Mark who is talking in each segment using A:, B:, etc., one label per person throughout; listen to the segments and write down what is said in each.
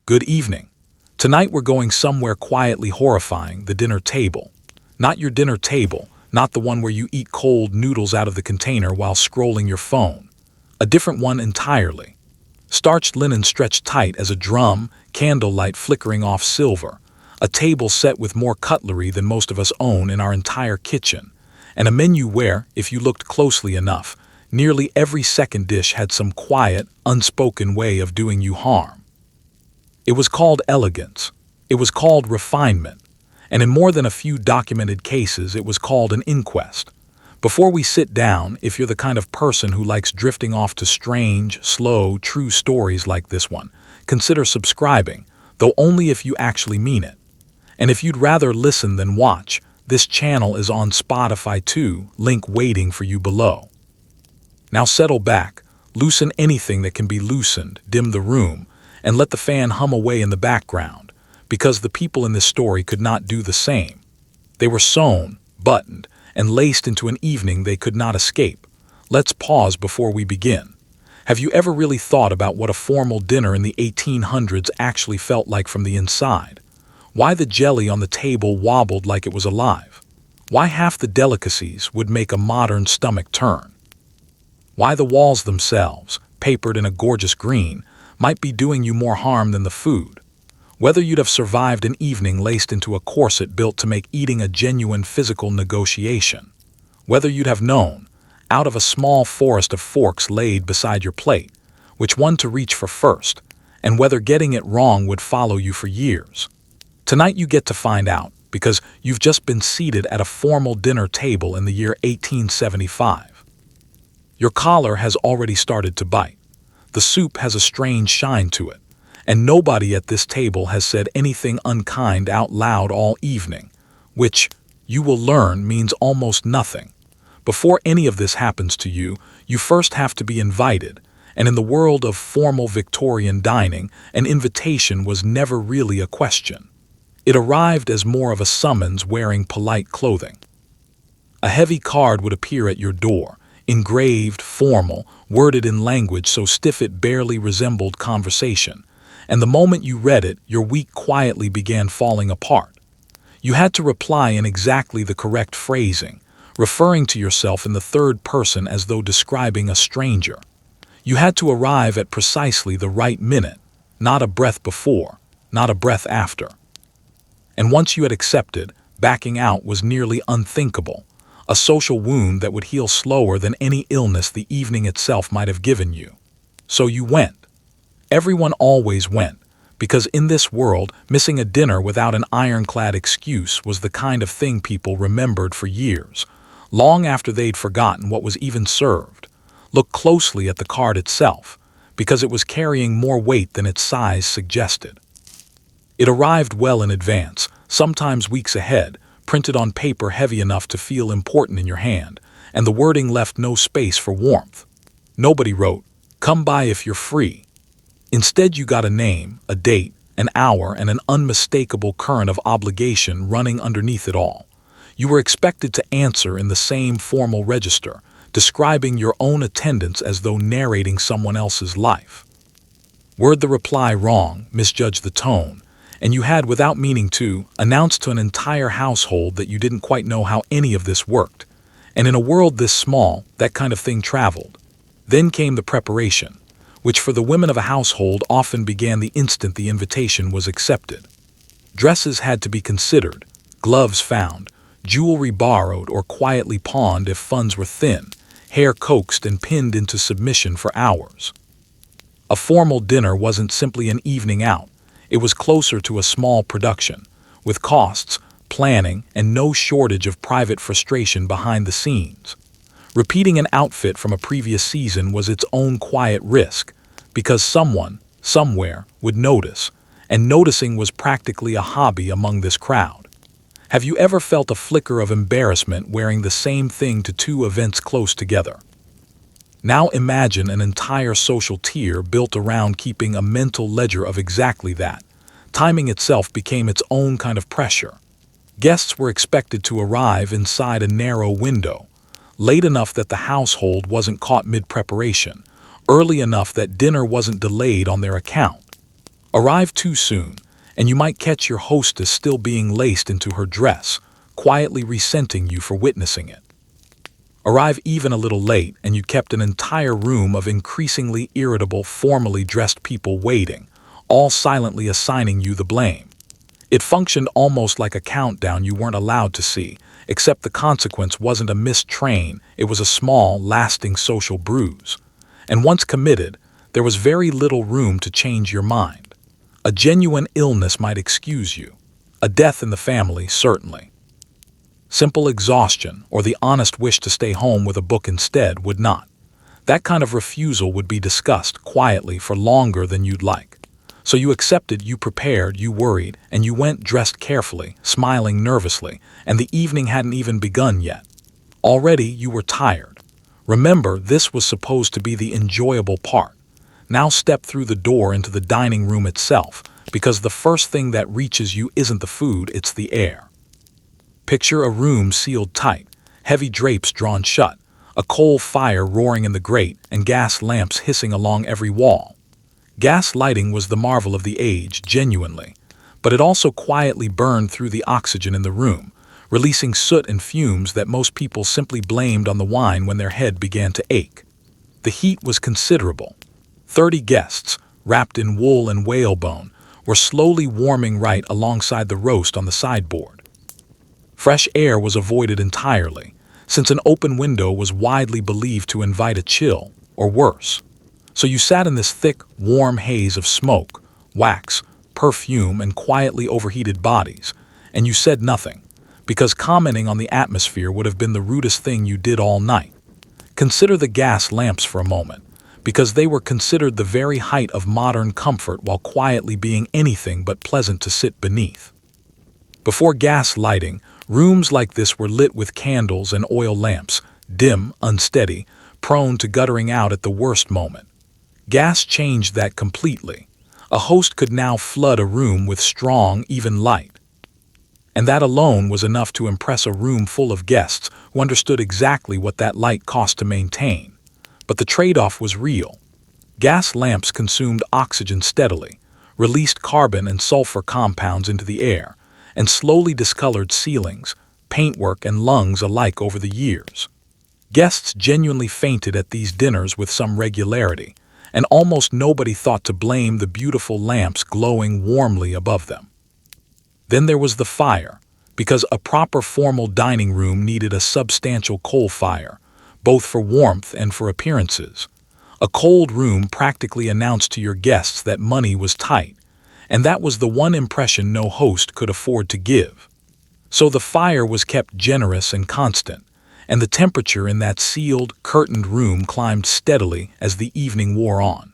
A: Good evening. Tonight we're going somewhere quietly horrifying, the dinner table. Not your dinner table, not the one where you eat cold noodles out of the container while scrolling your phone. A different one entirely. Starched linen stretched tight as a drum, candlelight flickering off silver, a table set with more cutlery than most of us own in our entire kitchen, and a menu where, if you looked closely enough, nearly every second dish had some quiet, unspoken way of doing you harm. It was called elegance. It was called refinement. And in more than a few documented cases, it was called an inquest. Before we sit down, if you're the kind of person who likes drifting off to strange, slow, true stories like this one, consider subscribing, though only if you actually mean it. And if you'd rather listen than watch, this channel is on Spotify too, link waiting for you below. Now settle back, loosen anything that can be loosened, dim the room, and let the fan hum away in the background, because the people in this story could not do the same. They were sewn, buttoned, and laced into an evening they could not escape. Let's pause before we begin. Have you ever really thought about what a formal dinner in the 1800s actually felt like from the inside? Why the jelly on the table wobbled like it was alive? Why half the delicacies would make a modern stomach turn? Why the walls themselves, papered in a gorgeous green, might be doing you more harm than the food? Whether you'd have survived an evening laced into a corset built to make eating a genuine physical negotiation. Whether you'd have known, out of a small forest of forks laid beside your plate, which one to reach for first, and whether getting it wrong would follow you for years. Tonight you get to find out, because you've just been seated at a formal dinner table in the year 1875. Your collar has already started to bite. The soup has a strange shine to it. And nobody at this table has said anything unkind out loud all evening, which, you will learn, means almost nothing. Before any of this happens to you, you first have to be invited, and in the world of formal Victorian dining, an invitation was never really a question. It arrived as more of a summons wearing polite clothing. A heavy card would appear at your door, engraved, formal, worded in language so stiff it barely resembled conversation. And the moment you read it, your week quietly began falling apart. You had to reply in exactly the correct phrasing, referring to yourself in the third person as though describing a stranger. You had to arrive at precisely the right minute, not a breath before, not a breath after. And once you had accepted, backing out was nearly unthinkable, a social wound that would heal slower than any illness the evening itself might have given you. So you went. Everyone always went, because in this world, missing a dinner without an ironclad excuse was the kind of thing people remembered for years, long after they'd forgotten what was even served. Look closely at the card itself, because it was carrying more weight than its size suggested. It arrived well in advance, sometimes weeks ahead, printed on paper heavy enough to feel important in your hand, and the wording left no space for warmth. Nobody wrote, "Come by if you're free." Instead, you got a name, a date, an hour, and an unmistakable current of obligation running underneath it all. You were expected to answer in the same formal register, describing your own attendance as though narrating someone else's life. Word the reply wrong, misjudged the tone, and you had, without meaning to, announced to an entire household that you didn't quite know how any of this worked. And in a world this small, that kind of thing traveled. Then came the preparation, which for the women of a household often began the instant the invitation was accepted. Dresses had to be considered, gloves found, jewelry borrowed or quietly pawned if funds were thin, hair coaxed and pinned into submission for hours. A formal dinner wasn't simply an evening out. It was closer to a small production, with costs, planning, and no shortage of private frustration behind the scenes. Repeating an outfit from a previous season was its own quiet risk, because someone, somewhere, would notice, and noticing was practically a hobby among this crowd. Have you ever felt a flicker of embarrassment wearing the same thing to two events close together? Now imagine an entire social tier built around keeping a mental ledger of exactly that. Timing itself became its own kind of pressure. Guests were expected to arrive inside a narrow window, late enough that the household wasn't caught mid-preparation, early enough that dinner wasn't delayed on their account. Arrive too soon, and you might catch your hostess still being laced into her dress, quietly resenting you for witnessing it. Arrive even a little late, and you kept an entire room of increasingly irritable, formally dressed people waiting, all silently assigning you the blame. It functioned almost like a countdown you weren't allowed to see, except the consequence wasn't a missed train, it was a small, lasting social bruise. And once committed, there was very little room to change your mind. A genuine illness might excuse you. A death in the family, certainly. Simple exhaustion, or the honest wish to stay home with a book instead, would not. That kind of refusal would be discussed quietly for longer than you'd like. So you accepted, you prepared, you worried, and you went dressed carefully, smiling nervously, and the evening hadn't even begun yet. Already you were tired. Remember, this was supposed to be the enjoyable part. Now step through the door into the dining room itself, because the first thing that reaches you isn't the food, it's the air. Picture a room sealed tight, heavy drapes drawn shut, a coal fire roaring in the grate, and gas lamps hissing along every wall. Gas lighting was the marvel of the age, genuinely, but it also quietly burned through the oxygen in the room, releasing soot and fumes that most people simply blamed on the wine when their head began to ache. The heat was considerable. 30 guests, wrapped in wool and whalebone, were slowly warming right alongside the roast on the sideboard. Fresh air was avoided entirely, since an open window was widely believed to invite a chill, or worse. So you sat in this thick, warm haze of smoke, wax, perfume, and quietly overheated bodies, and you said nothing, because commenting on the atmosphere would have been the rudest thing you did all night. Consider the gas lamps for a moment, because they were considered the very height of modern comfort while quietly being anything but pleasant to sit beneath. Before gas lighting, rooms like this were lit with candles and oil lamps, dim, unsteady, prone to guttering out at the worst moment. Gas changed that completely. A host could now flood a room with strong, even light. And that alone was enough to impress a room full of guests who understood exactly what that light cost to maintain. But the trade-off was real. Gas lamps consumed oxygen steadily, released carbon and sulfur compounds into the air, and slowly discolored ceilings, paintwork, and lungs alike over the years. Guests genuinely fainted at these dinners with some regularity, and almost nobody thought to blame the beautiful lamps glowing warmly above them. Then there was the fire, because a proper formal dining room needed a substantial coal fire, both for warmth and for appearances. A cold room practically announced to your guests that money was tight, and that was the one impression no host could afford to give. So the fire was kept generous and constant, and the temperature in that sealed, curtained room climbed steadily as the evening wore on.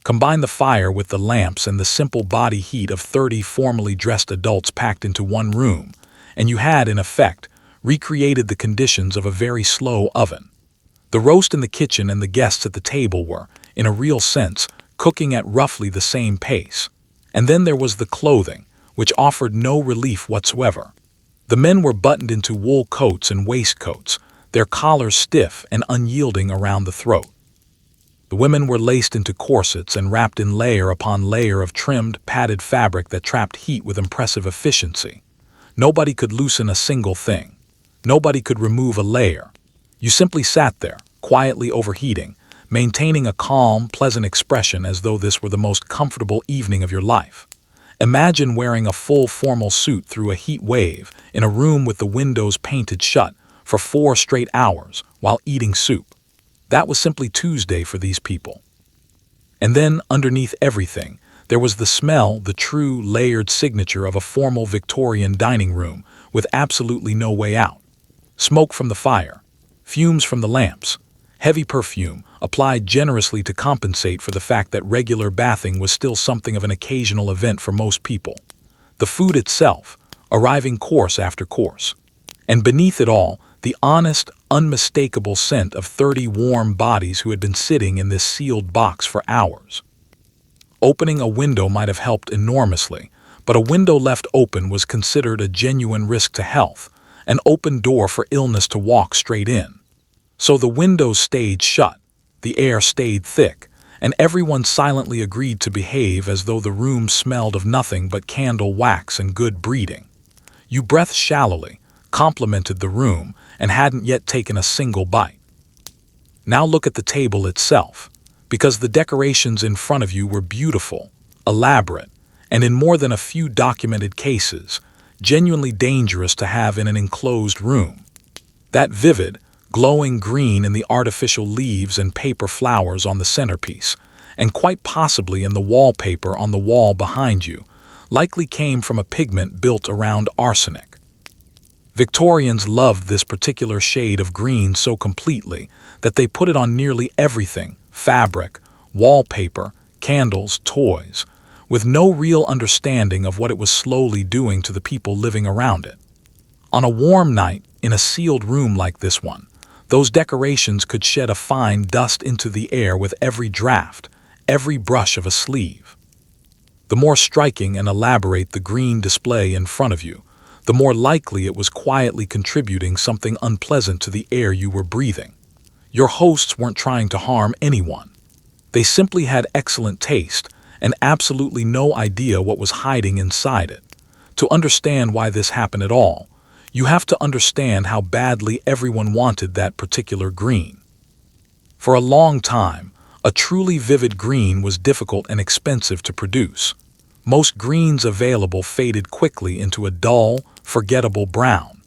A: Combine the fire with the lamps and the simple body heat of 30 formally dressed adults packed into one room, and you had, in effect, recreated the conditions of a very slow oven. The roast in the kitchen and the guests at the table were, in a real sense, cooking at roughly the same pace. And then there was the clothing, which offered no relief whatsoever. The men were buttoned into wool coats and waistcoats, their collars stiff and unyielding around the throat. The women were laced into corsets and wrapped in layer upon layer of trimmed, padded fabric that trapped heat with impressive efficiency. Nobody could loosen a single thing. Nobody could remove a layer. You simply sat there, quietly overheating, maintaining a calm, pleasant expression as though this were the most comfortable evening of your life. Imagine wearing a full formal suit through a heat wave in a room with the windows painted shut for 4 straight hours while eating soup. That was simply Tuesday for these people. And then, underneath everything, there was the smell, the true layered signature of a formal Victorian dining room with absolutely no way out. Smoke from the fire, fumes from the lamps, heavy perfume applied generously to compensate for the fact that regular bathing was still something of an occasional event for most people. The food itself, arriving course after course. And beneath it all, the honest, unmistakable scent of 30 warm bodies who had been sitting in this sealed box for hours. Opening a window might have helped enormously, but a window left open was considered a genuine risk to health, an open door for illness to walk straight in. So the windows stayed shut, the air stayed thick, and everyone silently agreed to behave as though the room smelled of nothing but candle wax and good breeding. You breathed shallowly, complimented the room, and hadn't yet taken a single bite. Now look at the table itself, because the decorations in front of you were beautiful, elaborate, and in more than a few documented cases, genuinely dangerous to have in an enclosed room. That vivid, glowing green in the artificial leaves and paper flowers on the centerpiece, and quite possibly in the wallpaper on the wall behind you, likely came from a pigment built around arsenic. Victorians loved this particular shade of green so completely that they put it on nearly everything: fabric, wallpaper, candles, toys, with no real understanding of what it was slowly doing to the people living around it. On a warm night, in a sealed room like this one, those decorations could shed a fine dust into the air with every draft, every brush of a sleeve. The more striking and elaborate the green display in front of you, the more likely it was quietly contributing something unpleasant to the air you were breathing. Your hosts weren't trying to harm anyone. They simply had excellent taste and absolutely no idea what was hiding inside it. To understand why this happened at all, you have to understand how badly everyone wanted that particular green. For a long time, a truly vivid green was difficult and expensive to produce. Most greens available faded quickly into a dull, forgettable brown.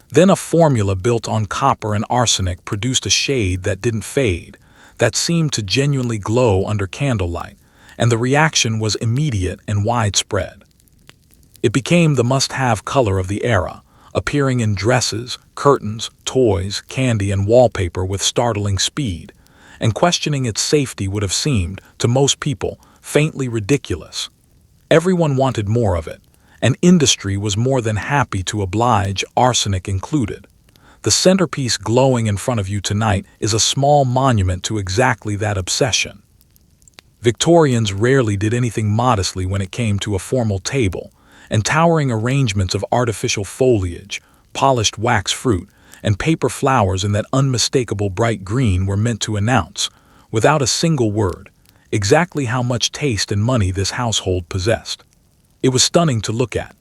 A: Then a formula built on copper and arsenic produced a shade that didn't fade, that seemed to genuinely glow under candlelight, and the reaction was immediate and widespread. It became the must-have color of the era, appearing in dresses, curtains, toys, candy, and wallpaper with startling speed, and questioning its safety would have seemed, to most people, faintly ridiculous. Everyone wanted more of it, and industry was more than happy to oblige, arsenic included. The centerpiece glowing in front of you tonight is a small monument to exactly that obsession. Victorians rarely did anything modestly when it came to a formal table, and towering arrangements of artificial foliage, polished wax fruit, and paper flowers in that unmistakable bright green were meant to announce, without a single word, exactly how much taste and money this household possessed. It was stunning to look at.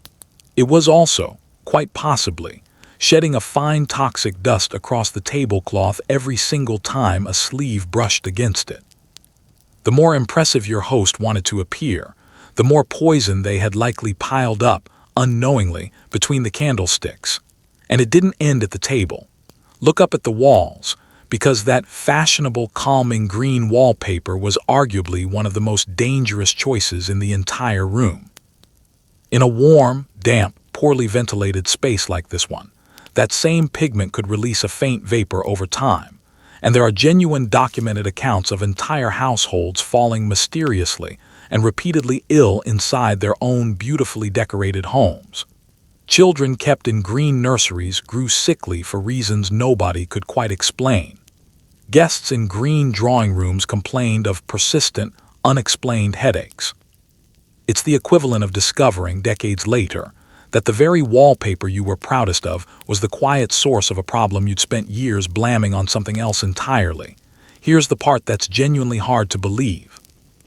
A: It was also, quite possibly, shedding a fine toxic dust across the tablecloth every single time a sleeve brushed against it. The more impressive your host wanted to appear, the more poison they had likely piled up, unknowingly, between the candlesticks. And it didn't end at the table. Look up at the walls, because that fashionable, calming green wallpaper was arguably one of the most dangerous choices in the entire room. In a warm, damp, poorly ventilated space like this one, that same pigment could release a faint vapor over time, and there are genuine documented accounts of entire households falling mysteriously and repeatedly ill inside their own beautifully decorated homes. Children kept in green nurseries grew sickly for reasons nobody could quite explain. Guests in green drawing rooms complained of persistent, unexplained headaches. It's the equivalent of discovering, decades later, that the very wallpaper you were proudest of was the quiet source of a problem you'd spent years blaming on something else entirely. Here's the part that's genuinely hard to believe.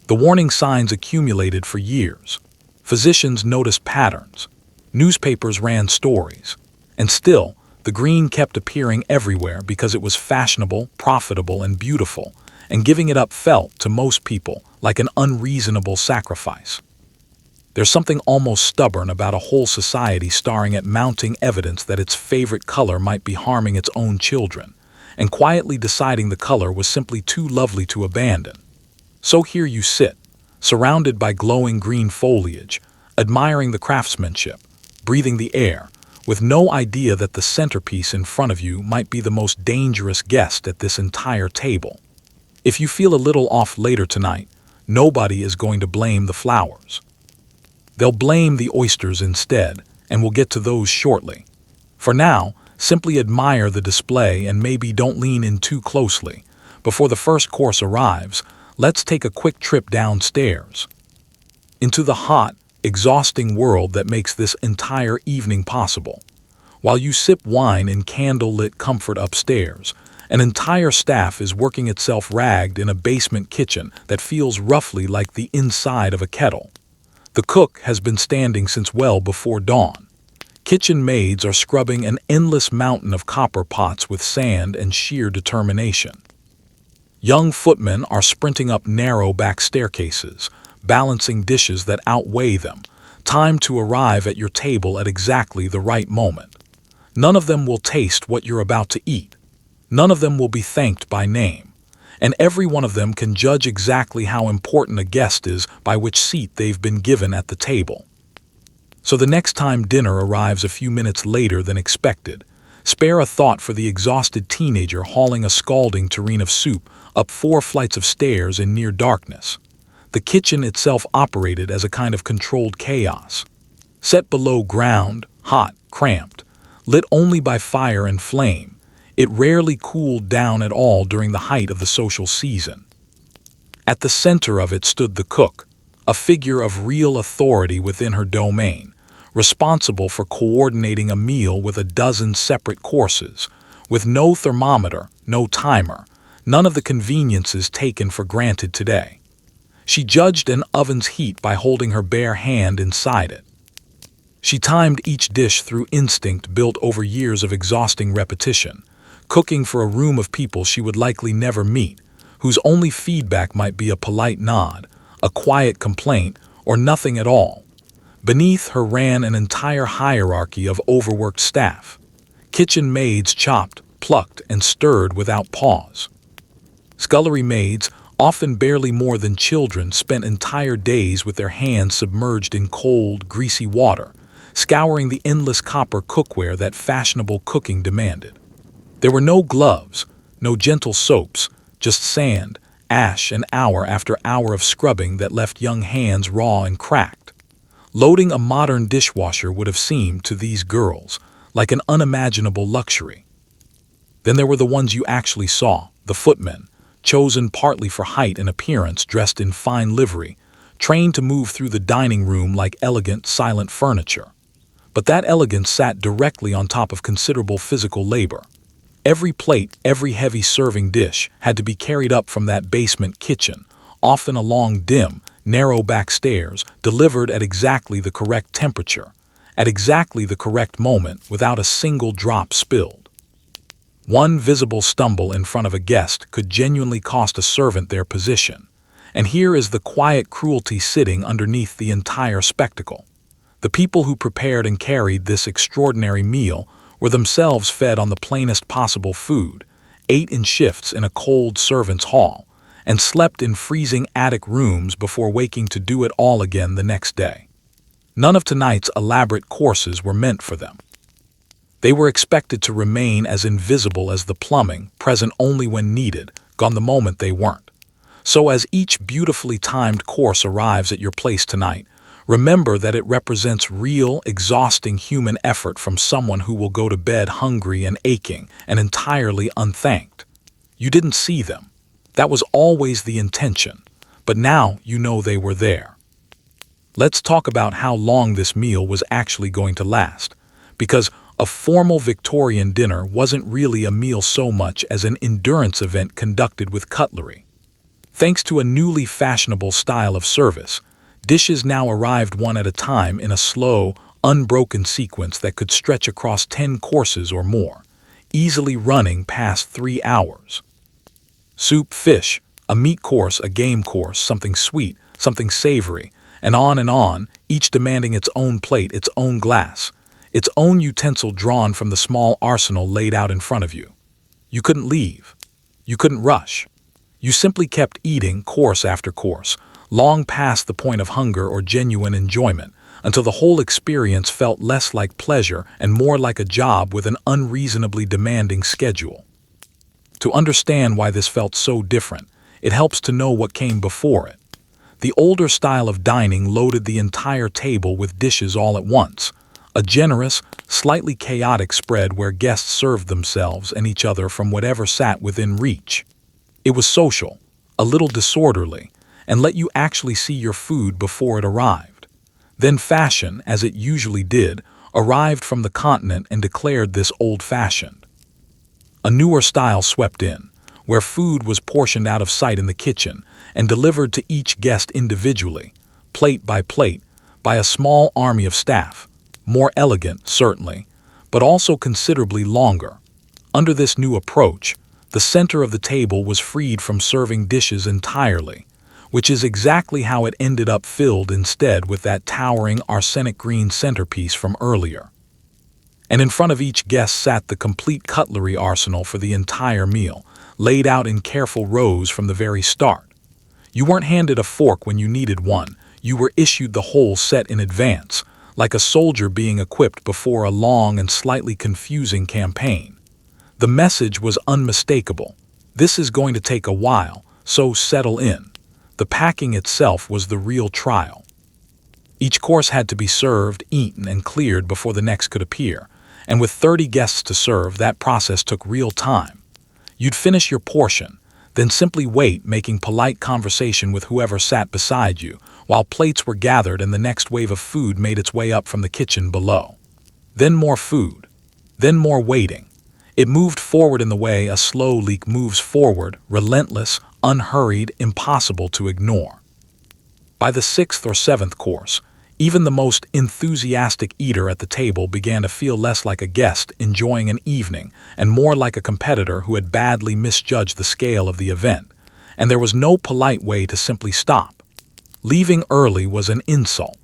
A: The warning signs accumulated for years. Physicians noticed patterns. Newspapers ran stories. And still, the green kept appearing everywhere because it was fashionable, profitable, and beautiful, and giving it up felt, to most people, like an unreasonable sacrifice. There's something almost stubborn about a whole society staring at mounting evidence that its favorite color might be harming its own children, and quietly deciding the color was simply too lovely to abandon. So here you sit, surrounded by glowing green foliage, admiring the craftsmanship, breathing the air, with no idea that the centerpiece in front of you might be the most dangerous guest at this entire table. If you feel a little off later tonight, nobody is going to blame the flowers. They'll blame the oysters instead, and we'll get to those shortly. For now, simply admire the display and maybe don't lean in too closely. Before the first course arrives, let's take a quick trip downstairs into the hot, exhausting world that makes this entire evening possible. While you sip wine in candle-lit comfort upstairs, An entire staff is working itself ragged in a basement kitchen that feels roughly like the inside of a kettle. The cook has been standing since well before dawn. Kitchen maids are scrubbing an endless mountain of copper pots with sand and sheer determination. Young footmen are sprinting up narrow back staircases, balancing dishes that outweigh them, timed to arrive at your table at exactly the right moment. None of them will taste what you're about to eat. None of them will be thanked by name. And every one of them can judge exactly how important a guest is by which seat they've been given at the table. So the next time dinner arrives a few minutes later than expected, spare a thought for the exhausted teenager hauling a scalding tureen of soup up 4 flights of stairs in near darkness. The kitchen itself operated as a kind of controlled chaos. Set below ground, hot, cramped, lit only by fire and flame, it rarely cooled down at all during the height of the social season. At the center of it stood the cook, a figure of real authority within her domain, responsible for coordinating a meal with a dozen separate courses, with no thermometer, no timer, none of the conveniences taken for granted today. She judged an oven's heat by holding her bare hand inside it. She timed each dish through instinct built over years of exhausting repetition, cooking for a room of people she would likely never meet, whose only feedback might be a polite nod, a quiet complaint, or nothing at all. Beneath her ran an entire hierarchy of overworked staff. Kitchen maids chopped, plucked, and stirred without pause. Scullery maids, often barely more than children, spent entire days with their hands submerged in cold, greasy water, scouring the endless copper cookware that fashionable cooking demanded. There were no gloves, no gentle soaps, just sand, ash, and hour after hour of scrubbing that left young hands raw and cracked. Loading a modern dishwasher would have seemed, to these girls, like an unimaginable luxury. Then there were the ones you actually saw, the footmen, chosen partly for height and appearance, dressed in fine livery, trained to move through the dining room like elegant, silent furniture. But that elegance sat directly on top of considerable physical labor. Every plate, every heavy serving dish had to be carried up from that basement kitchen, often along dim, narrow back stairs, delivered at exactly the correct temperature, at exactly the correct moment, without a single drop spilled. One visible stumble in front of a guest could genuinely cost a servant their position, and here is the quiet cruelty sitting underneath the entire spectacle. The people who prepared and carried this extraordinary meal were themselves fed on the plainest possible food, ate in shifts in a cold servants' hall, and slept in freezing attic rooms before waking to do it all again the next day. None of tonight's elaborate courses were meant for them. They were expected to remain as invisible as the plumbing, present only when needed, gone the moment they weren't. So as each beautifully timed course arrives at your place tonight, remember that it represents real, exhausting human effort from someone who will go to bed hungry and aching and entirely unthanked. You didn't see them. That was always the intention, but now you know they were there. Let's talk about how long this meal was actually going to last, because a formal Victorian dinner wasn't really a meal so much as an endurance event conducted with cutlery. Thanks to a newly fashionable style of service, dishes now arrived one at a time in a slow, unbroken sequence that could stretch across 10 courses or more, easily running past 3 hours. Soup, fish, a meat course, a game course, something sweet, something savory, and on, each demanding its own plate, its own glass, its own utensil drawn from the small arsenal laid out in front of you. You couldn't leave. You couldn't rush. You simply kept eating course after course, long past the point of hunger or genuine enjoyment, until the whole experience felt less like pleasure and more like a job with an unreasonably demanding schedule. To understand why this felt so different, it helps to know what came before it. The older style of dining loaded the entire table with dishes all at once, a generous, slightly chaotic spread where guests served themselves and each other from whatever sat within reach. It was social, a little disorderly, and let you actually see your food before it arrived. Then fashion, as it usually did, arrived from the continent and declared this old-fashioned. A newer style swept in, where food was portioned out of sight in the kitchen and delivered to each guest individually, plate, by a small army of staff. More elegant, certainly, but also considerably longer. Under this new approach, the center of the table was freed from serving dishes entirely, which is exactly how it ended up filled instead with that towering arsenic-green centerpiece from earlier. And in front of each guest sat the complete cutlery arsenal for the entire meal, laid out in careful rows from the very start. You weren't handed a fork when you needed one, you were issued the whole set in advance, like a soldier being equipped before a long and slightly confusing campaign. The message was unmistakable. This is going to take a while, so settle in. The packing itself was the real trial. Each course had to be served, eaten, and cleared before the next could appear, and with 30 guests to serve, that process took real time. You'd finish your portion, then simply wait, making polite conversation with whoever sat beside you, while plates were gathered and the next wave of food made its way up from the kitchen below. Then more food. Then more waiting. It moved forward in the way a slow leak moves forward, relentless, unhurried, impossible to ignore. By the 6th or 7th course, even the most enthusiastic eater at the table began to feel less like a guest enjoying an evening and more like a competitor who had badly misjudged the scale of the event, and there was no polite way to simply stop. Leaving early was an insult.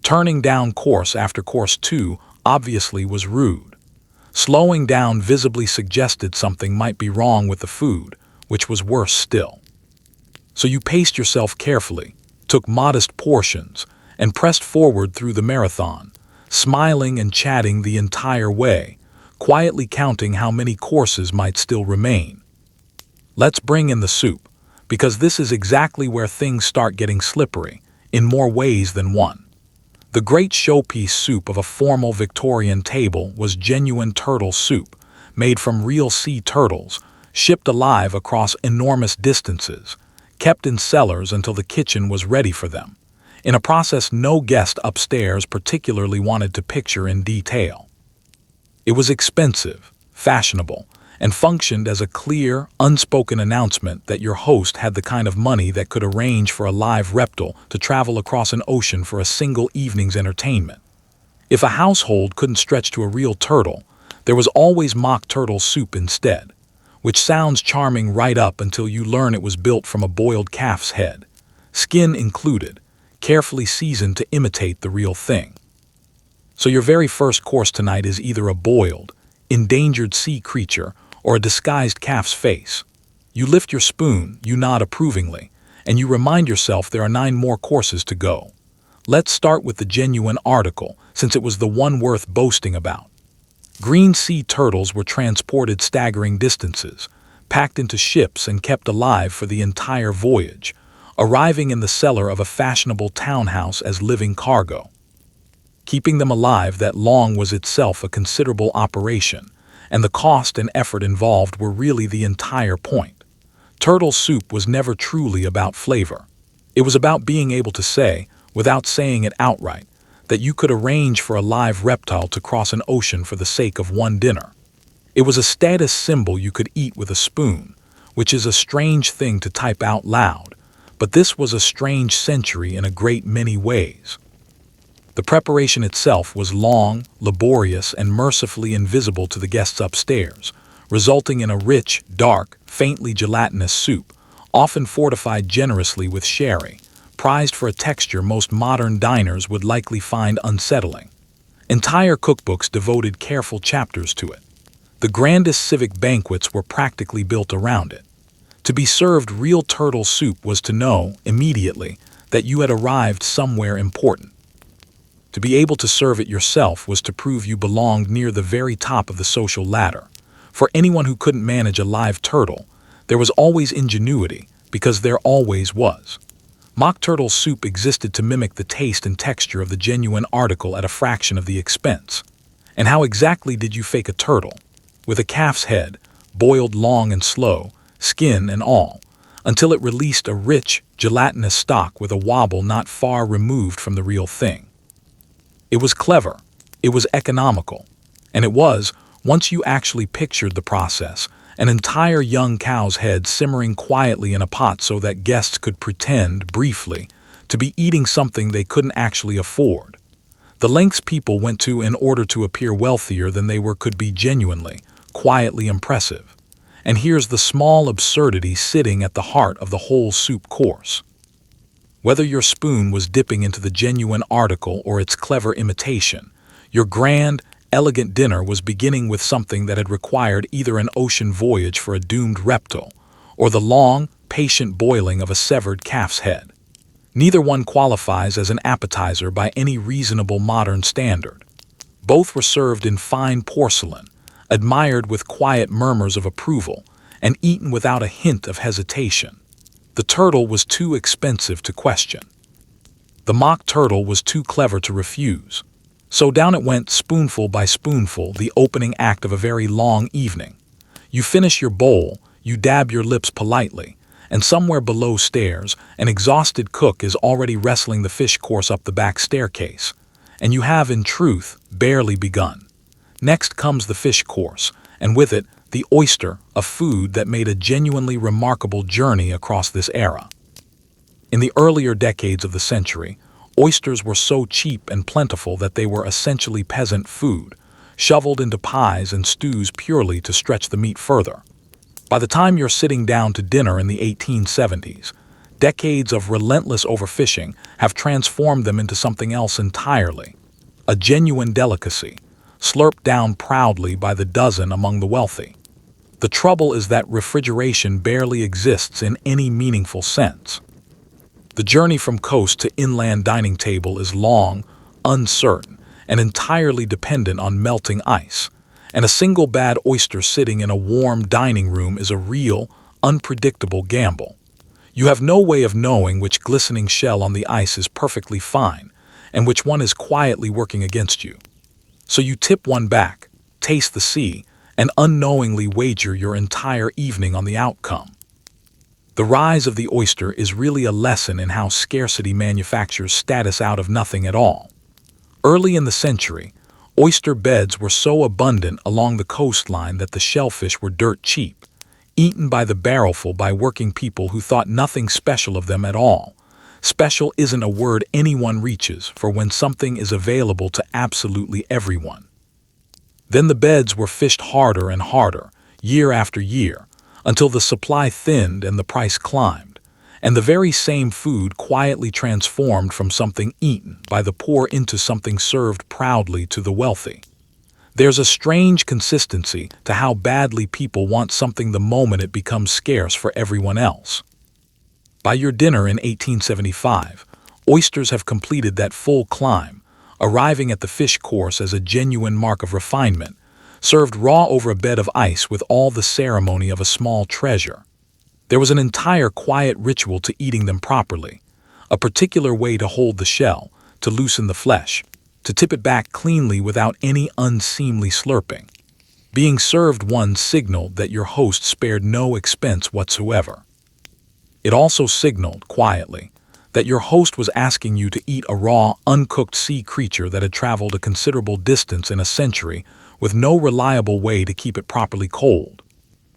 A: Turning down course after course 2 obviously was rude. Slowing down visibly suggested something might be wrong with the food, which was worse still. So you paced yourself carefully, took modest portions, and pressed forward through the marathon, smiling and chatting the entire way, quietly counting how many courses might still remain. Let's bring in the soup, because this is exactly where things start getting slippery, in more ways than one. The great showpiece soup of a formal Victorian table was genuine turtle soup, made from real sea turtles, shipped alive across enormous distances, kept in cellars until the kitchen was ready for them, in a process no guest upstairs particularly wanted to picture in detail. It was expensive, fashionable, and functioned as a clear, unspoken announcement that your host had the kind of money that could arrange for a live reptile to travel across an ocean for a single evening's entertainment. If a household couldn't stretch to a real turtle, there was always mock turtle soup instead, which sounds charming right up until you learn it was built from a boiled calf's head, skin included, carefully seasoned to imitate the real thing. So your very first course tonight is either a boiled, endangered sea creature or a disguised calf's face. You lift your spoon, you nod approvingly, and you remind yourself there are 9 more courses to go. Let's start with the genuine article, since it was the one worth boasting about. Green sea turtles were transported staggering distances, packed into ships and kept alive for the entire voyage, arriving in the cellar of a fashionable townhouse as living cargo. Keeping them alive that long was itself a considerable operation, and the cost and effort involved were really the entire point. Turtle soup was never truly about flavor. It was about being able to say, without saying it outright, that you could arrange for a live reptile to cross an ocean for the sake of one dinner. It was a status symbol you could eat with a spoon, which is a strange thing to type out loud, but this was a strange century in a great many ways. The preparation itself was long, laborious, and mercifully invisible to the guests upstairs, resulting in a rich, dark, faintly gelatinous soup, often fortified generously with sherry, prized for a texture most modern diners would likely find unsettling. Entire cookbooks devoted careful chapters to it. The grandest civic banquets were practically built around it. To be served real turtle soup was to know, immediately, that you had arrived somewhere important. To be able to serve it yourself was to prove you belonged near the very top of the social ladder. For anyone who couldn't manage a live turtle, there was always ingenuity, because there always was. Mock turtle soup existed to mimic the taste and texture of the genuine article at a fraction of the expense. And how exactly did you fake a turtle? With a calf's head, boiled long and slow, skin and all, until it released a rich, gelatinous stock with a wobble not far removed from the real thing. It was clever, it was economical, and it was, once you actually pictured the process, an entire young cow's head simmering quietly in a pot so that guests could pretend, briefly, to be eating something they couldn't actually afford. The lengths people went to in order to appear wealthier than they were could be genuinely, quietly impressive. And here's the small absurdity sitting at the heart of the whole soup course. Whether your spoon was dipping into the genuine article or its clever imitation, your grand, elegant dinner was beginning with something that had required either an ocean voyage for a doomed reptile or the long, patient boiling of a severed calf's head. Neither one qualifies as an appetizer by any reasonable modern standard. Both were served in fine porcelain, admired with quiet murmurs of approval, and eaten without a hint of hesitation. The turtle was too expensive to question. The mock turtle was too clever to refuse. So down it went, spoonful by spoonful, the opening act of a very long evening. You finish your bowl, you dab your lips politely, and somewhere below stairs, an exhausted cook is already wrestling the fish course up the back staircase, and you have, in truth, barely begun. Next comes the fish course, and with it, the oyster, a food that made a genuinely remarkable journey across this era. In the earlier decades of the century, oysters were so cheap and plentiful that they were essentially peasant food, shoveled into pies and stews purely to stretch the meat further. By the time you're sitting down to dinner in the 1870s, decades of relentless overfishing have transformed them into something else entirely, a genuine delicacy, slurped down proudly by the dozen among the wealthy. The trouble is that refrigeration barely exists in any meaningful sense. The journey from coast to inland dining table is long, uncertain, and entirely dependent on melting ice, and a single bad oyster sitting in a warm dining room is a real, unpredictable gamble. You have no way of knowing which glistening shell on the ice is perfectly fine, and which one is quietly working against you. So you tip one back, taste the sea, and unknowingly wager your entire evening on the outcome. The rise of the oyster is really a lesson in how scarcity manufactures status out of nothing at all. Early in the century, oyster beds were so abundant along the coastline that the shellfish were dirt cheap, eaten by the barrelful by working people who thought nothing special of them at all. Special isn't a word anyone reaches for when something is available to absolutely everyone. Then the beds were fished harder and harder, year after year, until the supply thinned and the price climbed, and the very same food quietly transformed from something eaten by the poor into something served proudly to the wealthy. There's a strange consistency to how badly people want something the moment it becomes scarce for everyone else. By your dinner in 1875, oysters have completed that full climb, arriving at the fish course as a genuine mark of refinement, served raw over a bed of ice with all the ceremony of a small treasure. There was an entire quiet ritual to eating them properly, a particular way to hold the shell, to loosen the flesh, to tip it back cleanly without any unseemly slurping. Being served once signaled that your host spared no expense whatsoever. It also signaled, quietly, that your host was asking you to eat a raw, uncooked sea creature that had traveled a considerable distance in a century with no reliable way to keep it properly cold.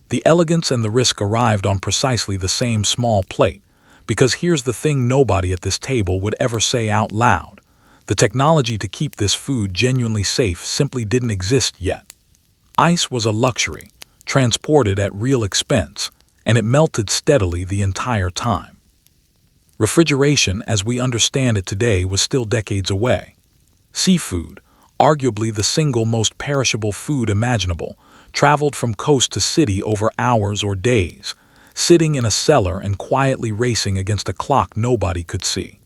A: The elegance and the risk arrived on precisely the same small plate, because here's the thing nobody at this table would ever say out loud. The technology to keep this food genuinely safe simply didn't exist yet. Ice was a luxury, transported at real expense, and it melted steadily the entire time. Refrigeration, as we understand it today, was still decades away. Seafood, arguably the single most perishable food imaginable, traveled from coast to city over hours or days, sitting in a cellar and quietly racing against a clock nobody could see.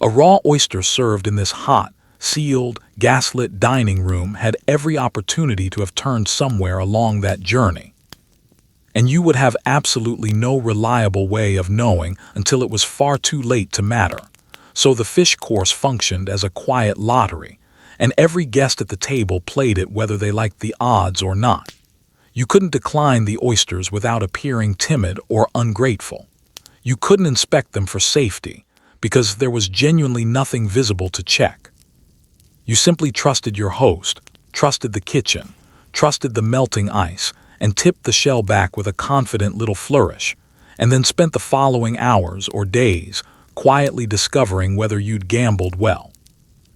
A: A raw oyster served in this hot, sealed, gaslit dining room had every opportunity to have turned somewhere along that journey. And you would have absolutely no reliable way of knowing until it was far too late to matter. So the fish course functioned as a quiet lottery, and every guest at the table played it whether they liked the odds or not. You couldn't decline the oysters without appearing timid or ungrateful. You couldn't inspect them for safety, because there was genuinely nothing visible to check. You simply trusted your host, trusted the kitchen, trusted the melting ice, and tipped the shell back with a confident little flourish, and then spent the following hours or days quietly discovering whether you'd gambled well.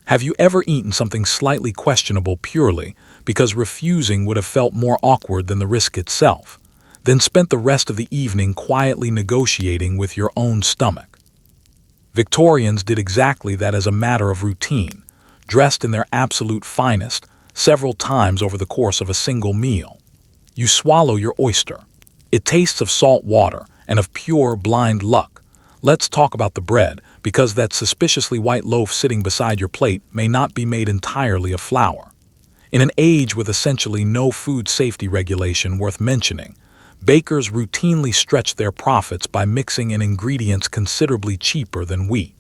A: Have you ever eaten something slightly questionable purely because refusing would have felt more awkward than the risk itself, then spent the rest of the evening quietly negotiating with your own stomach? Victorians did exactly that as a matter of routine, dressed in their absolute finest several times over the course of a single meal. You swallow your oyster. It tastes of salt water and of pure blind luck. Let's talk about the bread, because that suspiciously white loaf sitting beside your plate may not be made entirely of flour. In an age with essentially no food safety regulation worth mentioning, bakers routinely stretch their profits by mixing in ingredients considerably cheaper than wheat.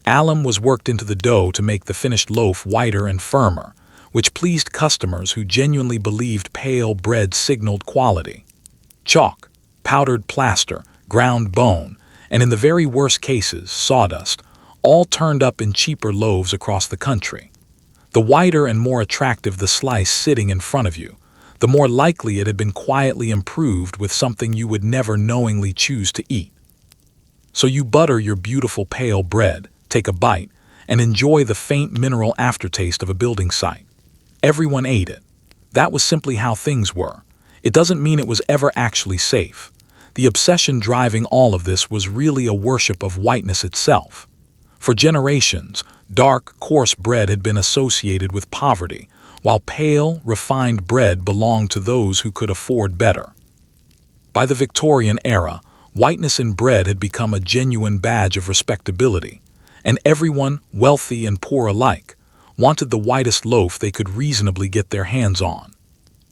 A: Alum was worked into the dough to make the finished loaf whiter and firmer, which pleased customers who genuinely believed pale bread signaled quality. Chalk, powdered plaster, ground bone, and in the very worst cases, sawdust, all turned up in cheaper loaves across the country. The whiter and more attractive the slice sitting in front of you, the more likely it had been quietly improved with something you would never knowingly choose to eat. So you butter your beautiful pale bread, take a bite, and enjoy the faint mineral aftertaste of a building site. Everyone ate it. That was simply how things were. It doesn't mean it was ever actually safe. The obsession driving all of this was really a worship of whiteness itself. For generations, dark, coarse bread had been associated with poverty, while pale, refined bread belonged to those who could afford better. By the Victorian era, whiteness in bread had become a genuine badge of respectability, and everyone, wealthy and poor alike, wanted the whitest loaf they could reasonably get their hands on.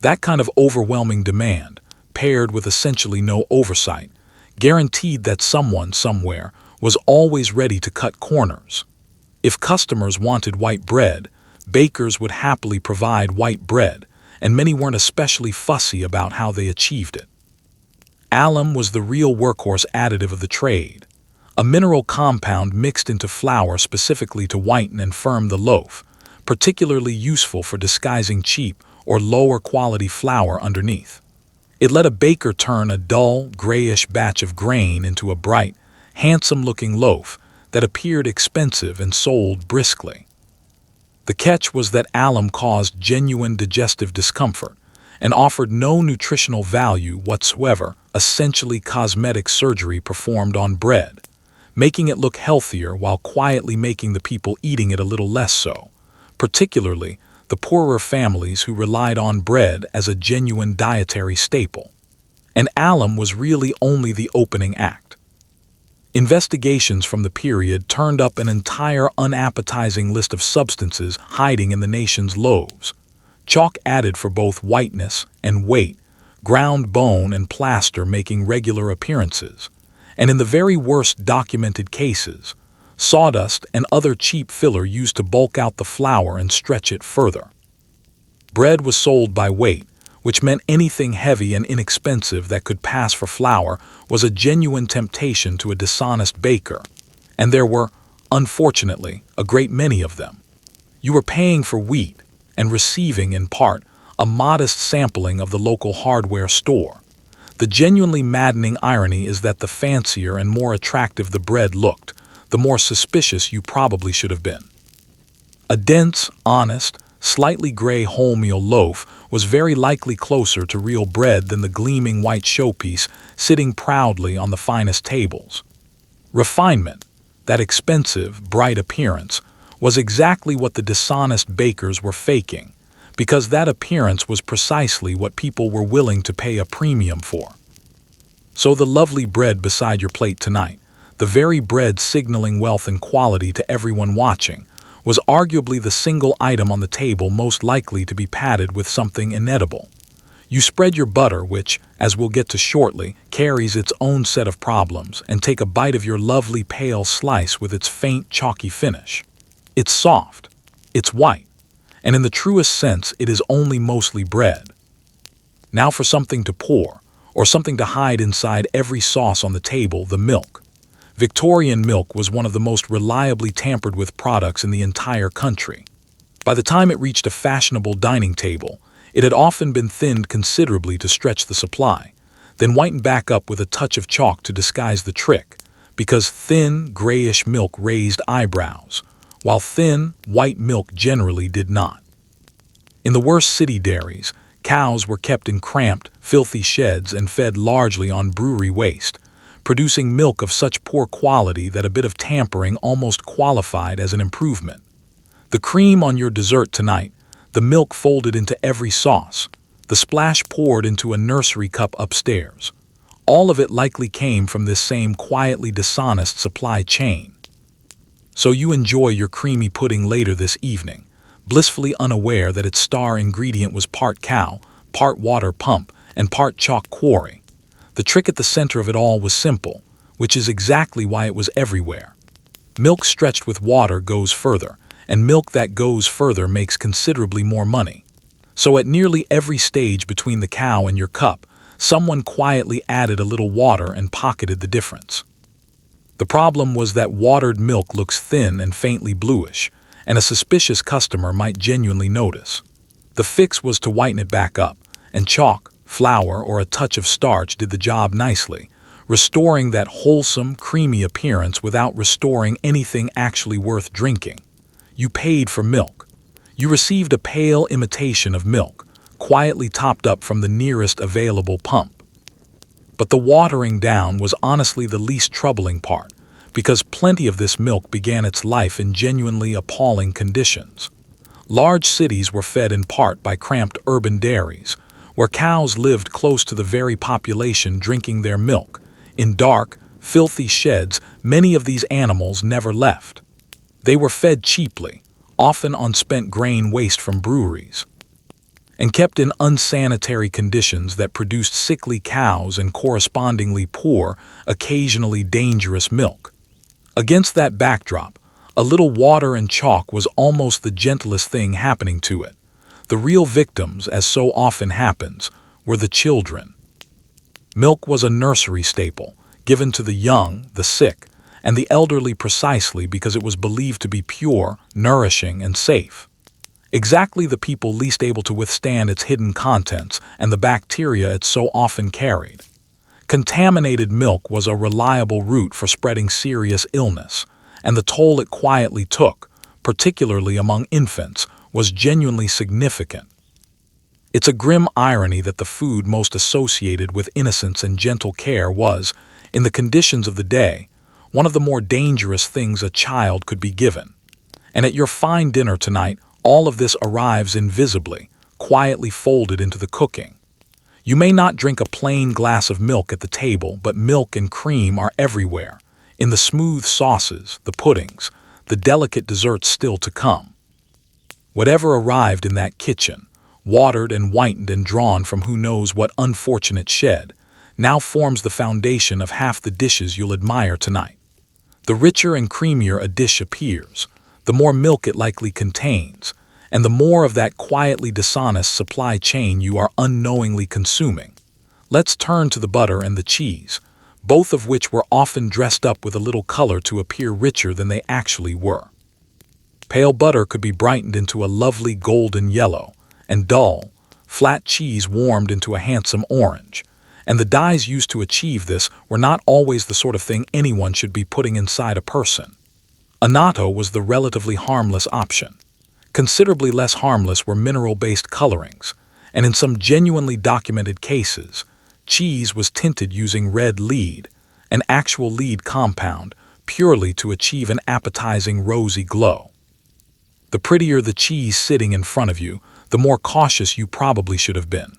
A: That kind of overwhelming demand, paired with essentially no oversight, guaranteed that someone somewhere was always ready to cut corners. If customers wanted white bread, bakers would happily provide white bread, and many weren't especially fussy about how they achieved it. Alum was the real workhorse additive of the trade, a mineral compound mixed into flour specifically to whiten and firm the loaf, particularly useful for disguising cheap or lower quality flour underneath. It let a baker turn a dull, grayish batch of grain into a bright, handsome-looking loaf that appeared expensive and sold briskly. The catch was that alum caused genuine digestive discomfort and offered no nutritional value whatsoever, essentially cosmetic surgery performed on bread, making it look healthier while quietly making the people eating it a little less so, particularly the poorer families who relied on bread as a genuine dietary staple. And alum was really only the opening act. Investigations from the period turned up an entire unappetizing list of substances hiding in the nation's loaves. Chalk added for both whiteness and weight, ground bone and plaster making regular appearances, and in the very worst documented cases, sawdust and other cheap filler used to bulk out the flour and stretch it further. Bread was sold by weight, which meant anything heavy and inexpensive that could pass for flour was a genuine temptation to a dishonest baker, and there were, unfortunately, a great many of them. You were paying for wheat and receiving, in part, a modest sampling of the local hardware store. The genuinely maddening irony is that the fancier and more attractive the bread looked, the more suspicious you probably should have been. A dense, honest, slightly gray wholemeal loaf was very likely closer to real bread than the gleaming white showpiece sitting proudly on the finest tables. Refinement, that expensive, bright appearance, was exactly what the dishonest bakers were faking, because that appearance was precisely what people were willing to pay a premium for. So the lovely bread beside your plate tonight, the very bread signaling wealth and quality to everyone watching, was arguably the single item on the table most likely to be padded with something inedible. You spread your butter, which, as we'll get to shortly, carries its own set of problems, and take a bite of your lovely pale slice with its faint chalky finish. It's soft, it's white, and in the truest sense it is only mostly bread. Now for something to pour, or something to hide inside every sauce on the table, the milk. Victorian milk was one of the most reliably tampered with products in the entire country. By the time it reached a fashionable dining table, It had often been thinned considerably to stretch the supply, then whitened back up with a touch of chalk to disguise the trick, because thin, grayish milk raised eyebrows, while thin, white milk generally did not. In the worst city dairies, cows were kept in cramped, filthy sheds and fed largely on brewery waste, producing milk of such poor quality that a bit of tampering almost qualified as an improvement. The cream on your dessert tonight, the milk folded into every sauce, the splash poured into a nursery cup upstairs. All of it likely came from this same quietly dishonest supply chain. So you enjoy your creamy pudding later this evening, blissfully unaware that its star ingredient was part cow, part water pump, and part chalk quarry. The trick at the center of it all was simple, which is exactly why it was everywhere. Milk stretched with water goes further, and milk that goes further makes considerably more money. So at nearly every stage between the cow and your cup, someone quietly added a little water and pocketed the difference. The problem was that watered milk looks thin and faintly bluish, and a suspicious customer might genuinely notice. The fix was to whiten it back up, and chalk, flour, or a touch of starch did the job nicely, restoring that wholesome, creamy appearance without restoring anything actually worth drinking. You paid for milk. You received a pale imitation of milk, quietly topped up from the nearest available pump. But the watering down was honestly the least troubling part, because plenty of this milk began its life in genuinely appalling conditions. Large cities were fed in part by cramped urban dairies, where cows lived close to the very population drinking their milk. In dark, filthy sheds, many of these animals never left. They were fed cheaply, often on spent grain waste from breweries, and kept in unsanitary conditions that produced sickly cows and correspondingly poor, occasionally dangerous milk. Against that backdrop, a little water and chalk was almost the gentlest thing happening to it. The real victims, as so often happens, were the children. Milk was a nursery staple, given to the young, the sick, and the elderly precisely because it was believed to be pure, nourishing, and safe. Exactly the people least able to withstand its hidden contents and the bacteria it so often carried. Contaminated milk was a reliable route for spreading serious illness, and the toll it quietly took, particularly among infants, was genuinely significant. It's a grim irony that the food most associated with innocence and gentle care was, in the conditions of the day, one of the more dangerous things a child could be given. And at your fine dinner tonight, all of this arrives invisibly, quietly folded into the cooking. You may not drink a plain glass of milk at the table, but milk and cream are everywhere, in the smooth sauces, the puddings, the delicate desserts still to come. Whatever arrived in that kitchen, watered and whitened and drawn from who knows what unfortunate shed, now forms the foundation of half the dishes you'll admire tonight. The richer and creamier a dish appears, the more milk it likely contains, and the more of that quietly dishonest supply chain you are unknowingly consuming. Let's turn to the butter and the cheese, both of which were often dressed up with a little color to appear richer than they actually were. Pale butter could be brightened into a lovely golden yellow, and dull, flat cheese warmed into a handsome orange. And the dyes used to achieve this were not always the sort of thing anyone should be putting inside a person. Annatto was the relatively harmless option. Considerably less harmless were mineral-based colorings, and in some genuinely documented cases, cheese was tinted using red lead, an actual lead compound, purely to achieve an appetizing rosy glow. The prettier the cheese sitting in front of you, the more cautious you probably should have been.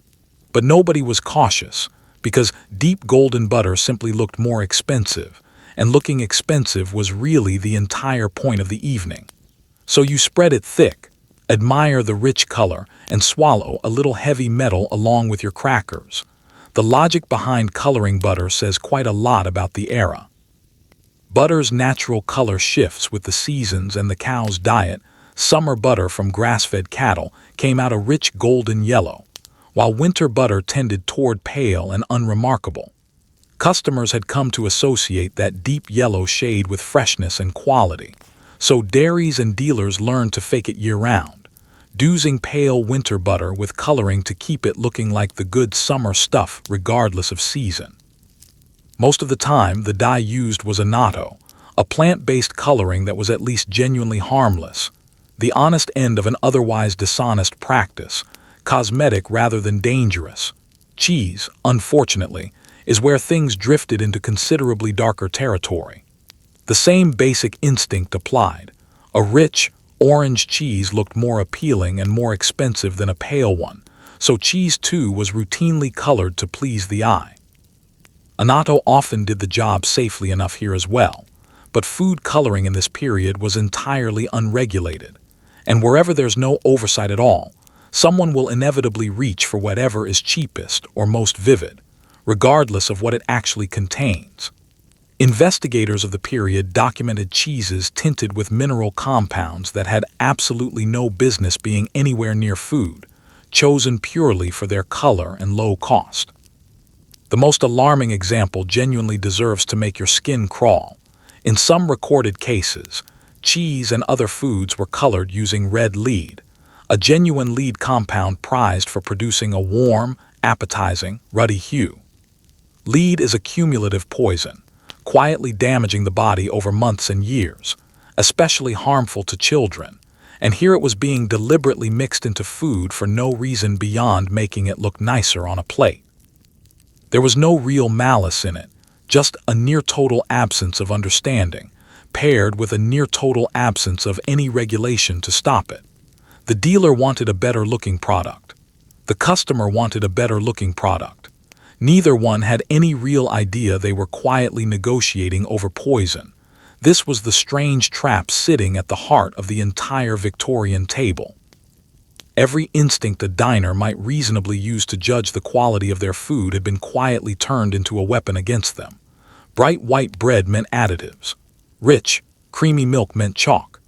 A: But nobody was cautious, because deep golden butter simply looked more expensive, and looking expensive was really the entire point of the evening. So you spread it thick, admire the rich color, and swallow a little heavy metal along with your crackers. The logic behind coloring butter says quite a lot about the era. Butter's natural color shifts with the seasons and the cow's diet. Summer butter from grass-fed cattle came out a rich golden yellow, while winter butter tended toward pale and unremarkable. Customers had come to associate that deep yellow shade with freshness and quality, so dairies and dealers learned to fake it year-round, dousing pale winter butter with coloring to keep it looking like the good summer stuff regardless of season. Most of the time, the dye used was annatto, a plant-based coloring that was at least genuinely harmless, the honest end of an otherwise dishonest practice, cosmetic rather than dangerous. Cheese, unfortunately, is where things drifted into considerably darker territory. The same basic instinct applied. A rich, orange cheese looked more appealing and more expensive than a pale one, so cheese too was routinely colored to please the eye. Annatto often did the job safely enough here as well, but food coloring in this period was entirely unregulated, and wherever there's no oversight at all, someone will inevitably reach for whatever is cheapest or most vivid, regardless of what it actually contains. Investigators of the period documented cheeses tinted with mineral compounds that had absolutely no business being anywhere near food, chosen purely for their color and low cost. The most alarming example genuinely deserves to make your skin crawl. In some recorded cases, cheese and other foods were colored using red lead, a genuine lead compound prized for producing a warm, appetizing, ruddy hue. Lead is a cumulative poison, quietly damaging the body over months and years, especially harmful to children, and here it was being deliberately mixed into food for no reason beyond making it look nicer on a plate. There was no real malice in it, just a near-total absence of understanding, paired with a near-total absence of any regulation to stop it. The dealer wanted a better-looking product. The customer wanted a better-looking product. Neither one had any real idea they were quietly negotiating over poison. This was the strange trap sitting at the heart of the entire Victorian table. Every instinct a diner might reasonably use to judge the quality of their food had been quietly turned into a weapon against them. Bright white bread meant additives. Rich, creamy milk meant chalk.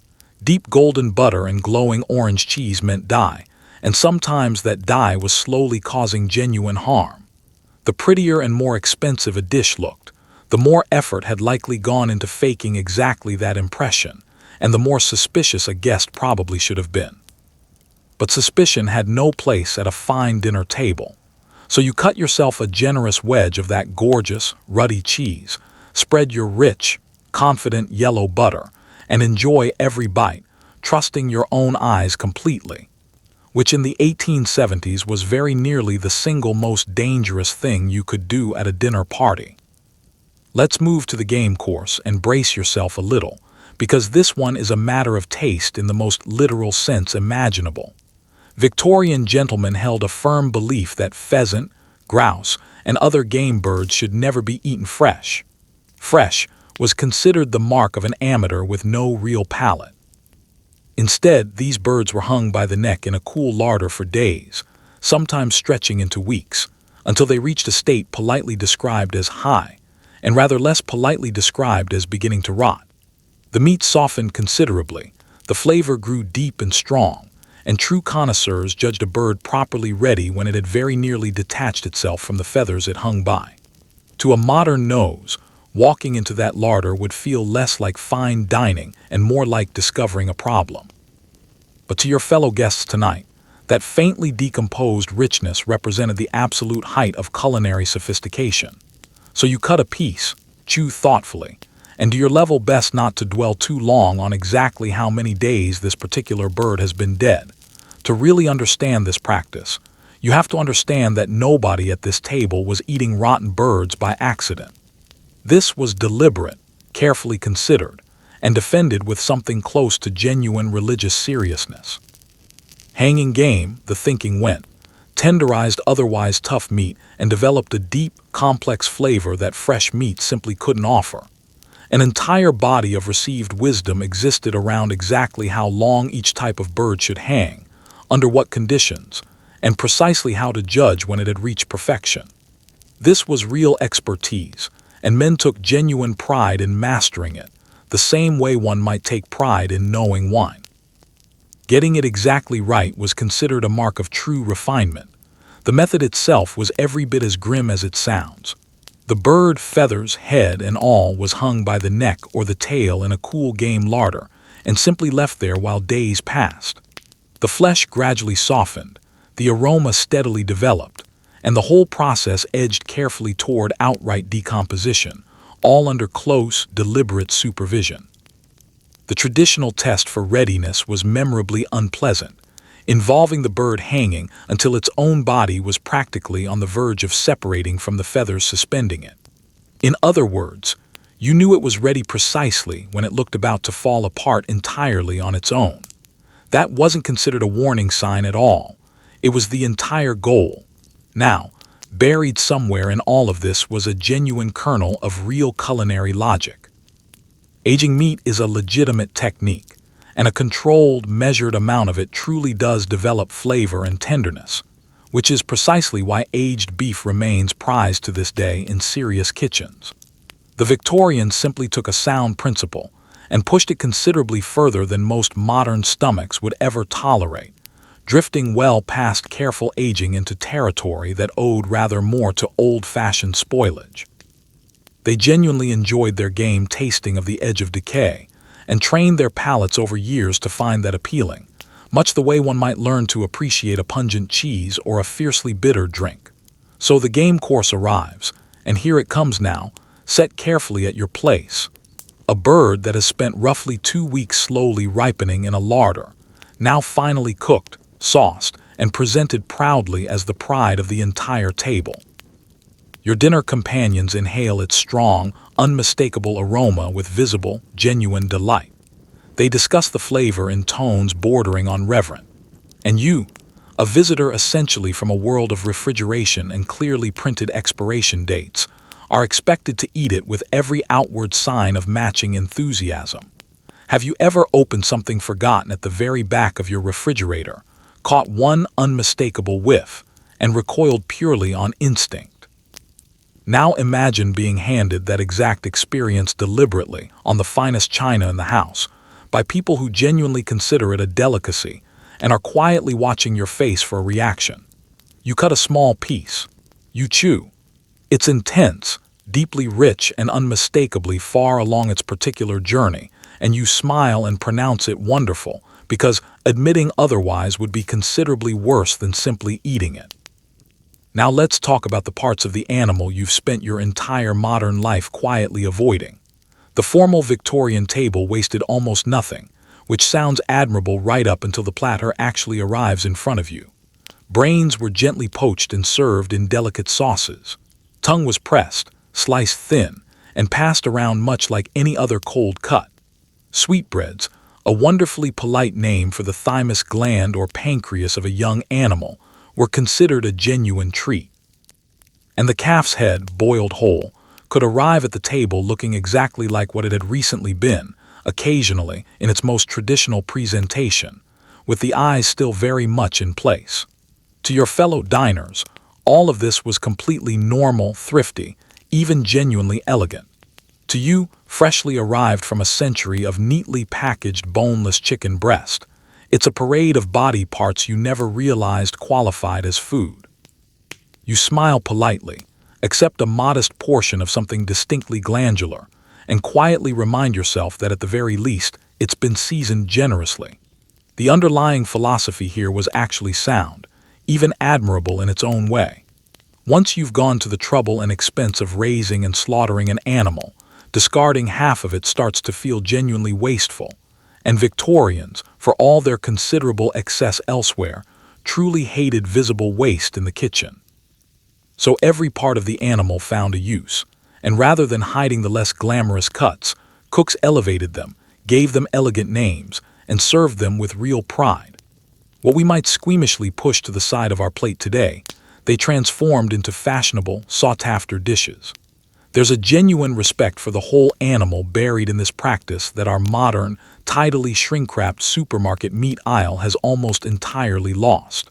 A: Deep golden butter and glowing orange cheese meant dye, and sometimes that dye was slowly causing genuine harm. The prettier and more expensive a dish looked, the more effort had likely gone into faking exactly that impression, and the more suspicious a guest probably should have been. But suspicion had no place at a fine dinner table. So you cut yourself a generous wedge of that gorgeous, ruddy cheese, spread your rich, confident yellow butter, and enjoy every bite, trusting your own eyes completely, which in the 1870s was very nearly the single most dangerous thing you could do at a dinner party. Let's move to the game course and brace yourself a little, because this one is a matter of taste in the most literal sense imaginable. Victorian gentlemen held a firm belief that pheasant, grouse, and other game birds should never be eaten fresh. Fresh was considered the mark of an amateur with no real palate. Instead, these birds were hung by the neck in a cool larder for days, sometimes stretching into weeks, until they reached a state politely described as high, and rather less politely described as beginning to rot. The meat softened considerably, the flavor grew deep and strong, and true connoisseurs judged a bird properly ready when it had very nearly detached itself from the feathers it hung by. To a modern nose, walking into that larder would feel less like fine dining and more like discovering a problem. But to your fellow guests tonight, that faintly decomposed richness represented the absolute height of culinary sophistication. So you cut a piece, chew thoughtfully, and do your level best not to dwell too long on exactly how many days this particular bird has been dead. To really understand this practice, you have to understand that nobody at this table was eating rotten birds by accident. This was deliberate, carefully considered, and defended with something close to genuine religious seriousness. Hanging game, the thinking went, tenderized otherwise tough meat and developed a deep, complex flavor that fresh meat simply couldn't offer. An entire body of received wisdom existed around exactly how long each type of bird should hang, under what conditions, and precisely how to judge when it had reached perfection. This was real expertise, and men took genuine pride in mastering it, the same way one might take pride in knowing wine. Getting it exactly right was considered a mark of true refinement. The method itself was every bit as grim as it sounds. The bird, feathers, head, and all was hung by the neck or the tail in a cool game larder, and simply left there while days passed. The flesh gradually softened, the aroma steadily developed, and the whole process edged carefully toward outright decomposition, all under close, deliberate supervision. The traditional test for readiness was memorably unpleasant, involving the bird hanging until its own body was practically on the verge of separating from the feathers suspending it. In other words, you knew it was ready precisely when it looked about to fall apart entirely on its own. That wasn't considered a warning sign at all. It was the entire goal. Now, buried somewhere in all of this was a genuine kernel of real culinary logic. Aging meat is a legitimate technique, and a controlled, measured amount of it truly does develop flavor and tenderness, which is precisely why aged beef remains prized to this day in serious kitchens. The Victorians simply took a sound principle and pushed it considerably further than most modern stomachs would ever tolerate, drifting well past careful aging into territory that owed rather more to old-fashioned spoilage. They genuinely enjoyed their game tasting of the edge of decay, and trained their palates over years to find that appealing, much the way one might learn to appreciate a pungent cheese or a fiercely bitter drink. So the game course arrives, and here it comes now, set carefully at your place. A bird that has spent roughly 2 weeks slowly ripening in a larder, now finally cooked, sauced, and presented proudly as the pride of the entire table. Your dinner companions inhale its strong, unmistakable aroma with visible, genuine delight. They discuss the flavor in tones bordering on reverent. And you, a visitor essentially from a world of refrigeration and clearly printed expiration dates, are expected to eat it with every outward sign of matching enthusiasm. Have you ever opened something forgotten at the very back of your refrigerator, caught one unmistakable whiff, and recoiled purely on instinct? Now imagine being handed that exact experience deliberately on the finest china in the house, by people who genuinely consider it a delicacy and are quietly watching your face for a reaction. You cut a small piece. You chew. It's intense, deeply rich, and unmistakably far along its particular journey, and you smile and pronounce it wonderful, because admitting otherwise would be considerably worse than simply eating it. Now let's talk about the parts of the animal you've spent your entire modern life quietly avoiding. The formal Victorian table wasted almost nothing, which sounds admirable right up until the platter actually arrives in front of you. Brains were gently poached and served in delicate sauces. Tongue was pressed, sliced thin, and passed around much like any other cold cut. Sweetbreads, a wonderfully polite name for the thymus gland or pancreas of a young animal, were considered a genuine treat. And the calf's head, boiled whole, could arrive at the table looking exactly like what it had recently been, occasionally in its most traditional presentation, with the eyes still very much in place. To your fellow diners, all of this was completely normal, thrifty, even genuinely elegant. To you, freshly arrived from a century of neatly packaged boneless chicken breast, it's a parade of body parts you never realized qualified as food. You smile politely, accept a modest portion of something distinctly glandular, and quietly remind yourself that at the very least, it's been seasoned generously. The underlying philosophy here was actually sound, even admirable in its own way. Once you've gone to the trouble and expense of raising and slaughtering an animal, discarding half of it starts to feel genuinely wasteful. And Victorians, for all their considerable excess elsewhere, truly hated visible waste in the kitchen. So every part of the animal found a use, and rather than hiding the less glamorous cuts, cooks elevated them, gave them elegant names, and served them with real pride. What we might squeamishly push to the side of our plate today, they transformed into fashionable, sought-after dishes. There's a genuine respect for the whole animal buried in this practice that our modern, tidily shrink-wrapped supermarket meat aisle has almost entirely lost.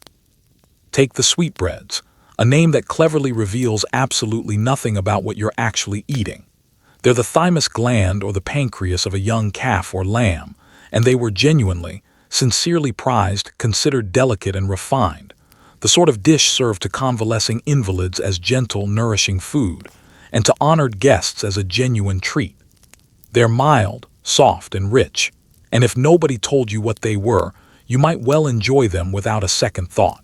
A: Take the sweetbreads, a name that cleverly reveals absolutely nothing about what you're actually eating. They're the thymus gland or the pancreas of a young calf or lamb, and they were genuinely, sincerely prized, considered delicate and refined, the sort of dish served to convalescing invalids as gentle, nourishing food, and to honored guests as a genuine treat. They're mild, soft, and rich, and if nobody told you what they were, you might well enjoy them without a second thought.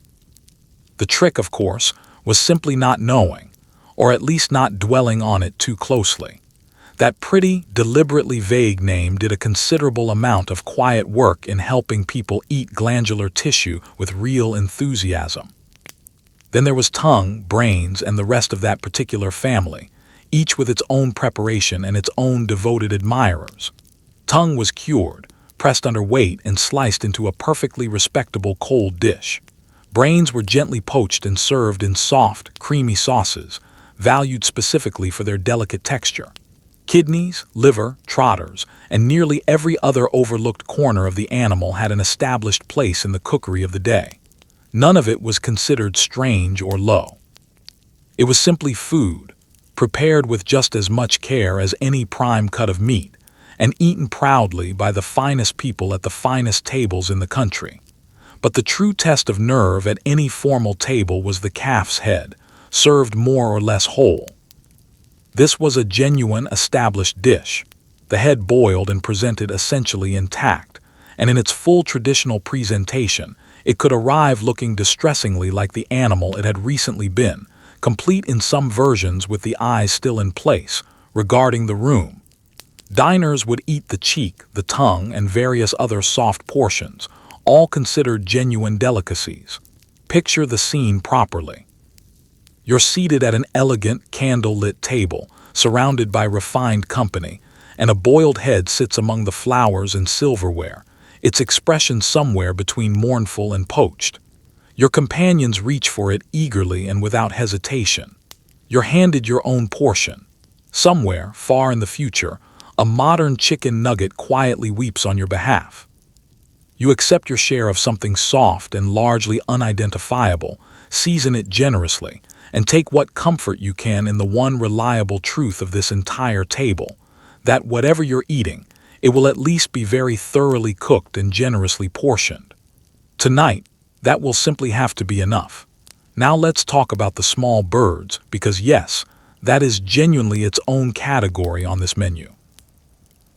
A: The trick, of course, was simply not knowing, or at least not dwelling on it too closely. That pretty, deliberately vague name did a considerable amount of quiet work in helping people eat glandular tissue with real enthusiasm. Then there was tongue, brains, and the rest of that particular family, each with its own preparation and its own devoted admirers. Tongue was cured, pressed under weight, and sliced into a perfectly respectable cold dish. Brains were gently poached and served in soft, creamy sauces, valued specifically for their delicate texture. Kidneys, liver, trotters, and nearly every other overlooked corner of the animal had an established place in the cookery of the day. None of it was considered strange or low. It was simply food, prepared with just as much care as any prime cut of meat, and eaten proudly by the finest people at the finest tables in the country. But the true test of nerve at any formal table was the calf's head, served more or less whole. This was a genuine, established dish, the head boiled and presented essentially intact, and in its full traditional presentation, it could arrive looking distressingly like the animal it had recently been, complete in some versions with the eyes still in place, regarding the room. Diners would eat the cheek, the tongue, and various other soft portions, all considered genuine delicacies. Picture the scene properly. You're seated at an elegant, candle-lit table, surrounded by refined company, and a boiled head sits among the flowers and silverware, its expression somewhere between mournful and poached. Your companions reach for it eagerly and without hesitation. You're handed your own portion. Somewhere, far in the future, a modern chicken nugget quietly weeps on your behalf. You accept your share of something soft and largely unidentifiable, season it generously, and take what comfort you can in the one reliable truth of this entire table, that whatever you're eating, it will at least be very thoroughly cooked and generously portioned. Tonight, that will simply have to be enough. Now let's talk about the small birds, because yes, that is genuinely its own category on this menu.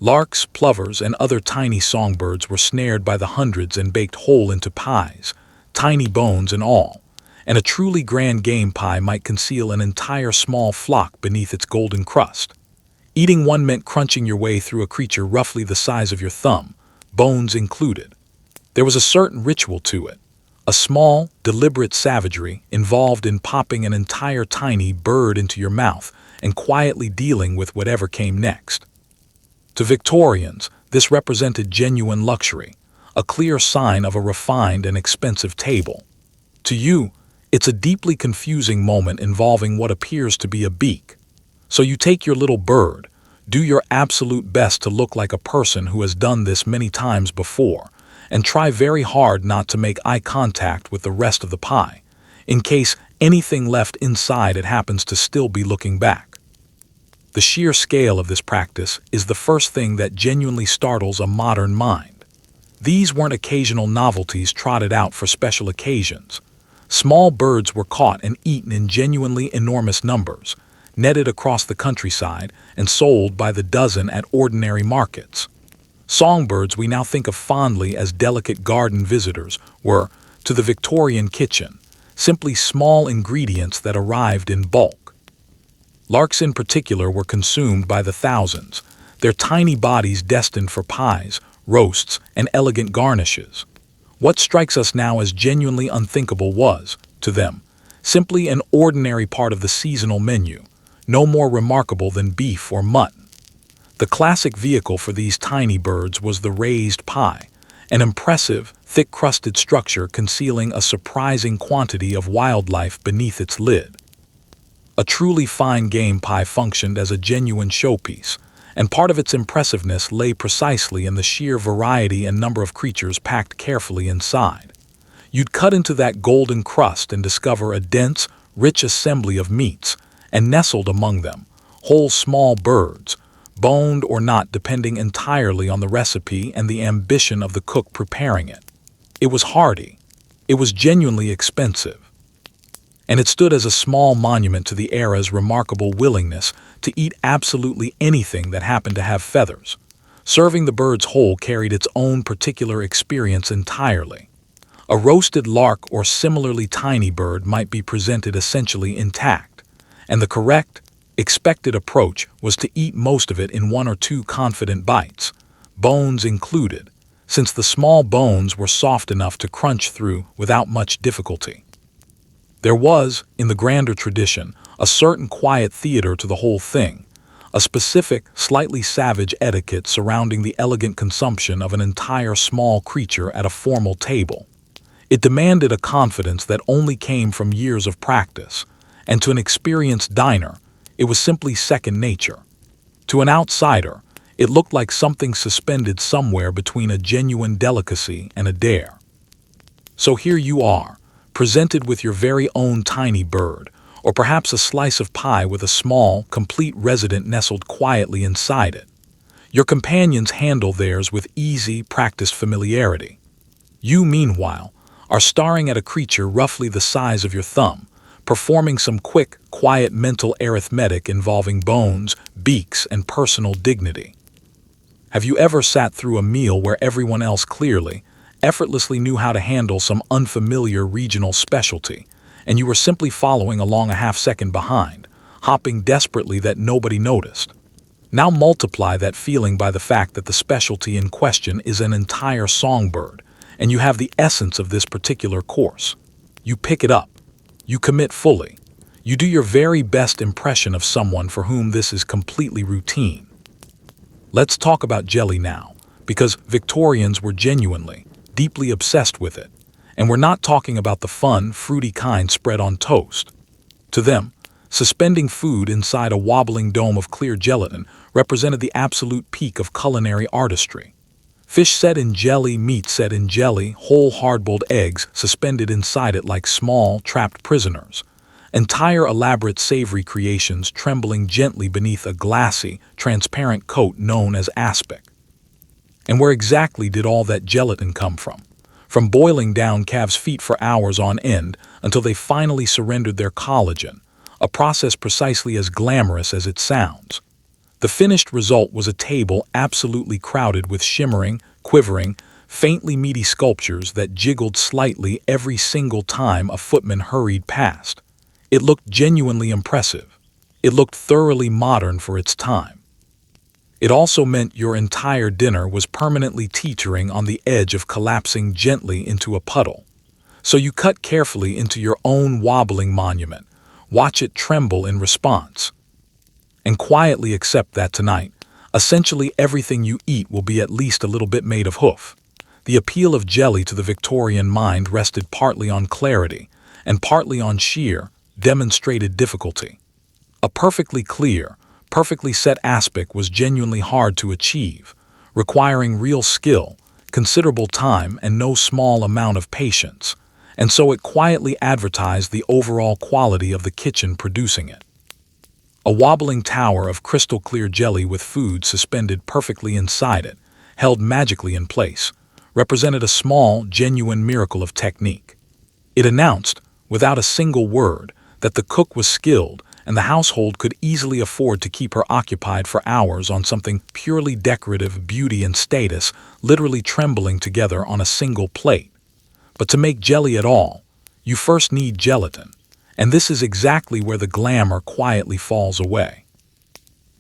A: Larks, plovers, and other tiny songbirds were snared by the hundreds and baked whole into pies, tiny bones and all, and a truly grand game pie might conceal an entire small flock beneath its golden crust. Eating one meant crunching your way through a creature roughly the size of your thumb, bones included. There was a certain ritual to it, a small, deliberate savagery involved in popping an entire tiny bird into your mouth and quietly dealing with whatever came next. To Victorians, this represented genuine luxury, a clear sign of a refined and expensive table. To you, it's a deeply confusing moment involving what appears to be a beak. So you take your little bird, do your absolute best to look like a person who has done this many times before, and try very hard not to make eye contact with the rest of the pie, in case anything left inside it happens to still be looking back. The sheer scale of this practice is the first thing that genuinely startles a modern mind. These weren't occasional novelties trotted out for special occasions. Small birds were caught and eaten in genuinely enormous numbers, netted across the countryside and sold by the dozen at ordinary markets. Songbirds we now think of fondly as delicate garden visitors were, to the Victorian kitchen, simply small ingredients that arrived in bulk. Larks in particular were consumed by the thousands, their tiny bodies destined for pies, roasts, and elegant garnishes. What strikes us now as genuinely unthinkable was, to them, simply an ordinary part of the seasonal menu, no more remarkable than beef or mutton. The classic vehicle for these tiny birds was the raised pie, an impressive, thick-crusted structure concealing a surprising quantity of wildlife beneath its lid. A truly fine game pie functioned as a genuine showpiece, and part of its impressiveness lay precisely in the sheer variety and number of creatures packed carefully inside. You'd cut into that golden crust and discover a dense, rich assembly of meats, and nestled among them, whole small birds, boned or not depending entirely on the recipe and the ambition of the cook preparing it. It was hearty. It was genuinely expensive. And it stood as a small monument to the era's remarkable willingness to eat absolutely anything that happened to have feathers, Serving the birds whole carried its own particular experience entirely. A roasted lark or similarly tiny bird might be presented essentially intact, and the correct, expected approach was to eat most of it in one or two confident bites, bones included, since the small bones were soft enough to crunch through without much difficulty. There was, in the grander tradition, a certain quiet theater to the whole thing, a specific, slightly savage etiquette surrounding the elegant consumption of an entire small creature at a formal table. It demanded a confidence that only came from years of practice, and to an experienced diner, it was simply second nature. To an outsider, it looked like something suspended somewhere between a genuine delicacy and a dare. So here you are, presented with your very own tiny bird, or perhaps a slice of pie with a small, complete resident nestled quietly inside it. Your companions handle theirs with easy, practiced familiarity. You, meanwhile, are staring at a creature roughly the size of your thumb, performing some quick, quiet mental arithmetic involving bones, beaks, and personal dignity. Have you ever sat through a meal where everyone else clearly, effortlessly knew how to handle some unfamiliar regional specialty, and you were simply following along a half-second behind, hopping desperately that nobody noticed? Now multiply that feeling by the fact that the specialty in question is an entire songbird, and you have the essence of this particular course. You pick it up. You commit fully. You do your very best impression of someone for whom this is completely routine. Let's talk about jelly now, because Victorians were genuinely, deeply obsessed with it, and we're not talking about the fun, fruity kind spread on toast. To them, suspending food inside a wobbling dome of clear gelatin represented the absolute peak of culinary artistry. Fish set in jelly, meat set in jelly, whole hard-boiled eggs suspended inside it like small, trapped prisoners. Entire elaborate savory creations trembling gently beneath a glassy, transparent coat known as aspic. And where exactly did all that gelatin come from? From boiling down calves' feet for hours on end until they finally surrendered their collagen, a process precisely as glamorous as it sounds. The finished result was a table absolutely crowded with shimmering, quivering, faintly meaty sculptures that jiggled slightly every single time a footman hurried past. It looked genuinely impressive. It looked thoroughly modern for its time. It also meant your entire dinner was permanently teetering on the edge of collapsing gently into a puddle. So you cut carefully into your own wobbling monument, watch it tremble in response, and quietly accept that tonight, essentially everything you eat will be at least a little bit made of hoof. The appeal of jelly to the Victorian mind rested partly on clarity and partly on sheer, demonstrated difficulty. A perfectly clear, perfectly set aspic was genuinely hard to achieve, requiring real skill, considerable time, and no small amount of patience, and so it quietly advertised the overall quality of the kitchen producing it. A wobbling tower of crystal-clear jelly with food suspended perfectly inside it, held magically in place, represented a small, genuine miracle of technique. It announced, without a single word, that the cook was skilled and the household could easily afford to keep her occupied for hours on something purely decorative, beauty and status, literally trembling together on a single plate. But to make jelly at all, you first need gelatin, and this is exactly where the glamour quietly falls away.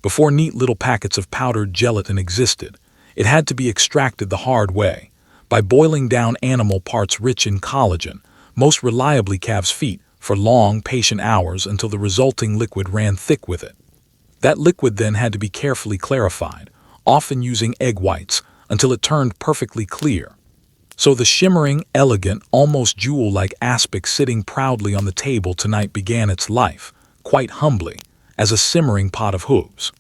A: Before neat little packets of powdered gelatin existed, it had to be extracted the hard way, by boiling down animal parts rich in collagen, most reliably calves' feet, for long, patient hours until the resulting liquid ran thick with it. That liquid then had to be carefully clarified, often using egg whites, until it turned perfectly clear. So the shimmering, elegant, almost jewel-like aspic sitting proudly on the table tonight began its life, quite humbly, as a simmering pot of hooves.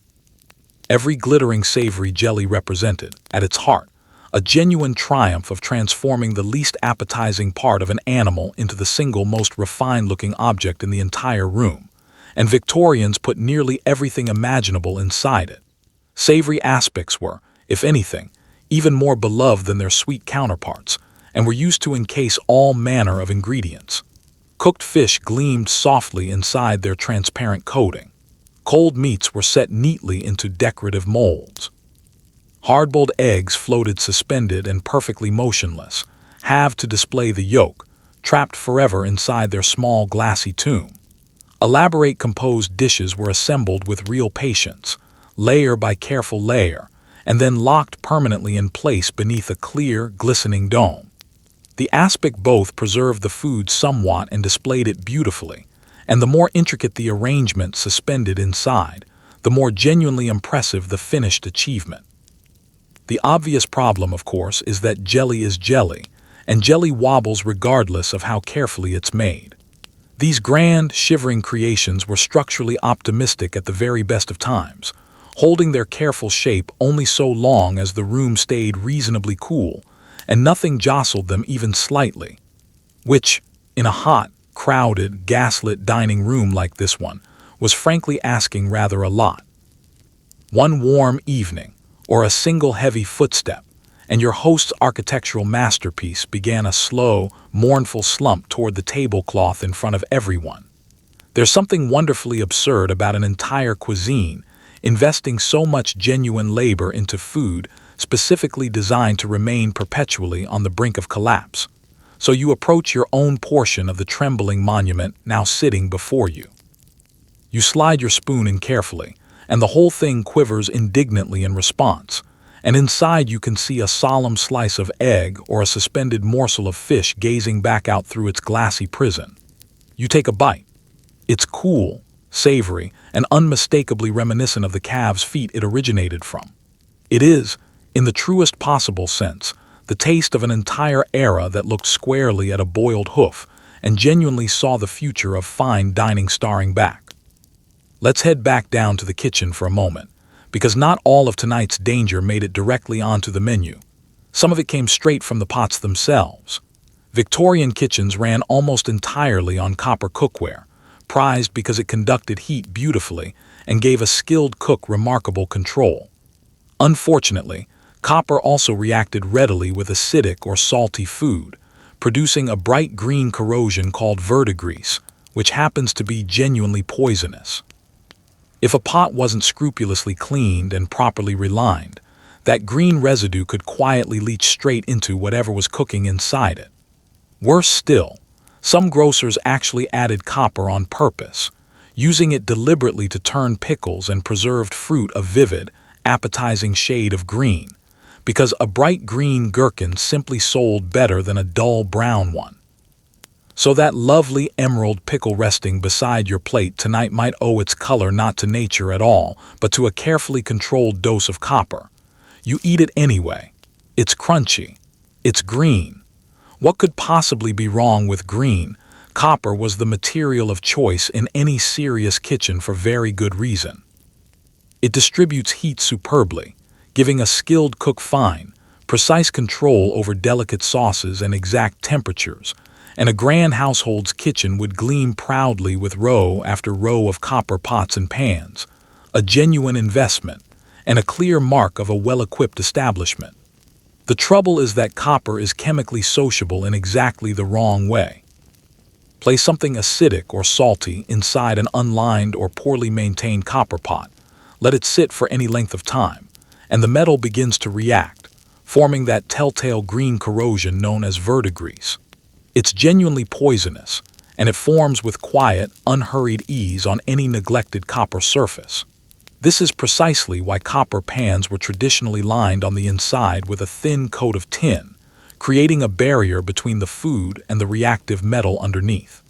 A: Every glittering savory jelly represented, at its heart, a genuine triumph of transforming the least appetizing part of an animal into the single most refined-looking object in the entire room, and Victorians put nearly everything imaginable inside it. Savory aspics were, if anything, even more beloved than their sweet counterparts, and were used to encase all manner of ingredients. Cooked fish gleamed softly inside their transparent coating. Cold meats were set neatly into decorative molds. Hard-boiled eggs floated suspended and perfectly motionless, halved to display the yolk, trapped forever inside their small glassy tomb. Elaborate composed dishes were assembled with real patience, layer by careful layer, and then locked permanently in place beneath a clear, glistening dome. The aspic both preserved the food somewhat and displayed it beautifully, and the more intricate the arrangement suspended inside, the more genuinely impressive the finished achievement. The obvious problem, of course, is that jelly is jelly, and jelly wobbles regardless of how carefully it's made. These grand, shivering creations were structurally optimistic at the very best of times, holding their careful shape only so long as the room stayed reasonably cool, and nothing jostled them even slightly, which, in a hot, crowded, gaslit dining room like this one, was frankly asking rather a lot. One warm evening, or a single heavy footstep, and your host's architectural masterpiece began a slow, mournful slump toward the tablecloth in front of everyone. There's something wonderfully absurd about an entire cuisine investing so much genuine labor into food specifically designed to remain perpetually on the brink of collapse. So you approach your own portion of the trembling monument now sitting before you. You slide your spoon in carefully, and the whole thing quivers indignantly in response, and inside you can see a solemn slice of egg or a suspended morsel of fish gazing back out through its glassy prison. You take a bite. It's cool, savory, and unmistakably reminiscent of the calves' feet it originated from. It is, in the truest possible sense, the taste of an entire era that looked squarely at a boiled hoof and genuinely saw the future of fine dining staring back. Let's head back down to the kitchen for a moment, because not all of tonight's danger made it directly onto the menu. Some of it came straight from the pots themselves. Victorian kitchens ran almost entirely on copper cookware, prized because it conducted heat beautifully and gave a skilled cook remarkable control. Unfortunately, copper also reacted readily with acidic or salty food, producing a bright green corrosion called verdigris, which happens to be genuinely poisonous. If a pot wasn't scrupulously cleaned and properly relined, that green residue could quietly leach straight into whatever was cooking inside it. Worse still, some grocers actually added copper on purpose, using it deliberately to turn pickles and preserved fruit a vivid, appetizing shade of green, because a bright green gherkin simply sold better than a dull brown one. So that lovely emerald pickle resting beside your plate tonight might owe its color not to nature at all, but to a carefully controlled dose of copper. You eat it anyway. It's crunchy. It's green. What could possibly be wrong with green? Copper was the material of choice in any serious kitchen for very good reason. It distributes heat superbly, giving a skilled cook fine, precise control over delicate sauces and exact temperatures, and a grand household's kitchen would gleam proudly with row after row of copper pots and pans, a genuine investment, and a clear mark of a well-equipped establishment. The trouble is that copper is chemically sociable in exactly the wrong way. Place something acidic or salty inside an unlined or poorly maintained copper pot, let it sit for any length of time, and the metal begins to react, forming that telltale green corrosion known as verdigris. It's genuinely poisonous, and it forms with quiet, unhurried ease on any neglected copper surface. This is precisely why copper pans were traditionally lined on the inside with a thin coat of tin, creating a barrier between the food and the reactive metal underneath.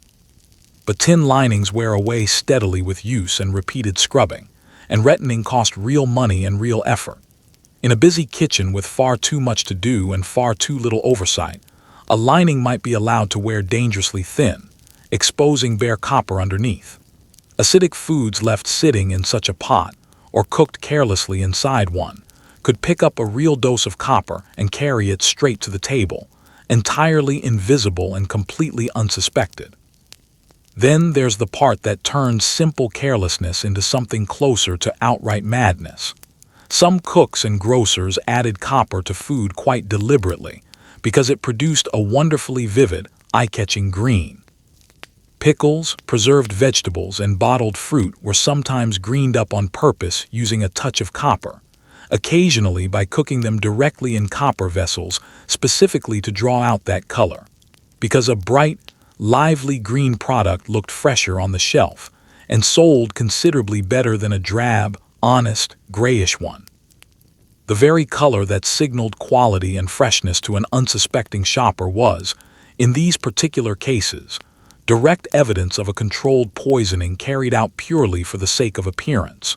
A: But tin linings wear away steadily with use and repeated scrubbing, and retining cost real money and real effort. In a busy kitchen with far too much to do and far too little oversight, a lining might be allowed to wear dangerously thin, exposing bare copper underneath. Acidic foods left sitting in such a pot, or cooked carelessly inside one, could pick up a real dose of copper and carry it straight to the table, entirely invisible and completely unsuspected. Then there's the part that turns simple carelessness into something closer to outright madness. Some cooks and grocers added copper to food quite deliberately, because it produced a wonderfully vivid, eye-catching green. Pickles, preserved vegetables, and bottled fruit were sometimes greened up on purpose using a touch of copper, occasionally by cooking them directly in copper vessels, specifically to draw out that color. Because a bright, lively green product looked fresher on the shelf and sold considerably better than a drab, honest, grayish one. The very color that signaled quality and freshness to an unsuspecting shopper was, in these particular cases, direct evidence of a controlled poisoning carried out purely for the sake of appearance.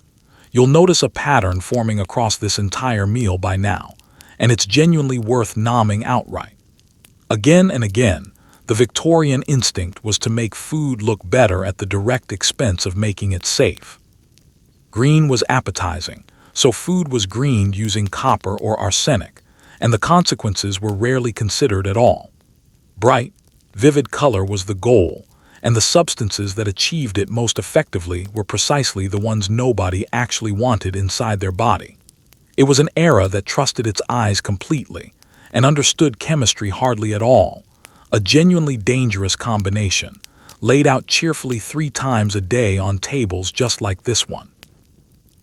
A: You'll notice a pattern forming across this entire meal by now, and it's genuinely worth nomming outright. Again and again, the Victorian instinct was to make food look better at the direct expense of making it safe. Green was appetizing, so food was greened using copper or arsenic, and the consequences were rarely considered at all. Bright, vivid color was the goal, and the substances that achieved it most effectively were precisely the ones nobody actually wanted inside their body. It was an era that trusted its eyes completely and understood chemistry hardly at all, a genuinely dangerous combination, laid out cheerfully 3 times a day on tables just like this one.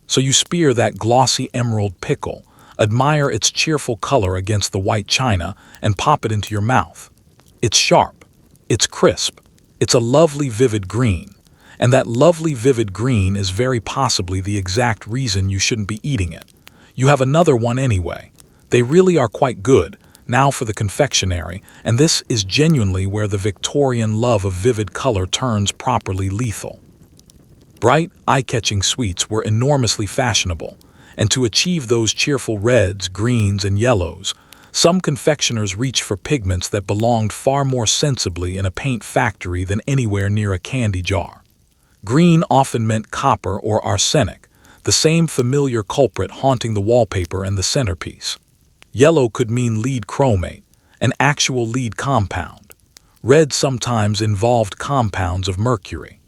A: So you spear that glossy emerald pickle, admire its cheerful color against the white china, and pop it into your mouth. It's sharp, it's crisp, it's a lovely vivid green, and that lovely vivid green is very possibly the exact reason you shouldn't be eating it. You have another one anyway. They really are quite good. Now for the confectionery, and this is genuinely where the Victorian love of vivid color turns properly lethal. Bright, eye-catching sweets were enormously fashionable, and to achieve those cheerful reds, greens, and yellows, some confectioners reached for pigments that belonged far more sensibly in a paint factory than anywhere near a candy jar. Green often meant copper or arsenic, the same familiar culprit haunting the wallpaper and the centerpiece. Yellow could mean lead chromate, an actual lead compound. Red sometimes involved compounds of mercury.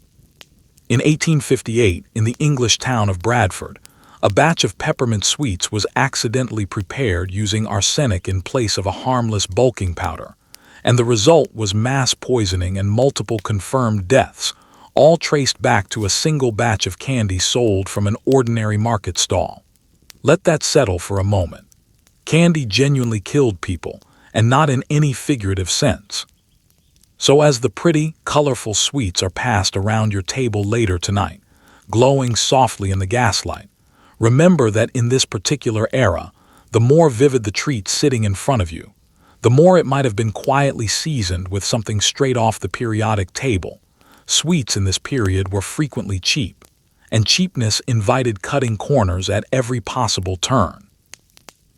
A: In 1858, in the English town of Bradford, a batch of peppermint sweets was accidentally prepared using arsenic in place of a harmless bulking powder, and the result was mass poisoning and multiple confirmed deaths, all traced back to a single batch of candy sold from an ordinary market stall. Let that settle for a moment. Candy genuinely killed people, and not in any figurative sense. So as the pretty, colorful sweets are passed around your table later tonight, glowing softly in the gaslight, remember that in this particular era, the more vivid the treat sitting in front of you, the more it might have been quietly seasoned with something straight off the periodic table. Sweets in this period were frequently cheap, and cheapness invited cutting corners at every possible turn.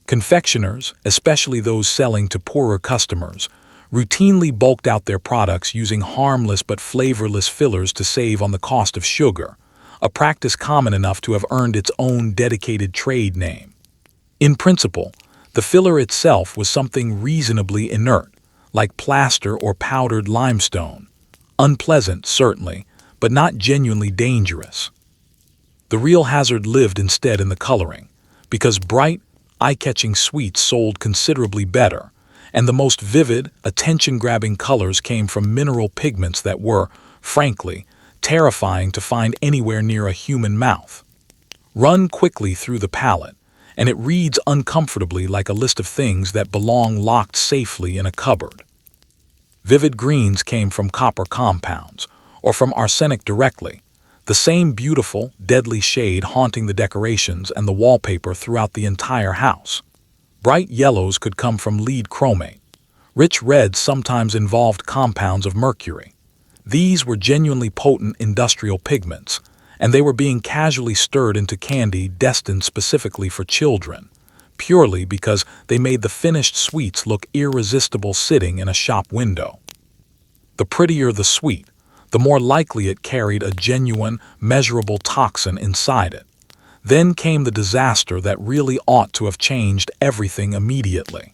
A: Confectioners, especially those selling to poorer customers, routinely bulked out their products using harmless but flavorless fillers to save on the cost of sugar, a practice common enough to have earned its own dedicated trade name. In principle, the filler itself was something reasonably inert, like plaster or powdered limestone. Unpleasant, certainly, but not genuinely dangerous. The real hazard lived instead in the coloring, because bright, eye-catching sweets sold considerably better, and the most vivid, attention-grabbing colors came from mineral pigments that were, frankly, terrifying to find anywhere near a human mouth. Run quickly through the palette, and it reads uncomfortably like a list of things that belong locked safely in a cupboard. Vivid greens came from copper compounds, or from arsenic directly, the same beautiful, deadly shade haunting the decorations and the wallpaper throughout the entire house. Bright yellows could come from lead chromate. Rich reds sometimes involved compounds of mercury. These were genuinely potent industrial pigments, and they were being casually stirred into candy destined specifically for children, purely because they made the finished sweets look irresistible sitting in a shop window. The prettier the sweet, the more likely it carried a genuine, measurable toxin inside it. Then came the disaster that really ought to have changed everything immediately.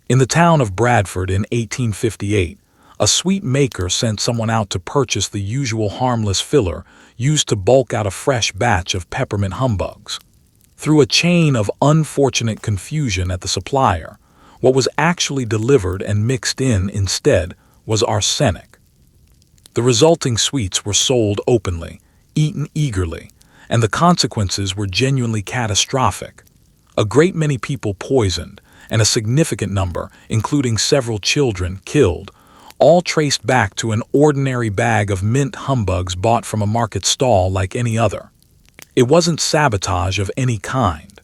A: In the town of Bradford in 1858, a sweet maker sent someone out to purchase the usual harmless filler used to bulk out a fresh batch of peppermint humbugs. Through a chain of unfortunate confusion at the supplier, what was actually delivered and mixed in instead was arsenic. The resulting sweets were sold openly, eaten eagerly, and the consequences were genuinely catastrophic. A great many people poisoned, and a significant number, including several children, killed, all traced back to an ordinary bag of mint humbugs bought from a market stall like any other. It wasn't sabotage of any kind.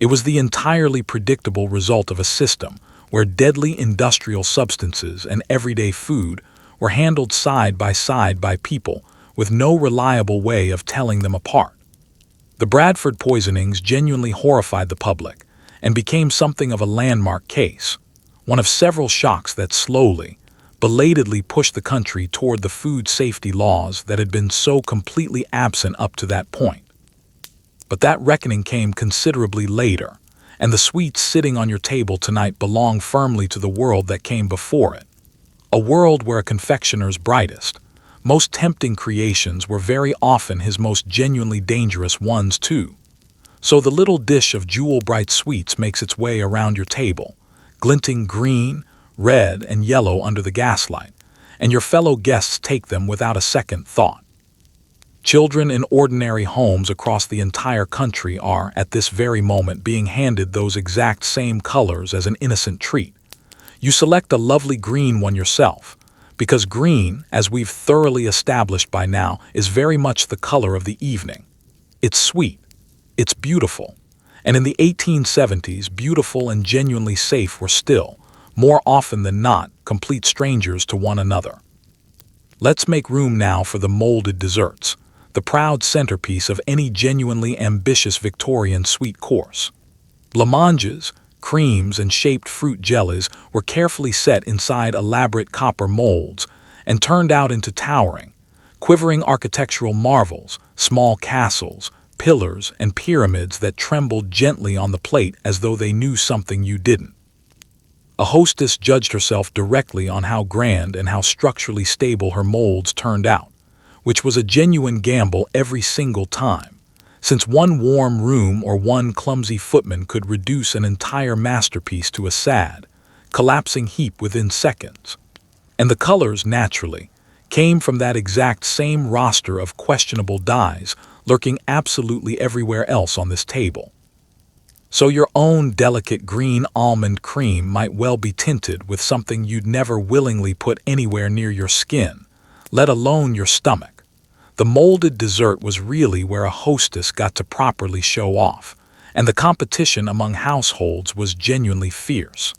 A: It was the entirely predictable result of a system where deadly industrial substances and everyday food were handled side by people with no reliable way of telling them apart. The Bradford poisonings genuinely horrified the public and became something of a landmark case, one of several shocks that slowly, belatedly pushed the country toward the food safety laws that had been so completely absent up to that point. But that reckoning came considerably later, and the sweets sitting on your table tonight belong firmly to the world that came before it. A world where a confectioner's brightest, most tempting creations were very often his most genuinely dangerous ones too. So the little dish of jewel-bright sweets makes its way around your table, glinting green, red, and yellow under the gaslight, and your fellow guests take them without a second thought. Children in ordinary homes across the entire country are, at this very moment, being handed those exact same colors as an innocent treat. You select a lovely green one yourself, because green, as we've thoroughly established by now, is very much the color of the evening. It's sweet, it's beautiful, and in the 1870s, beautiful and genuinely safe were still, more often than not, complete strangers to one another. Let's make room now for the molded desserts, the proud centerpiece of any genuinely ambitious Victorian sweet course. Blancmanges, creams, and shaped fruit jellies were carefully set inside elaborate copper molds and turned out into towering, quivering architectural marvels, small castles, pillars, and pyramids that trembled gently on the plate as though they knew something you didn't. A hostess judged herself directly on how grand and how structurally stable her molds turned out, which was a genuine gamble every single time, since one warm room or one clumsy footman could reduce an entire masterpiece to a sad, collapsing heap within seconds. And the colors, naturally, came from that exact same roster of questionable dyes lurking absolutely everywhere else on this table. So your own delicate green almond cream might well be tinted with something you'd never willingly put anywhere near your skin, let alone your stomach. The molded dessert was really where a hostess got to properly show off, and the competition among households was genuinely fierce.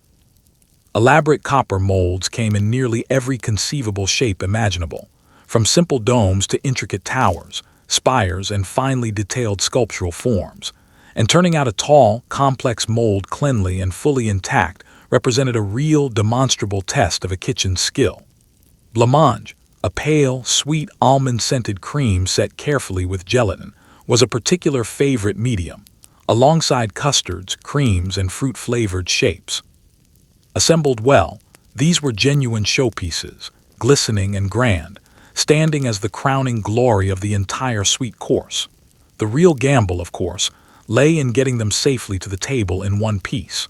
A: Elaborate copper molds came in nearly every conceivable shape imaginable, from simple domes to intricate towers, spires, and finely detailed sculptural forms, and turning out a tall, complex mold cleanly and fully intact represented a real, demonstrable test of a kitchen's skill. Blancmange, a pale, sweet, almond-scented cream set carefully with gelatin, was a particular favorite medium, alongside custards, creams, and fruit-flavored shapes. Assembled well, these were genuine showpieces, glistening and grand, standing as the crowning glory of the entire sweet course. The real gamble, of course, lay in getting them safely to the table in one piece.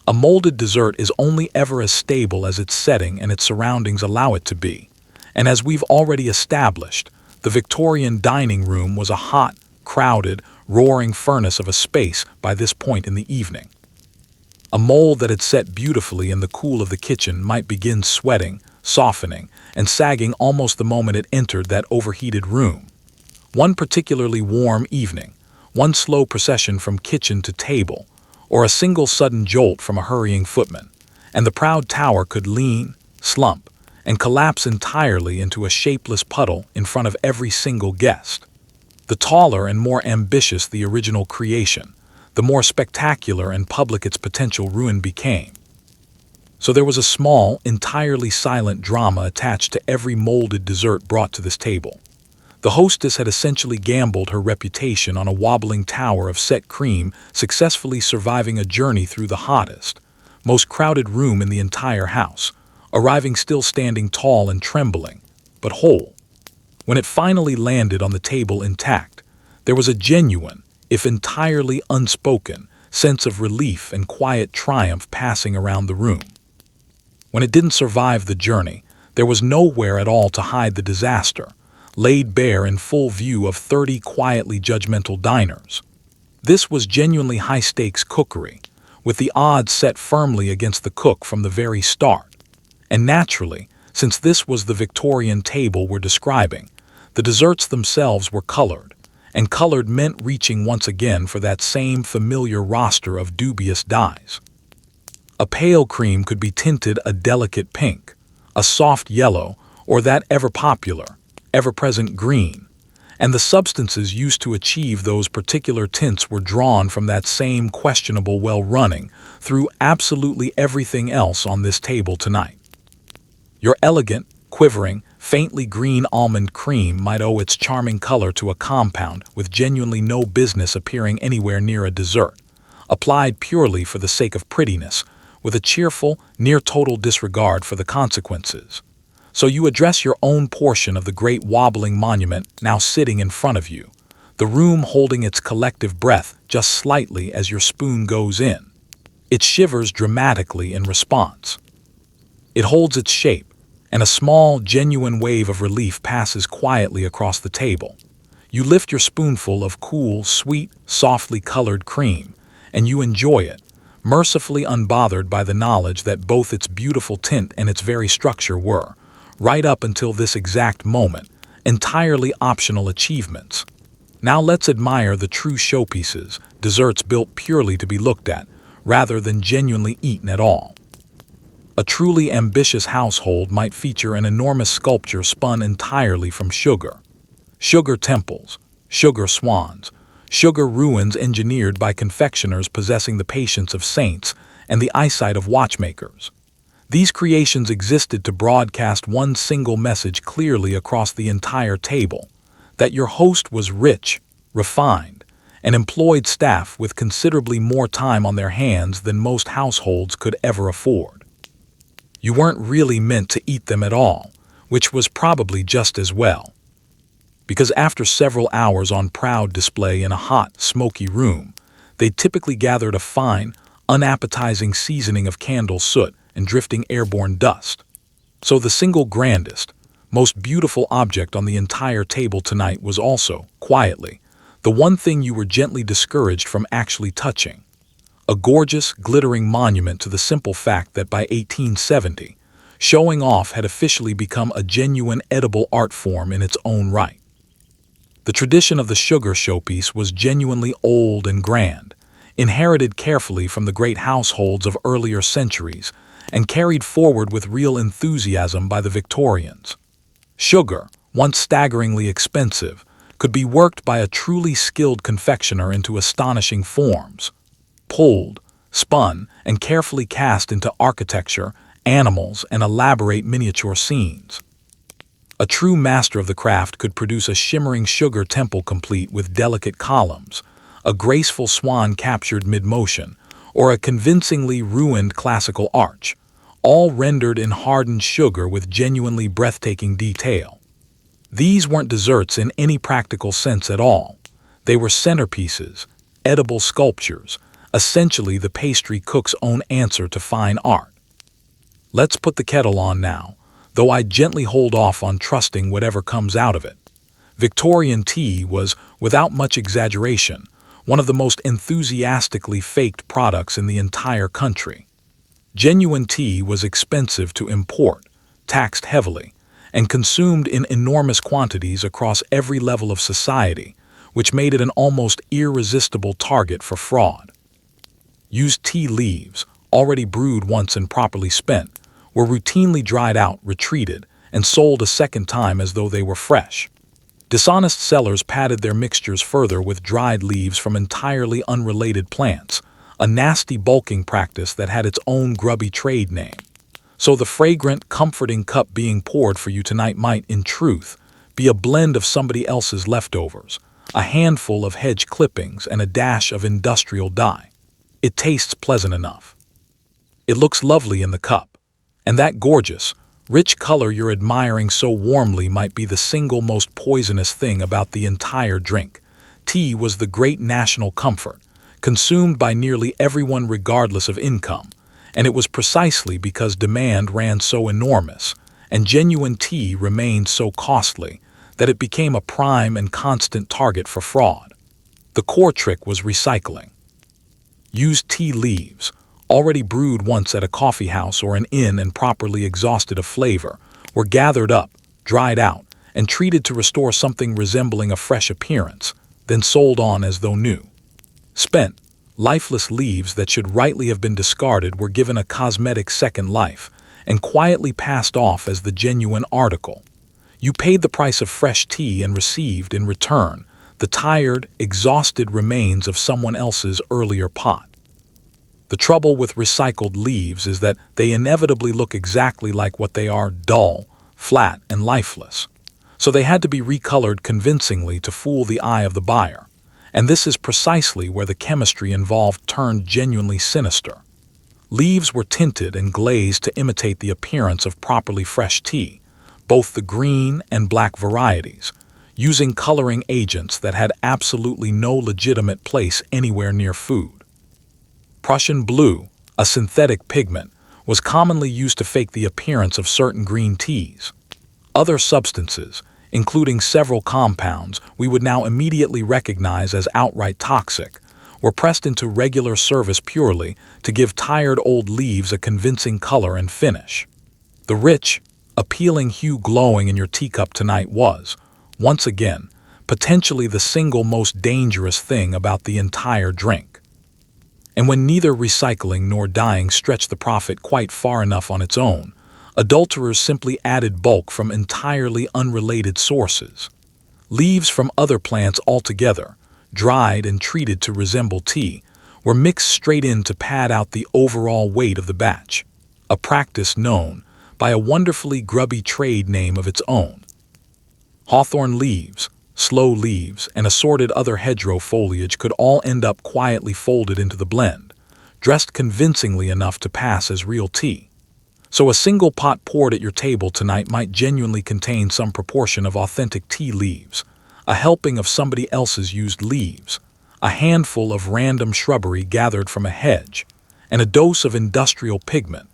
A: A molded dessert is only ever as stable as its setting and its surroundings allow it to be. And as we've already established, the Victorian dining room was a hot, crowded, roaring furnace of a space by this point in the evening. A mold that had set beautifully in the cool of the kitchen might begin sweating, softening, and sagging almost the moment it entered that overheated room. One particularly warm evening, one slow procession from kitchen to table, or a single sudden jolt from a hurrying footman, and the proud tower could lean, slump, and collapse entirely into a shapeless puddle in front of every single guest. The taller and more ambitious the original creation, the more spectacular and public its potential ruin became. So there was a small, entirely silent drama attached to every molded dessert brought to this table. The hostess had essentially gambled her reputation on a wobbling tower of set cream, successfully surviving a journey through the hottest, most crowded room in the entire house, arriving still standing tall and trembling, but whole. When it finally landed on the table intact, there was a genuine, if entirely unspoken, sense of relief and quiet triumph passing around the room. When it didn't survive the journey, there was nowhere at all to hide the disaster, laid bare in full view of 30 quietly judgmental diners. This was genuinely high-stakes cookery, with the odds set firmly against the cook from the very start. And naturally, since this was the Victorian table we're describing, the desserts themselves were colored, and colored meant reaching once again for that same familiar roster of dubious dyes. A pale cream could be tinted a delicate pink, a soft yellow, or that ever-popular, ever-present green, and the substances used to achieve those particular tints were drawn from that same questionable well-running through absolutely everything else on this table tonight. Your elegant, quivering, faintly green almond cream might owe its charming color to a compound with genuinely no business appearing anywhere near a dessert, applied purely for the sake of prettiness, with a cheerful, near-total disregard for the consequences. So you address your own portion of the great wobbling monument now sitting in front of you, the room holding its collective breath just slightly as your spoon goes in. It shivers dramatically in response. It holds its shape, and a small, genuine wave of relief passes quietly across the table. You lift your spoonful of cool, sweet, softly colored cream, and you enjoy it, mercifully unbothered by the knowledge that both its beautiful tint and its very structure were, right up until this exact moment, entirely optional achievements. Now let's admire the true showpieces, desserts built purely to be looked at, rather than genuinely eaten at all. A truly ambitious household might feature an enormous sculpture spun entirely from sugar. Sugar temples, sugar swans, sugar ruins engineered by confectioners possessing the patience of saints and the eyesight of watchmakers. These creations existed to broadcast one single message clearly across the entire table, that your host was rich, refined, and employed staff with considerably more time on their hands than most households could ever afford. You weren't really meant to eat them at all, which was probably just as well. Because after several hours on proud display in a hot, smoky room, they typically gathered a fine, unappetizing seasoning of candle soot and drifting airborne dust. So the single grandest, most beautiful object on the entire table tonight was also, quietly, the one thing you were gently discouraged from actually touching. A gorgeous, glittering monument to the simple fact that by 1870, showing off had officially become a genuine edible art form in its own right. The tradition of the sugar showpiece was genuinely old and grand, inherited carefully from the great households of earlier centuries, and carried forward with real enthusiasm by the Victorians. Sugar, once staggeringly expensive, could be worked by a truly skilled confectioner into astonishing forms, pulled, spun, and carefully cast into architecture, animals, and elaborate miniature scenes. A true master of the craft could produce a shimmering sugar temple complete with delicate columns, a graceful swan captured mid-motion, or a convincingly ruined classical arch, all rendered in hardened sugar with genuinely breathtaking detail. These weren't desserts in any practical sense at all. They were centerpieces, edible sculptures, essentially the pastry cook's own answer to fine art. Let's put the kettle on now, though I gently hold off on trusting whatever comes out of it. Victorian tea was, without much exaggeration, one of the most enthusiastically faked products in the entire country. Genuine tea was expensive to import, taxed heavily, and consumed in enormous quantities across every level of society, which made it an almost irresistible target for fraud. Used tea leaves, already brewed once and properly spent, were routinely dried out, retreated, and sold a second time as though they were fresh. Dishonest sellers padded their mixtures further with dried leaves from entirely unrelated plants, a nasty bulking practice that had its own grubby trade name. So the fragrant, comforting cup being poured for you tonight might, in truth, be a blend of somebody else's leftovers, a handful of hedge clippings, and a dash of industrial dye. It tastes pleasant enough. It looks lovely in the cup, and that gorgeous, rich color you're admiring so warmly might be the single most poisonous thing about the entire drink. Tea was the great national comfort, consumed by nearly everyone regardless of income, and it was precisely because demand ran so enormous, and genuine tea remained so costly, that it became a prime and constant target for fraud. The core trick was recycling. Use tea leaves, already brewed once at a coffee house or an inn and properly exhausted of flavor, were gathered up, dried out, and treated to restore something resembling a fresh appearance, then sold on as though new. Spent, lifeless leaves that should rightly have been discarded were given a cosmetic second life and quietly passed off as the genuine article. You paid the price of fresh tea and received, in return, the tired, exhausted remains of someone else's earlier pot. The trouble with recycled leaves is that they inevitably look exactly like what they are: dull, flat, and lifeless. So they had to be recolored convincingly to fool the eye of the buyer. And this is precisely where the chemistry involved turned genuinely sinister. Leaves were tinted and glazed to imitate the appearance of properly fresh tea, both the green and black varieties, using coloring agents that had absolutely no legitimate place anywhere near food. Prussian blue, a synthetic pigment, was commonly used to fake the appearance of certain green teas. Other substances, including several compounds we would now immediately recognize as outright toxic, were pressed into regular service purely to give tired old leaves a convincing color and finish. The rich, appealing hue glowing in your teacup tonight was, once again, potentially the single most dangerous thing about the entire drink. And when neither recycling nor dyeing stretched the profit quite far enough on its own, adulterers simply added bulk from entirely unrelated sources. Leaves from other plants altogether, dried and treated to resemble tea, were mixed straight in to pad out the overall weight of the batch, a practice known by a wonderfully grubby trade name of its own. Hawthorn leaves, sloe leaves, and assorted other hedgerow foliage could all end up quietly folded into the blend, dressed convincingly enough to pass as real tea. So a single pot poured at your table tonight might genuinely contain some proportion of authentic tea leaves, a helping of somebody else's used leaves, a handful of random shrubbery gathered from a hedge, and a dose of industrial pigment,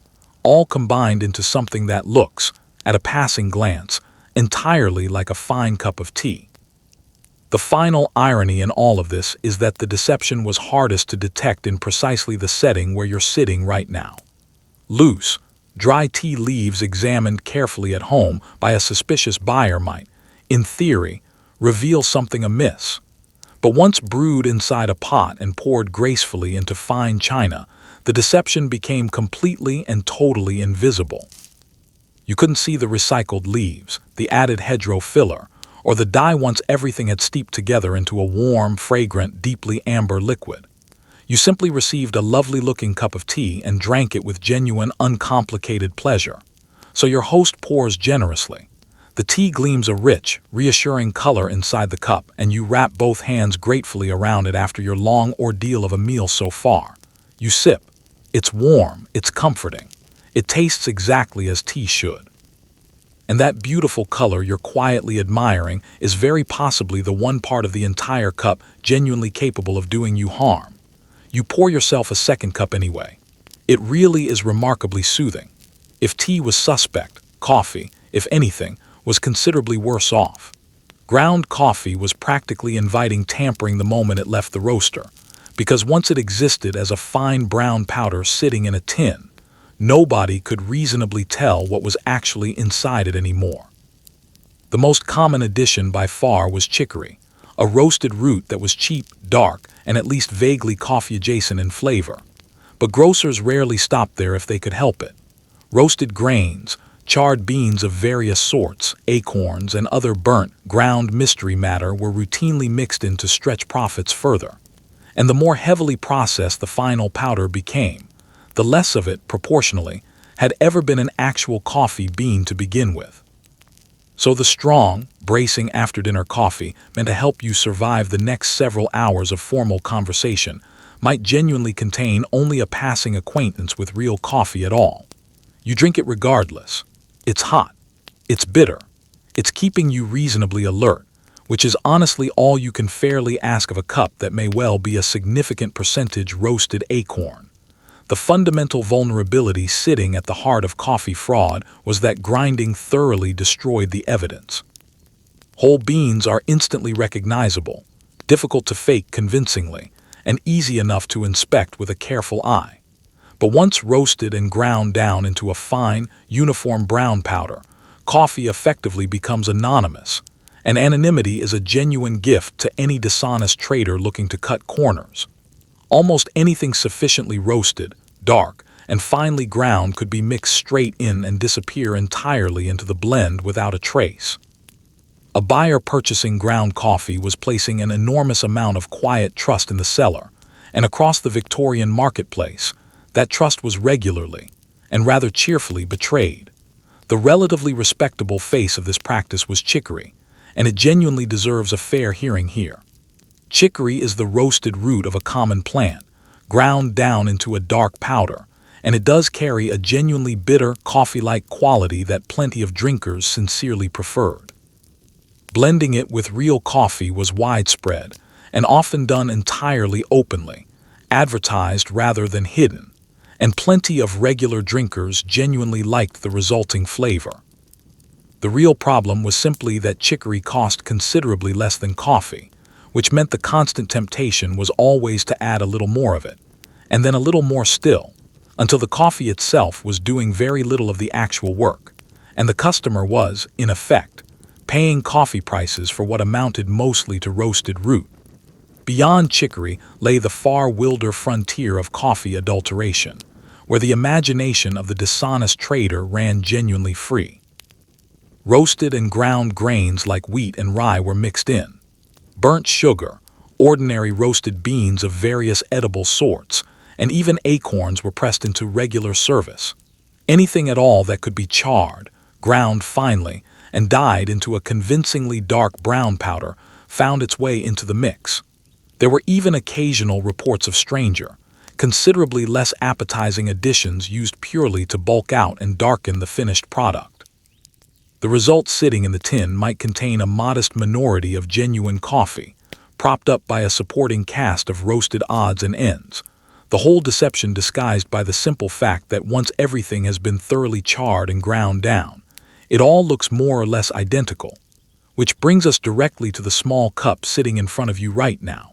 A: all combined into something that looks, at a passing glance, entirely like a fine cup of tea. The final irony in all of this is that the deception was hardest to detect in precisely the setting where you're sitting right now. Loose, dry tea leaves examined carefully at home by a suspicious buyer might, in theory, reveal something amiss. But once brewed inside a pot and poured gracefully into fine china, the deception became completely and totally invisible. You couldn't see the recycled leaves, the added hedgerow filler, or the dye once everything had steeped together into a warm, fragrant, deeply amber liquid. You simply received a lovely-looking cup of tea and drank it with genuine, uncomplicated pleasure. So your host pours generously. The tea gleams a rich, reassuring color inside the cup, and you wrap both hands gratefully around it after your long ordeal of a meal so far. You sip. It's warm, it's comforting. It tastes exactly as tea should. And that beautiful color you're quietly admiring is very possibly the one part of the entire cup genuinely capable of doing you harm. You pour yourself a second cup anyway. It really is remarkably soothing. If tea was suspect, coffee, if anything, was considerably worse off. Ground coffee was practically inviting tampering the moment it left the roaster, because once it existed as a fine brown powder sitting in a tin, nobody could reasonably tell what was actually inside it anymore. The most common addition by far was chicory, a roasted root that was cheap, dark, and at least vaguely coffee-adjacent in flavor. But grocers rarely stopped there if they could help it. Roasted grains, charred beans of various sorts, acorns, and other burnt, ground mystery matter were routinely mixed in to stretch profits further. And the more heavily processed the final powder became, the less of it, proportionally, had ever been an actual coffee bean to begin with. So the strong, bracing after-dinner coffee meant to help you survive the next several hours of formal conversation might genuinely contain only a passing acquaintance with real coffee at all. You drink it regardless. It's hot. It's bitter. It's keeping you reasonably alert, which is honestly all you can fairly ask of a cup that may well be a significant percentage roasted acorn. The fundamental vulnerability sitting at the heart of coffee fraud was that grinding thoroughly destroyed the evidence. Whole beans are instantly recognizable, difficult to fake convincingly, and easy enough to inspect with a careful eye. But once roasted and ground down into a fine, uniform brown powder, coffee effectively becomes anonymous, and anonymity is a genuine gift to any dishonest trader looking to cut corners. Almost anything sufficiently roasted, dark, and finely ground could be mixed straight in and disappear entirely into the blend without a trace. A buyer purchasing ground coffee was placing an enormous amount of quiet trust in the seller, and across the Victorian marketplace, that trust was regularly, and rather cheerfully, betrayed. The relatively respectable face of this practice was chicory, and it genuinely deserves a fair hearing here. Chicory is the roasted root of a common plant, ground down into a dark powder, and it does carry a genuinely bitter, coffee-like quality that plenty of drinkers sincerely preferred. Blending it with real coffee was widespread, and often done entirely openly, advertised rather than hidden, and plenty of regular drinkers genuinely liked the resulting flavor. The real problem was simply that chicory cost considerably less than coffee, which meant the constant temptation was always to add a little more of it, and then a little more still, until the coffee itself was doing very little of the actual work, and the customer was, in effect, paying coffee prices for what amounted mostly to roasted root. Beyond chicory lay the far wilder frontier of coffee adulteration, where the imagination of the dishonest trader ran genuinely free. Roasted and ground grains like wheat and rye were mixed in. Burnt sugar, ordinary roasted beans of various edible sorts, and even acorns were pressed into regular service. Anything at all that could be charred, ground finely, and dyed into a convincingly dark brown powder found its way into the mix. There were even occasional reports of stranger, considerably less appetizing additions used purely to bulk out and darken the finished product. The result sitting in the tin might contain a modest minority of genuine coffee, propped up by a supporting cast of roasted odds and ends, the whole deception disguised by the simple fact that once everything has been thoroughly charred and ground down, it all looks more or less identical, which brings us directly to the small cup sitting in front of you right now.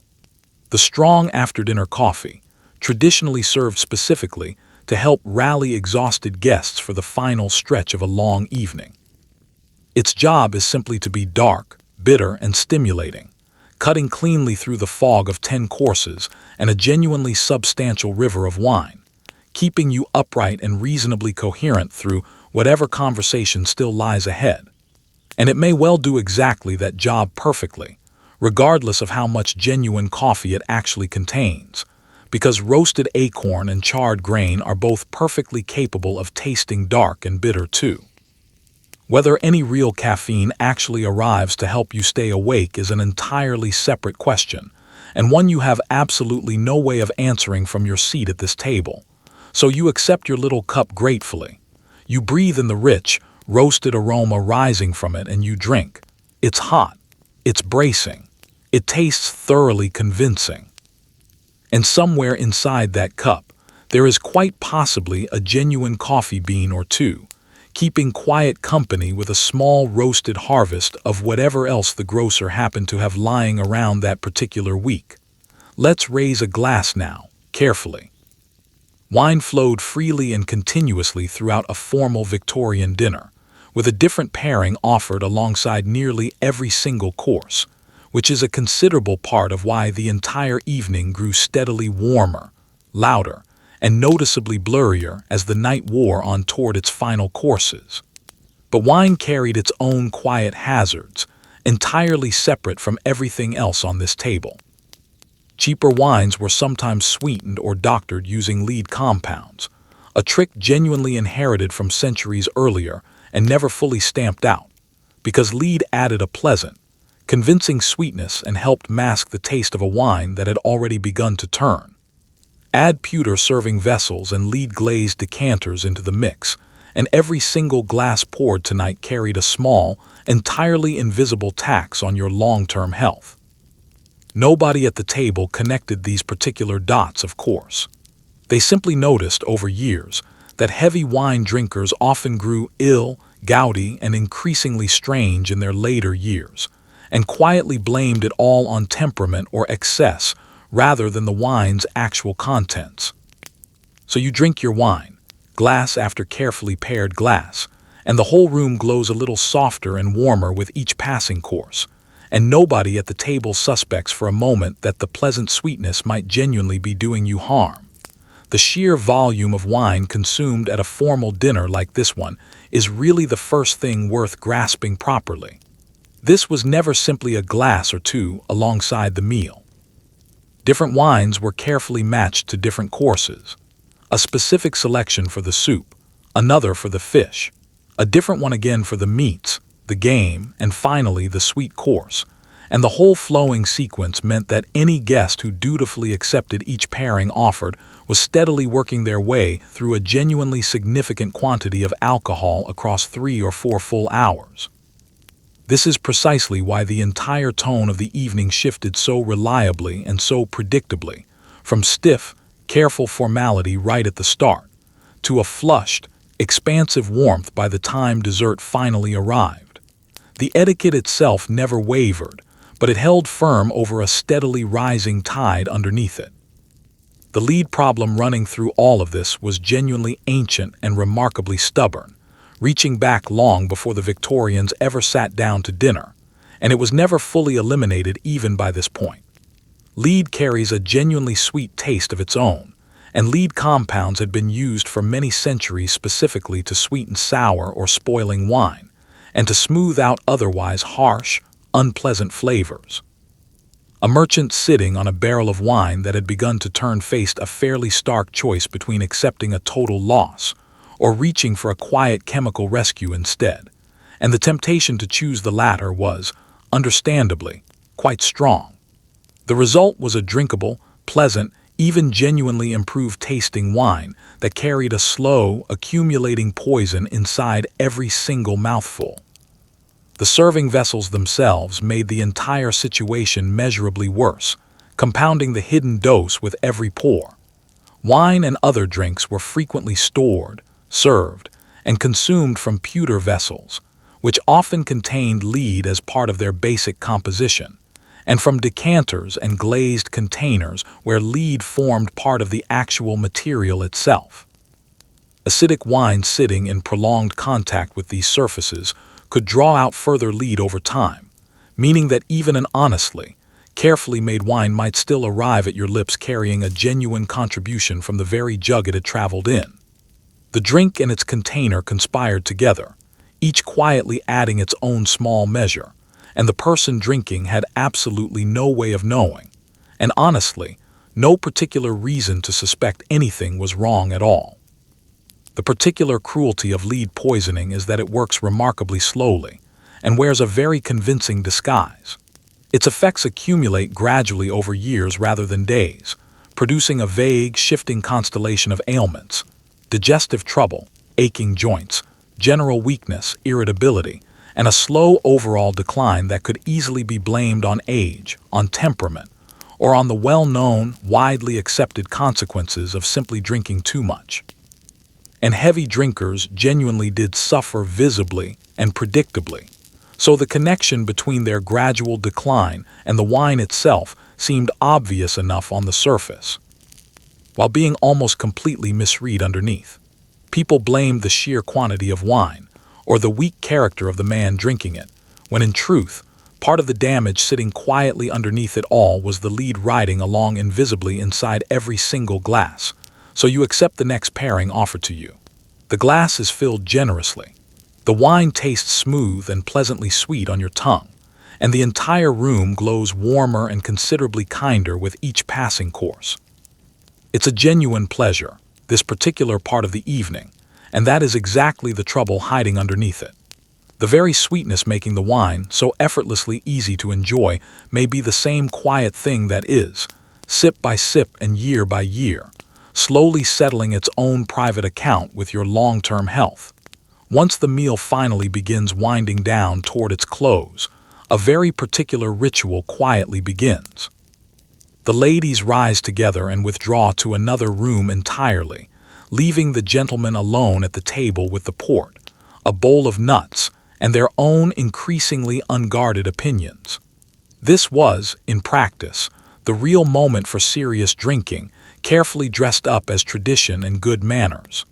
A: The strong after-dinner coffee, traditionally served specifically to help rally exhausted guests for the final stretch of a long evening. Its job is simply to be dark, bitter, and stimulating, cutting cleanly through the fog of 10 courses and a genuinely substantial river of wine, keeping you upright and reasonably coherent through whatever conversation still lies ahead. And it may well do exactly that job perfectly, regardless of how much genuine coffee it actually contains, because roasted acorn and charred grain are both perfectly capable of tasting dark and bitter too. Whether any real caffeine actually arrives to help you stay awake is an entirely separate question, and one you have absolutely no way of answering from your seat at this table. So you accept your little cup gratefully. You breathe in the rich, roasted aroma rising from it, and you drink. It's hot. It's bracing. It tastes thoroughly convincing. And somewhere inside that cup, there is quite possibly a genuine coffee bean or two, keeping quiet company with a small roasted harvest of whatever else the grocer happened to have lying around that particular week. Let's raise a glass now, carefully. Wine flowed freely and continuously throughout a formal Victorian dinner, with a different pairing offered alongside nearly every single course, which is a considerable part of why the entire evening grew steadily warmer, louder, and noticeably blurrier as the night wore on toward its final courses. But wine carried its own quiet hazards, entirely separate from everything else on this table. Cheaper wines were sometimes sweetened or doctored using lead compounds, a trick genuinely inherited from centuries earlier and never fully stamped out, because lead added a pleasant, convincing sweetness and helped mask the taste of a wine that had already begun to turn. Add pewter serving vessels and lead-glazed decanters into the mix, and every single glass poured tonight carried a small, entirely invisible tax on your long-term health. Nobody at the table connected these particular dots, of course. They simply noticed over years that heavy wine drinkers often grew ill, gouty, and increasingly strange in their later years, and quietly blamed it all on temperament or excess rather than the wine's actual contents. So you drink your wine, glass after carefully paired glass, and the whole room glows a little softer and warmer with each passing course, and nobody at the table suspects for a moment that the pleasant sweetness might genuinely be doing you harm. The sheer volume of wine consumed at a formal dinner like this one is really the first thing worth grasping properly. This was never simply a glass or two alongside the meal. Different wines were carefully matched to different courses. A specific selection for the soup, another for the fish, a different one again for the meats, the game, and finally the sweet course. And the whole flowing sequence meant that any guest who dutifully accepted each pairing offered was steadily working their way through a genuinely significant quantity of alcohol across 3 or 4 full hours. This is precisely why the entire tone of the evening shifted so reliably and so predictably, from stiff, careful formality right at the start, to a flushed, expansive warmth by the time dessert finally arrived. The etiquette itself never wavered, but it held firm over a steadily rising tide underneath it. The lead problem running through all of this was genuinely ancient and remarkably stubborn, reaching back long before the Victorians ever sat down to dinner, and it was never fully eliminated even by this point. Lead carries a genuinely sweet taste of its own, and lead compounds had been used for many centuries specifically to sweeten sour or spoiling wine, and to smooth out otherwise harsh, unpleasant flavors. A merchant sitting on a barrel of wine that had begun to turn faced a fairly stark choice between accepting a total loss or reaching for a quiet chemical rescue instead, and the temptation to choose the latter was, understandably, quite strong. The result was a drinkable, pleasant, even genuinely improved tasting wine that carried a slow, accumulating poison inside every single mouthful. The serving vessels themselves made the entire situation measurably worse, compounding the hidden dose with every pour. Wine and other drinks were frequently stored, served, and consumed from pewter vessels, which often contained lead as part of their basic composition, and from decanters and glazed containers where lead formed part of the actual material itself. Acidic wine sitting in prolonged contact with these surfaces could draw out further lead over time, meaning that even an honestly, carefully made wine might still arrive at your lips carrying a genuine contribution from the very jug it had traveled in. The drink and its container conspired together, each quietly adding its own small measure, and the person drinking had absolutely no way of knowing, and honestly, no particular reason to suspect anything was wrong at all. The particular cruelty of lead poisoning is that it works remarkably slowly and wears a very convincing disguise. Its effects accumulate gradually over years rather than days, producing a vague, shifting constellation of ailments: digestive trouble, aching joints, general weakness, irritability, and a slow overall decline that could easily be blamed on age, on temperament, or on the well-known, widely accepted consequences of simply drinking too much. And heavy drinkers genuinely did suffer visibly and predictably, so the connection between their gradual decline and the wine itself seemed obvious enough on the surface, while being almost completely misread underneath. People blamed the sheer quantity of wine, or the weak character of the man drinking it, when in truth, part of the damage sitting quietly underneath it all was the lead riding along invisibly inside every single glass. So you accept the next pairing offered to you. The glass is filled generously. The wine tastes smooth and pleasantly sweet on your tongue, and the entire room glows warmer and considerably kinder with each passing course. It's a genuine pleasure, this particular part of the evening, and that is exactly the trouble hiding underneath it. The very sweetness making the wine so effortlessly easy to enjoy may be the same quiet thing that is, sip by sip and year by year, slowly settling its own private account with your long-term health. Once the meal finally begins winding down toward its close, a very particular ritual quietly begins. The ladies rise together and withdraw to another room entirely, leaving the gentlemen alone at the table with the port, a bowl of nuts, and their own increasingly unguarded opinions. This was, in practice, the real moment for serious drinking, carefully dressed up as tradition and good manners.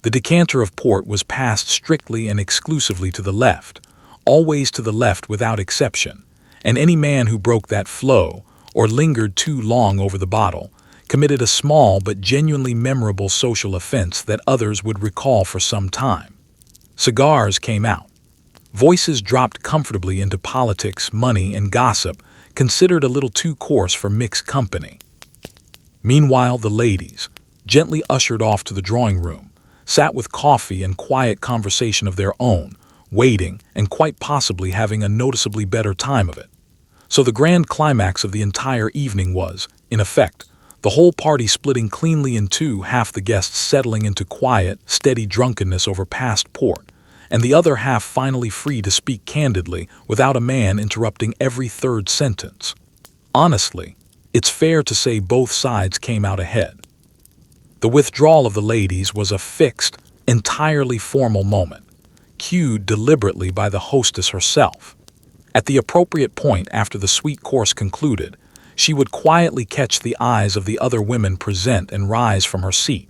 A: The decanter of port was passed strictly and exclusively to the left, always to the left without exception, and any man who broke that flow, or lingered too long over the bottle, committed a small but genuinely memorable social offense that others would recall for some time. Cigars came out. Voices dropped comfortably into politics, money, and gossip, considered a little too coarse for mixed company. Meanwhile, the ladies, gently ushered off to the drawing room, sat with coffee and quiet conversation of their own, waiting and quite possibly having a noticeably better time of it. So the grand climax of the entire evening was, in effect, the whole party splitting cleanly in two, half the guests settling into quiet, steady drunkenness over past port, and the other half finally free to speak candidly without a man interrupting every third sentence. Honestly, it's fair to say both sides came out ahead. The withdrawal of the ladies was a fixed, entirely formal moment, cued deliberately by the hostess herself. At the appropriate point after the sweet course concluded, she would quietly catch the eyes of the other women present and rise from her seat,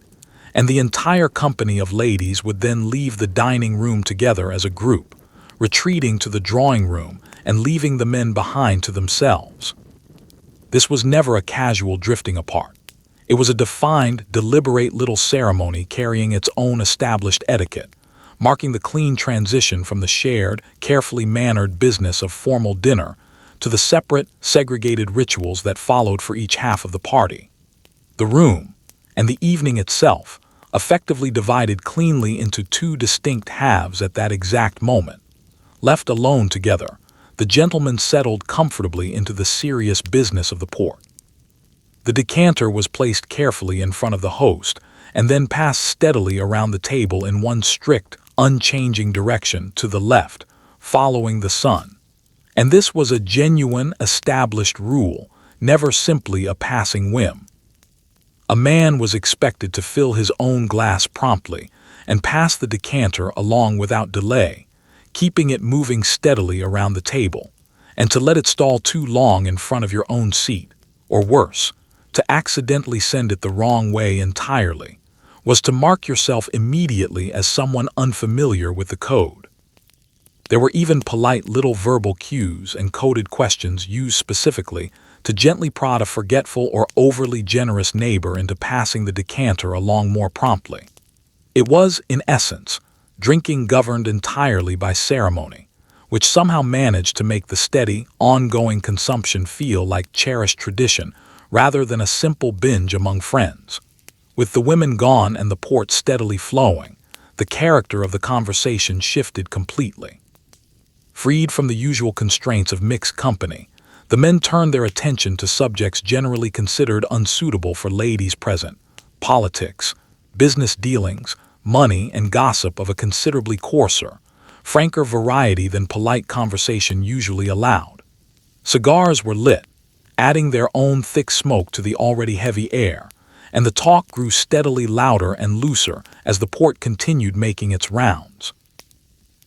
A: and the entire company of ladies would then leave the dining room together as a group, retreating to the drawing room and leaving the men behind to themselves. This was never a casual drifting apart. It was a defined, deliberate little ceremony carrying its own established etiquette, marking the clean transition from the shared, carefully mannered business of formal dinner to the separate, segregated rituals that followed for each half of the party. The room, and the evening itself, effectively divided cleanly into two distinct halves at that exact moment. Left alone together, the gentlemen settled comfortably into the serious business of the port. The decanter was placed carefully in front of the host, and then passed steadily around the table in one strict, unchanging direction to the left, following the sun. And this was a genuine, established rule, never simply a passing whim. A man was expected to fill his own glass promptly and pass the decanter along without delay, keeping it moving steadily around the table, and to let it stall too long in front of your own seat, or worse, to accidentally send it the wrong way entirely, was to mark yourself immediately as someone unfamiliar with the code. There were even polite little verbal cues and coded questions used specifically to gently prod a forgetful or overly generous neighbor into passing the decanter along more promptly. It was, in essence, drinking governed entirely by ceremony, which somehow managed to make the steady, ongoing consumption feel like cherished tradition rather than a simple binge among friends. With the women gone and the port steadily flowing, the character of the conversation shifted completely. Freed from the usual constraints of mixed company, the men turned their attention to subjects generally considered unsuitable for ladies present: politics, business dealings, money, and gossip of a considerably coarser, franker variety than polite conversation usually allowed. Cigars were lit, adding their own thick smoke to the already heavy air, and the talk grew steadily louder and looser as the port continued making its rounds.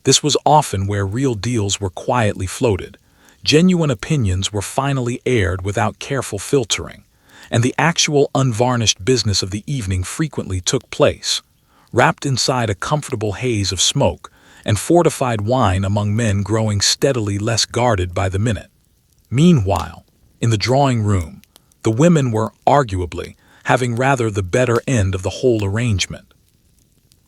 A: This was often where real deals were quietly floated, genuine opinions were finally aired without careful filtering, and the actual unvarnished business of the evening frequently took place, wrapped inside a comfortable haze of smoke and fortified wine among men growing steadily less guarded by the minute. Meanwhile, in the drawing room, the women were, arguably, having rather the better end of the whole arrangement.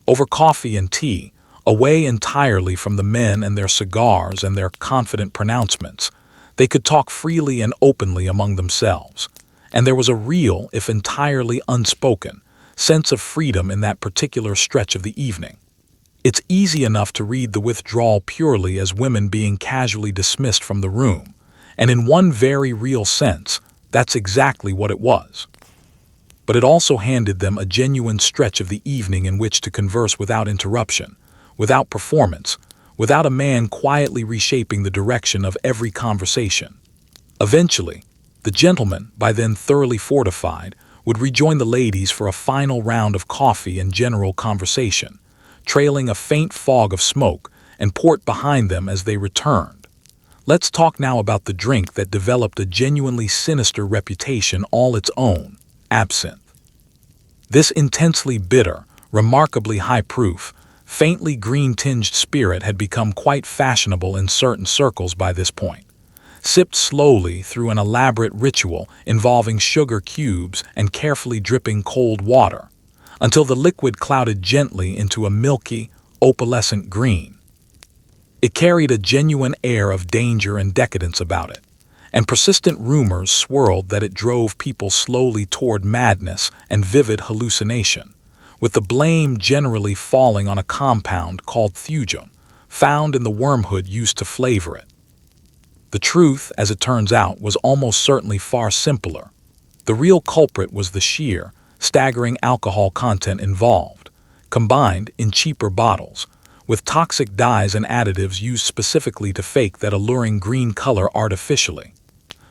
A: Over coffee and tea, away entirely from the men and their cigars and their confident pronouncements, they could talk freely and openly among themselves, and there was a real, if entirely unspoken, sense of freedom in that particular stretch of the evening. It's easy enough to read the withdrawal purely as women being casually dismissed from the room, and in one very real sense, that's exactly what it was. But it also handed them a genuine stretch of the evening in which to converse without interruption, without performance, without a man quietly reshaping the direction of every conversation. Eventually, the gentlemen, by then thoroughly fortified, would rejoin the ladies for a final round of coffee and general conversation, trailing a faint fog of smoke and port behind them as they returned. Let's talk now about the drink that developed a genuinely sinister reputation all its own: absinthe. This intensely bitter, remarkably high-proof, faintly green-tinged spirit had become quite fashionable in certain circles by this point. Sipped slowly through an elaborate ritual involving sugar cubes and carefully dripping cold water, until the liquid clouded gently into a milky, opalescent green. It carried a genuine air of danger and decadence about it, and persistent rumors swirled that it drove people slowly toward madness and vivid hallucination, with the blame generally falling on a compound called thujum, found in the wormwood used to flavor it. The truth, as it turns out, was almost certainly far simpler. The real culprit was the sheer, staggering alcohol content involved, combined in cheaper bottles, with toxic dyes and additives used specifically to fake that alluring green color artificially.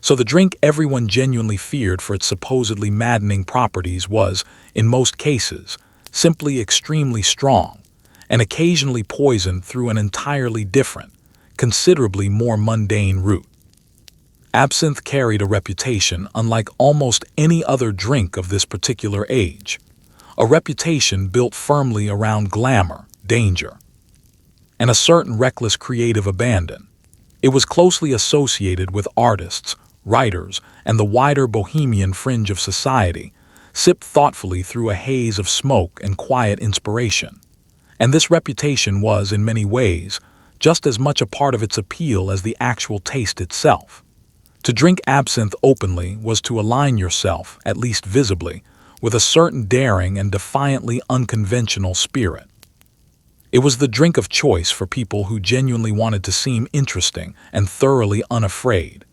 A: So the drink everyone genuinely feared for its supposedly maddening properties was, in most cases, simply extremely strong, and occasionally poisoned through an entirely different, considerably more mundane route. Absinthe carried a reputation unlike almost any other drink of this particular age, a reputation built firmly around glamour, danger, and a certain reckless creative abandon. It was closely associated with artists, writers, and the wider bohemian fringe of society, sipped thoughtfully through a haze of smoke and quiet inspiration. And this reputation was, in many ways, just as much a part of its appeal as the actual taste itself. To drink absinthe openly was to align yourself, at least visibly, with a certain daring and defiantly unconventional spirit. It was the drink of choice for people who genuinely wanted to seem interesting and thoroughly unafraid,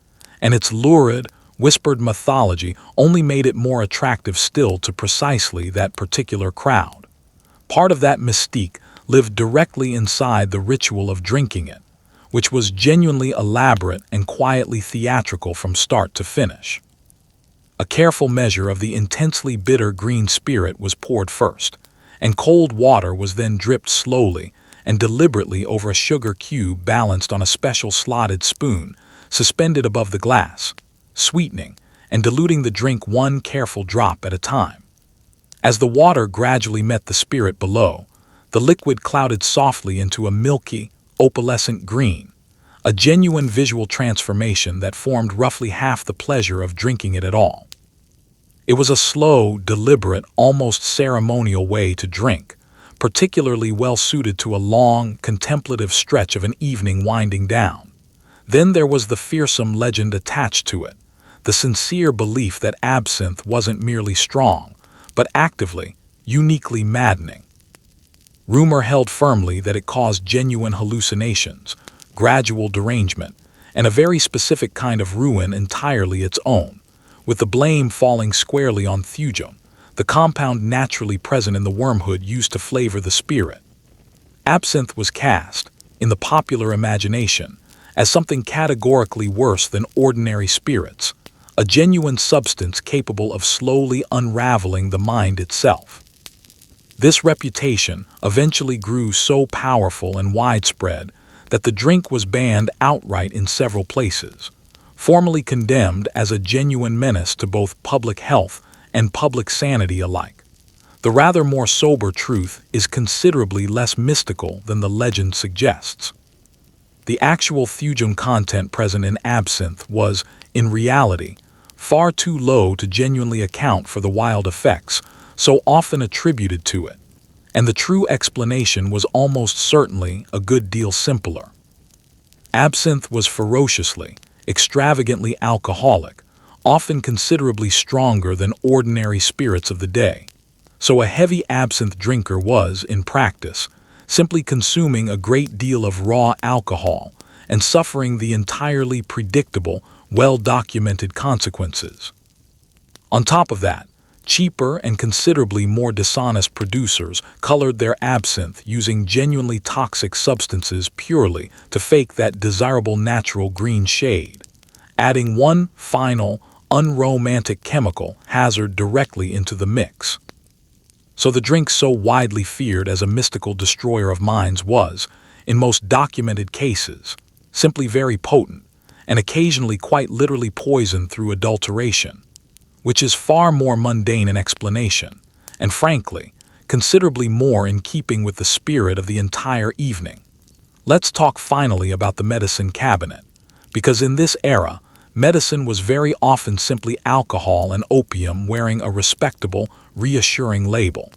A: and its lurid, whispered mythology only made it more attractive still to precisely that particular crowd. Part of that mystique lived directly inside the ritual of drinking it, which was genuinely elaborate and quietly theatrical from start to finish. A careful measure of the intensely bitter green spirit was poured first, and cold water was then dripped slowly and deliberately over a sugar cube balanced on a special slotted spoon suspended above the glass, sweetening and diluting the drink one careful drop at a time. As the water gradually met the spirit below, the liquid clouded softly into a milky, opalescent green, a genuine visual transformation that formed roughly half the pleasure of drinking it at all. It was a slow, deliberate, almost ceremonial way to drink, particularly well suited to a long, contemplative stretch of an evening winding down. Then there was the fearsome legend attached to it, the sincere belief that absinthe wasn't merely strong, but actively, uniquely maddening. Rumor held firmly that it caused genuine hallucinations, gradual derangement, and a very specific kind of ruin entirely its own, with the blame falling squarely on thujum, the compound naturally present in the wormwood used to flavor the spirit. Absinthe was cast, in the popular imagination, as something categorically worse than ordinary spirits, a genuine substance capable of slowly unraveling the mind itself. This reputation eventually grew so powerful and widespread that the drink was banned outright in several places, formally condemned as a genuine menace to both public health and public sanity alike. The rather more sober truth is considerably less mystical than the legend suggests. The actual thujum content present in absinthe was, in reality, far too low to genuinely account for the wild effects so often attributed to it, and the true explanation was almost certainly a good deal simpler. Absinthe was ferociously, extravagantly alcoholic, often considerably stronger than ordinary spirits of the day, so a heavy absinthe drinker was, in practice, simply consuming a great deal of raw alcohol and suffering the entirely predictable, well-documented consequences. On top of that, cheaper and considerably more dishonest producers colored their absinthe using genuinely toxic substances purely to fake that desirable natural green shade, adding one final, unromantic chemical hazard directly into the mix. So the drink so widely feared as a mystical destroyer of minds was, in most documented cases, simply very potent, and occasionally quite literally poisoned through adulteration, which is far more mundane in explanation, and frankly, considerably more in keeping with the spirit of the entire evening. Let's talk finally about the medicine cabinet, because in this era, medicine was very often simply alcohol and opium wearing a respectable, reassuring label.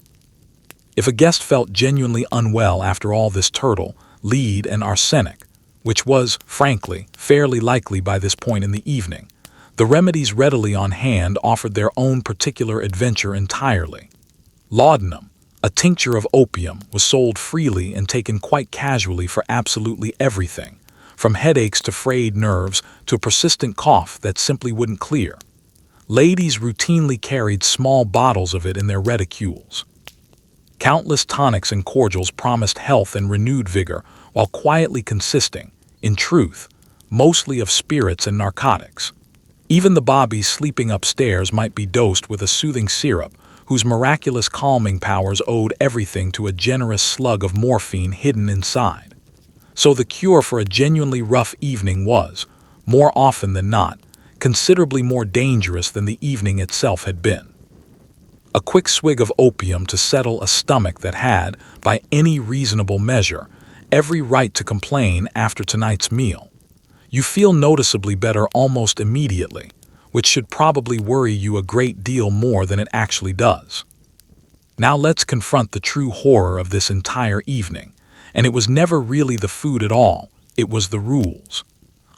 A: If a guest felt genuinely unwell after all this turtle, lead, and arsenic, which was, frankly, fairly likely by this point in the evening, the remedies readily on hand offered their own particular adventure entirely. Laudanum, a tincture of opium, was sold freely and taken quite casually for absolutely everything, from headaches to frayed nerves to a persistent cough that simply wouldn't clear. Ladies routinely carried small bottles of it in their reticules. Countless tonics and cordials promised health and renewed vigor while quietly consisting, in truth, mostly of spirits and narcotics. Even the bobbies sleeping upstairs might be dosed with a soothing syrup whose miraculous calming powers owed everything to a generous slug of morphine hidden inside. So the cure for a genuinely rough evening was, more often than not, considerably more dangerous than the evening itself had been. A quick swig of opium to settle a stomach that had, by any reasonable measure, every right to complain after tonight's meal. You feel noticeably better almost immediately, which should probably worry you a great deal more than it actually does. Now let's confront the true horror of this entire evening, and it was never really the food at all, it was the rules.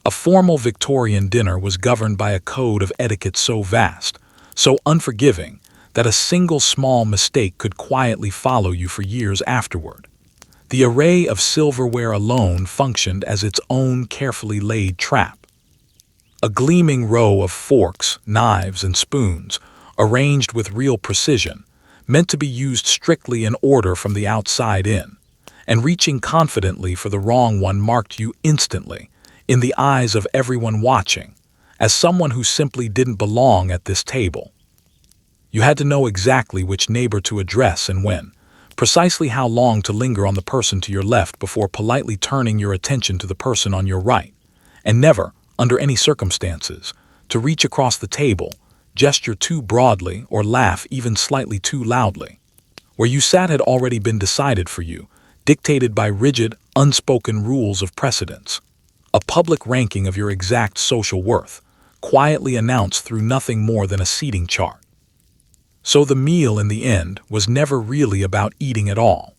A: A formal Victorian dinner was governed by a code of etiquette so vast, so unforgiving, that a single small mistake could quietly follow you for years afterward. The array of silverware alone functioned as its own carefully laid trap. A gleaming row of forks, knives, and spoons, arranged with real precision, meant to be used strictly in order from the outside in, and reaching confidently for the wrong one marked you instantly, in the eyes of everyone watching, as someone who simply didn't belong at this table. You had to know exactly which neighbor to address and when, precisely how long to linger on the person to your left before politely turning your attention to the person on your right, and never, under any circumstances, to reach across the table, gesture too broadly, or laugh even slightly too loudly. Where you sat had already been decided for you, dictated by rigid, unspoken rules of precedence. A public ranking of your exact social worth, quietly announced through nothing more than a seating chart. So the meal in the end was never really about eating at all.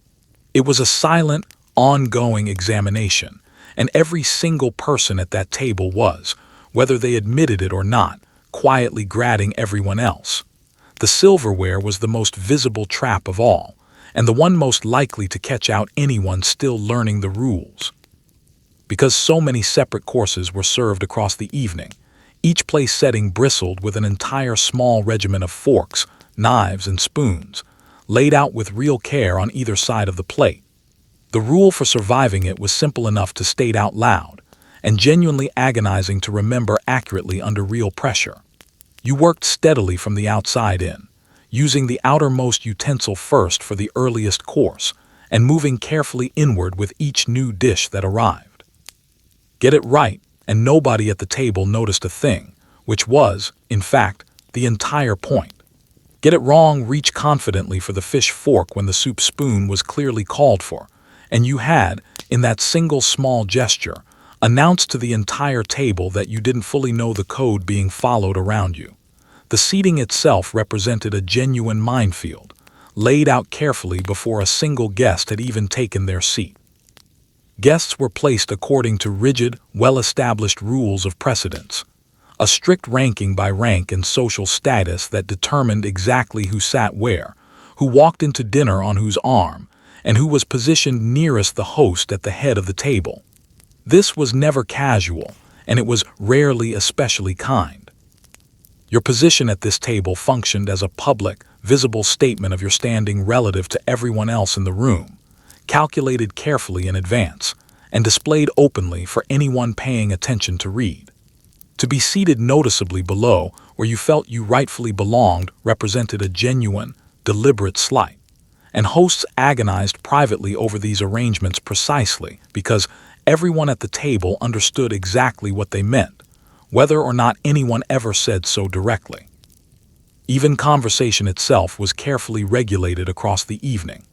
A: It was a silent, ongoing examination, and every single person at that table was, whether they admitted it or not, quietly gratting everyone else. The silverware was the most visible trap of all, and the one most likely to catch out anyone still learning the rules. Because so many separate courses were served across the evening, each place setting bristled with an entire small regiment of forks, knives, and spoons, laid out with real care on either side of the plate. The rule for surviving it was simple enough to state out loud, and genuinely agonizing to remember accurately under real pressure. You worked steadily from the outside in, using the outermost utensil first for the earliest course, and moving carefully inward with each new dish that arrived. Get it right, and nobody at the table noticed a thing, which was, in fact, the entire point. Get it wrong, reach confidently for the fish fork when the soup spoon was clearly called for, and you had, in that single small gesture, announced to the entire table that you didn't fully know the code being followed around you. The seating itself represented a genuine minefield, laid out carefully before a single guest had even taken their seat. Guests were placed according to rigid, well-established rules of precedence, a strict ranking by rank and social status that determined exactly who sat where, who walked into dinner on whose arm, and who was positioned nearest the host at the head of the table. This was never casual, and it was rarely especially kind. Your position at this table functioned as a public, visible statement of your standing relative to everyone else in the room, calculated carefully in advance, and displayed openly for anyone paying attention to read. To be seated noticeably below, where you felt you rightfully belonged, represented a genuine, deliberate slight, and hosts agonized privately over these arrangements precisely because everyone at the table understood exactly what they meant, whether or not anyone ever said so directly. Even conversation itself was carefully regulated across the evening.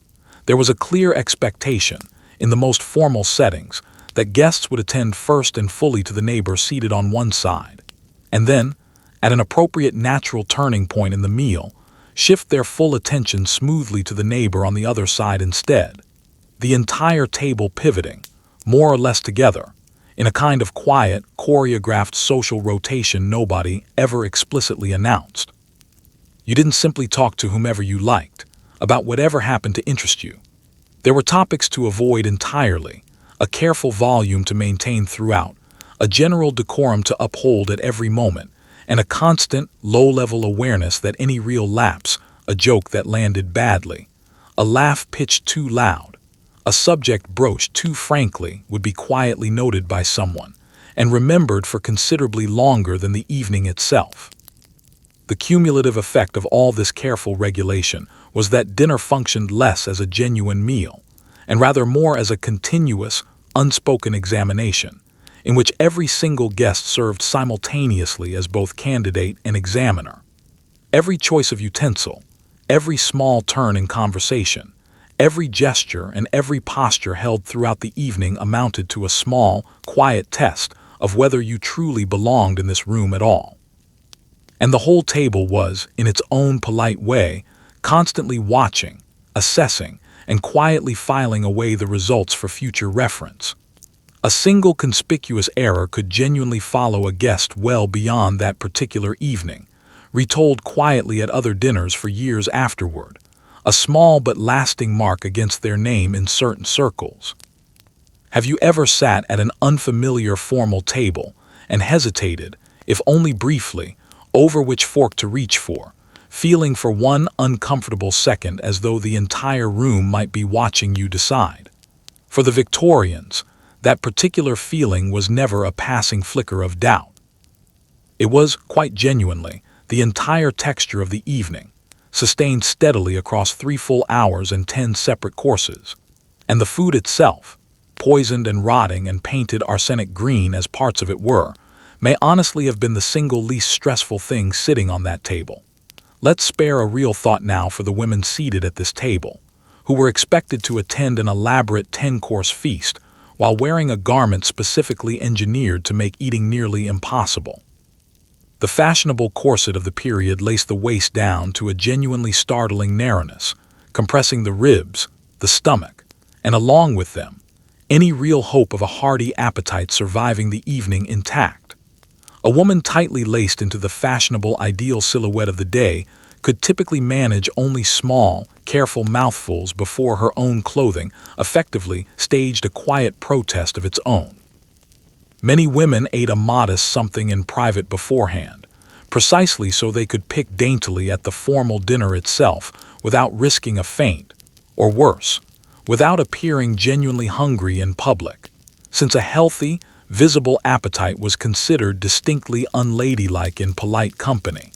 A: There was a clear expectation, in the most formal settings, that guests would attend first and fully to the neighbor seated on one side, and then, at an appropriate natural turning point in the meal, shift their full attention smoothly to the neighbor on the other side instead, the entire table pivoting, more or less together, in a kind of quiet, choreographed social rotation nobody ever explicitly announced. You didn't simply talk to whomever you liked, about whatever happened to interest you. There were topics to avoid entirely, a careful volume to maintain throughout, a general decorum to uphold at every moment, and a constant, low-level awareness that any real lapse, a joke that landed badly, a laugh pitched too loud, a subject broached too frankly would be quietly noted by someone, and remembered for considerably longer than the evening itself. The cumulative effect of all this careful regulation was that dinner functioned less as a genuine meal, and rather more as a continuous, unspoken examination, in which every single guest served simultaneously as both candidate and examiner. Every choice of utensil, every small turn in conversation, every gesture and every posture held throughout the evening amounted to a small, quiet test of whether you truly belonged in this room at all. And the whole table was, in its own polite way, constantly watching, assessing, and quietly filing away the results for future reference. A single conspicuous error could genuinely follow a guest well beyond that particular evening, retold quietly at other dinners for years afterward, a small but lasting mark against their name in certain circles. Have you ever sat at an unfamiliar formal table and hesitated, if only briefly, over which fork to reach for, feeling for one uncomfortable second as though the entire room might be watching you decide? For the Victorians, that particular feeling was never a passing flicker of doubt. It was, quite genuinely, the entire texture of the evening, sustained steadily across 3 full hours and 10 separate courses. And the food itself, poisoned and rotting and painted arsenic-green as parts of it were, may honestly have been the single least stressful thing sitting on that table. Let's spare a real thought now for the women seated at this table, who were expected to attend an elaborate 10-course feast while wearing a garment specifically engineered to make eating nearly impossible. The fashionable corset of the period laced the waist down to a genuinely startling narrowness, compressing the ribs, the stomach, and along with them, any real hope of a hearty appetite surviving the evening intact. A woman tightly laced into the fashionable ideal silhouette of the day could typically manage only small, careful mouthfuls before her own clothing effectively staged a quiet protest of its own. Many women ate a modest something in private beforehand, precisely so they could pick daintily at the formal dinner itself without risking a faint, or worse, without appearing genuinely hungry in public, since a healthy, visible appetite was considered distinctly unladylike in polite company.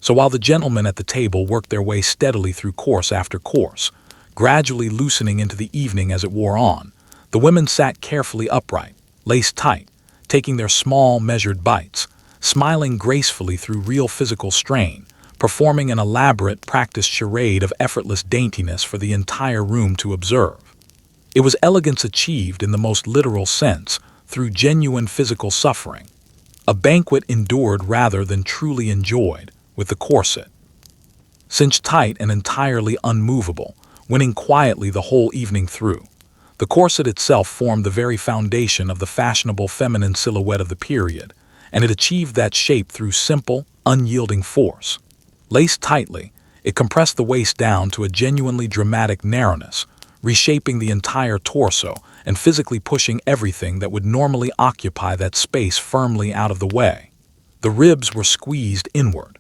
A: So while the gentlemen at the table worked their way steadily through course after course, gradually loosening into the evening as it wore on, the women sat carefully upright, laced tight, taking their small, measured bites, smiling gracefully through real physical strain, performing an elaborate, practiced charade of effortless daintiness for the entire room to observe. It was elegance achieved in the most literal sense, through genuine physical suffering, a banquet endured rather than truly enjoyed, with the corset. Cinched tight and entirely unmovable, winning quietly the whole evening through, the corset itself formed the very foundation of the fashionable feminine silhouette of the period, and it achieved that shape through simple, unyielding force. Laced tightly, it compressed the waist down to a genuinely dramatic narrowness, reshaping the entire torso and physically pushing everything that would normally occupy that space firmly out of the way. The ribs were squeezed inward.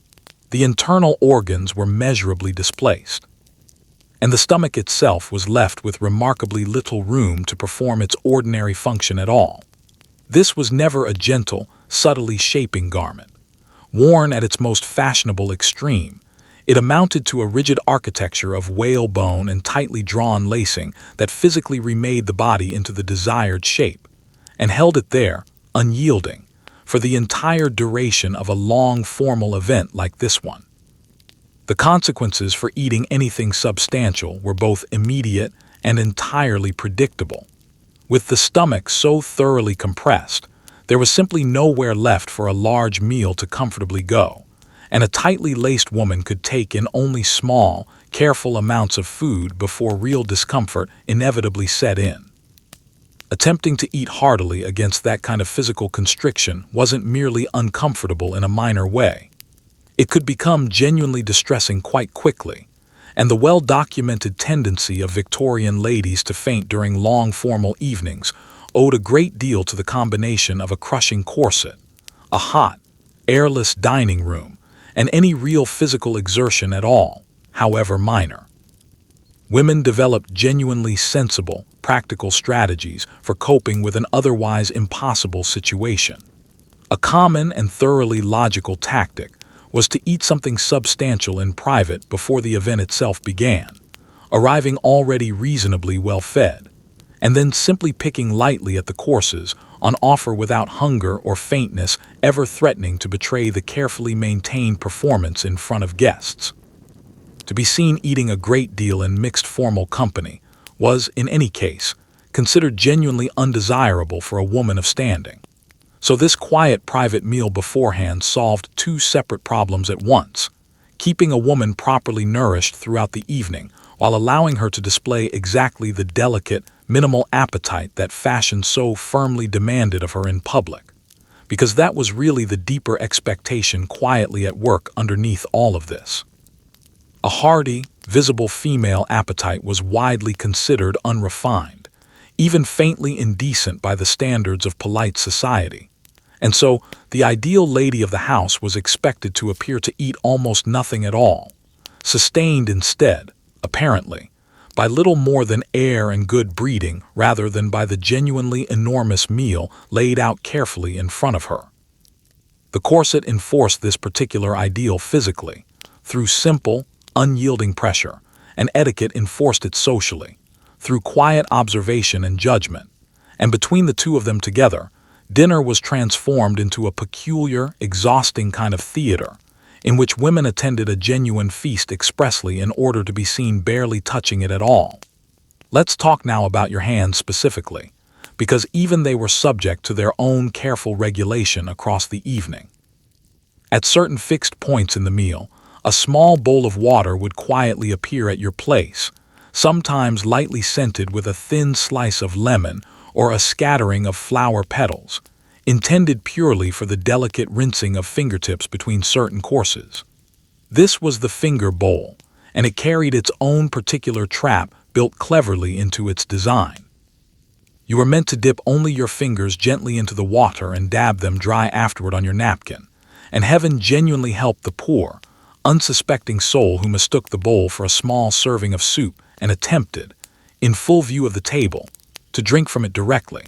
A: The internal organs were measurably displaced, and the stomach itself was left with remarkably little room to perform its ordinary function at all. This was never a gentle, subtly shaping garment. Worn at its most fashionable extreme, It amounted to a rigid architecture of whalebone and tightly drawn lacing that physically remade the body into the desired shape, and held it there, unyielding, for the entire duration of a long formal event like this one. The consequences for eating anything substantial were both immediate and entirely predictable. With the stomach so thoroughly compressed, there was simply nowhere left for a large meal to comfortably go, and a tightly laced woman could take in only small, careful amounts of food before real discomfort inevitably set in. Attempting to eat heartily against that kind of physical constriction wasn't merely uncomfortable in a minor way. It could become genuinely distressing quite quickly, and the well-documented tendency of Victorian ladies to faint during long formal evenings owed a great deal to the combination of a crushing corset, a hot, airless dining room, and any real physical exertion at all, however minor. Women developed genuinely sensible, practical strategies for coping with an otherwise impossible situation. A common and thoroughly logical tactic was to eat something substantial in private before the event itself began, arriving already reasonably well fed, and then simply picking lightly at the courses on offer without hunger or faintness ever threatening to betray the carefully maintained performance in front of guests. To be seen eating a great deal in mixed formal company was, in any case, considered genuinely undesirable for a woman of standing. So this quiet private meal beforehand solved two separate problems at once: keeping a woman properly nourished throughout the evening while allowing her to display exactly the delicate, minimal appetite that fashion so firmly demanded of her in public, because that was really the deeper expectation quietly at work underneath all of this. A hearty, visible female appetite was widely considered unrefined, even faintly indecent by the standards of polite society. And so, the ideal lady of the house was expected to appear to eat almost nothing at all, sustained instead, apparently, by little more than air and good breeding rather than by the genuinely enormous meal laid out carefully in front of her. The corset enforced this particular ideal physically, through simple, unyielding pressure, and etiquette enforced it socially, through quiet observation and judgment, and between the two of them together, dinner was transformed into a peculiar, exhausting kind of theater, in which women attended a genuine feast expressly in order to be seen barely touching it at all. Let's talk now about your hands specifically, because even they were subject to their own careful regulation across the evening. At certain fixed points in the meal, a small bowl of water would quietly appear at your place, sometimes lightly scented with a thin slice of lemon or a scattering of flower petals, intended purely for the delicate rinsing of fingertips between certain courses. This was the finger bowl, and it carried its own particular trap built cleverly into its design. You were meant to dip only your fingers gently into the water and dab them dry afterward on your napkin, and heaven genuinely helped the poor, unsuspecting soul who mistook the bowl for a small serving of soup and attempted, in full view of the table, to drink from it directly.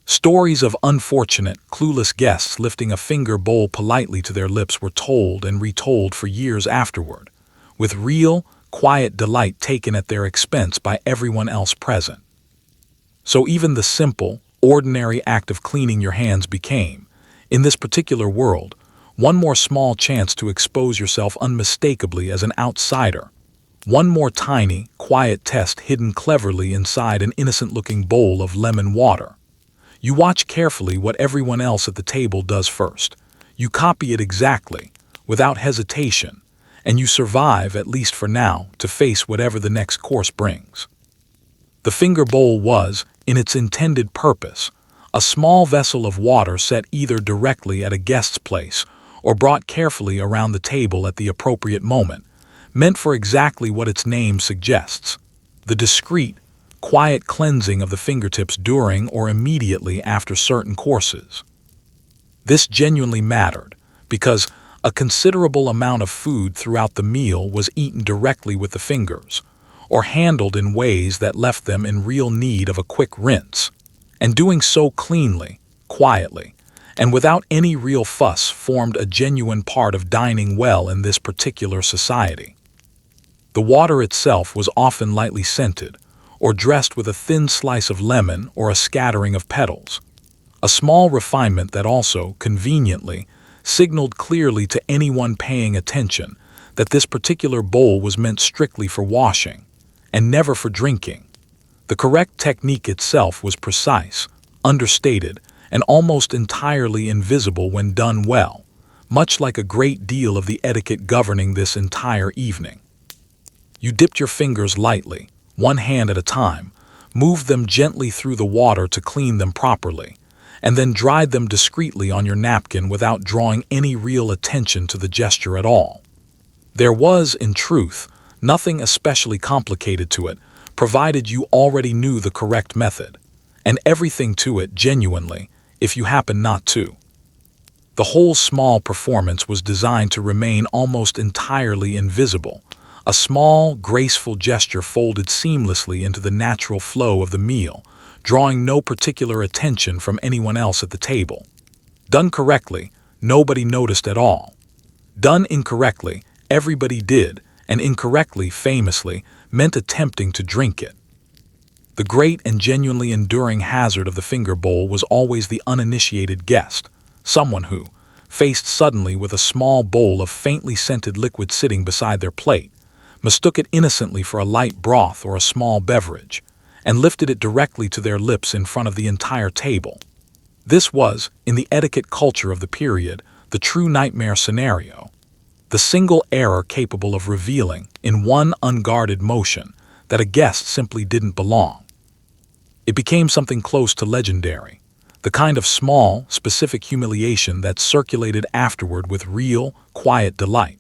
A: Stories of unfortunate, clueless guests lifting a finger bowl politely to their lips were told and retold for years afterward, with real, quiet delight taken at their expense by everyone else present. So even the simple, ordinary act of cleaning your hands became, in this particular world, one more small chance to expose yourself unmistakably as an outsider. One more tiny, quiet test hidden cleverly inside an innocent-looking bowl of lemon water. You watch carefully what everyone else at the table does first. You copy it exactly, without hesitation, and you survive, at least for now, to face whatever the next course brings. The finger bowl was, in its intended purpose, a small vessel of water set either directly at a guest's place or brought carefully around the table at the appropriate moment, meant for exactly what its name suggests: the discreet, quiet cleansing of the fingertips during or immediately after certain courses. This genuinely mattered, because a considerable amount of food throughout the meal was eaten directly with the fingers, or handled in ways that left them in real need of a quick rinse, and doing so cleanly, quietly, and without any real fuss formed a genuine part of dining well in this particular society. The water itself was often lightly scented, or dressed with a thin slice of lemon or a scattering of petals, a small refinement that also, conveniently, signaled clearly to anyone paying attention that this particular bowl was meant strictly for washing, and never for drinking. The correct technique itself was precise, understated, and almost entirely invisible when done well, much like a great deal of the etiquette governing this entire evening. You dipped your fingers lightly, one hand at a time, moved them gently through the water to clean them properly, and then dried them discreetly on your napkin without drawing any real attention to the gesture at all. There was, in truth, nothing especially complicated to it, provided you already knew the correct method, and everything to it genuinely, if you happen not to. The whole small performance was designed to remain almost entirely invisible, a small, graceful gesture folded seamlessly into the natural flow of the meal, drawing no particular attention from anyone else at the table. Done correctly, nobody noticed at all. Done incorrectly, everybody did, and incorrectly, famously, meant attempting to drink it. The great and genuinely enduring hazard of the finger bowl was always the uninitiated guest, someone who, faced suddenly with a small bowl of faintly scented liquid sitting beside their plate, mistook it innocently for a light broth or a small beverage, and lifted it directly to their lips in front of the entire table. This was, in the etiquette culture of the period, the true nightmare scenario, the single error capable of revealing, in one unguarded motion, that a guest simply didn't belong. It became something close to legendary, the kind of small, specific humiliation that circulated afterward with real, quiet delight,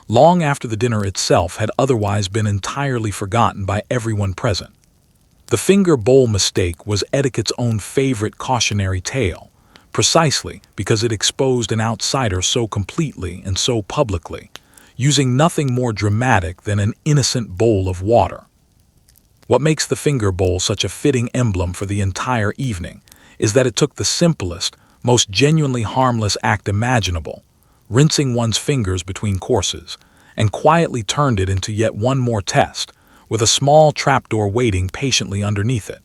A: long after the dinner itself had otherwise been entirely forgotten by everyone present. The finger bowl mistake was etiquette's own favorite cautionary tale, precisely because it exposed an outsider so completely and so publicly, using nothing more dramatic than an innocent bowl of water. What makes the finger bowl such a fitting emblem for the entire evening is that it took the simplest, most genuinely harmless act imaginable, rinsing one's fingers between courses, and quietly turned it into yet one more test, with a small trapdoor waiting patiently underneath it.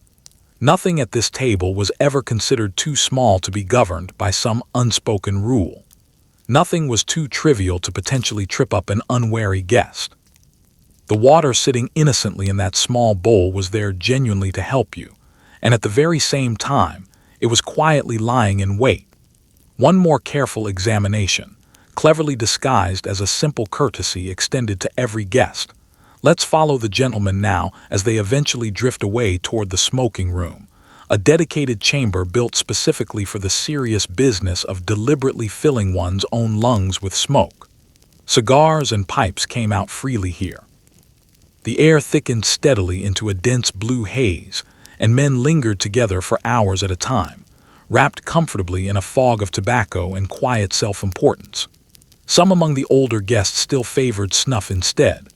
A: Nothing at this table was ever considered too small to be governed by some unspoken rule. Nothing was too trivial to potentially trip up an unwary guest. The water sitting innocently in that small bowl was there genuinely to help you, and at the very same time, it was quietly lying in wait. One more careful examination, cleverly disguised as a simple courtesy extended to every guest. Let's follow the gentlemen now as they eventually drift away toward the smoking room, a dedicated chamber built specifically for the serious business of deliberately filling one's own lungs with smoke. Cigars and pipes came out freely here. The air thickened steadily into a dense blue haze, and men lingered together for hours at a time, wrapped comfortably in a fog of tobacco and quiet self-importance. Some among the older guests still favored snuff instead,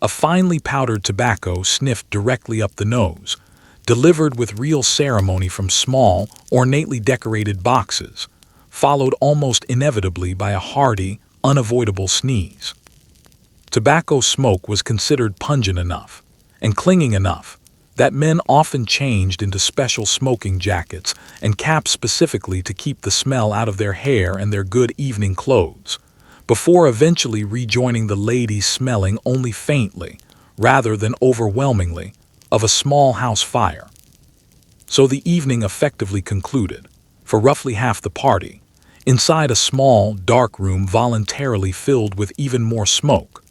A: a finely powdered tobacco sniffed directly up the nose, delivered with real ceremony from small, ornately decorated boxes, followed almost inevitably by a hearty, unavoidable sneeze. Tobacco smoke was considered pungent enough, and clinging enough, that men often changed into special smoking jackets and caps specifically to keep the smell out of their hair and their good evening clothes, before eventually rejoining the ladies smelling only faintly, rather than overwhelmingly, of a small house fire. So the evening effectively concluded, for roughly half the party, inside a small, dark room voluntarily filled with even more smoke,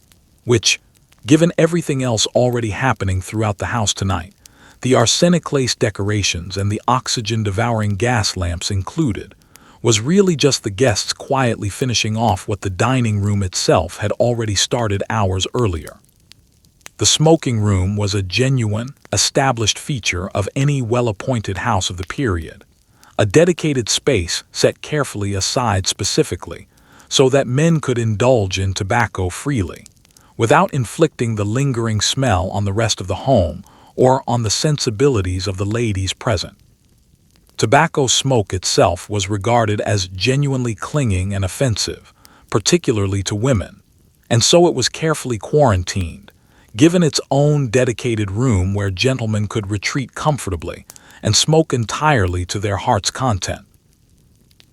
A: which, given everything else already happening throughout the house tonight, the arsenic-laced decorations and the oxygen-devouring gas lamps included, was really just the guests quietly finishing off what the dining room itself had already started hours earlier. The smoking room was a genuine, established feature of any well-appointed house of the period, a dedicated space set carefully aside specifically so that men could indulge in tobacco freely, without inflicting the lingering smell on the rest of the home or on the sensibilities of the ladies present. Tobacco smoke itself was regarded as genuinely clinging and offensive, particularly to women, and so it was carefully quarantined, given its own dedicated room where gentlemen could retreat comfortably and smoke entirely to their heart's content.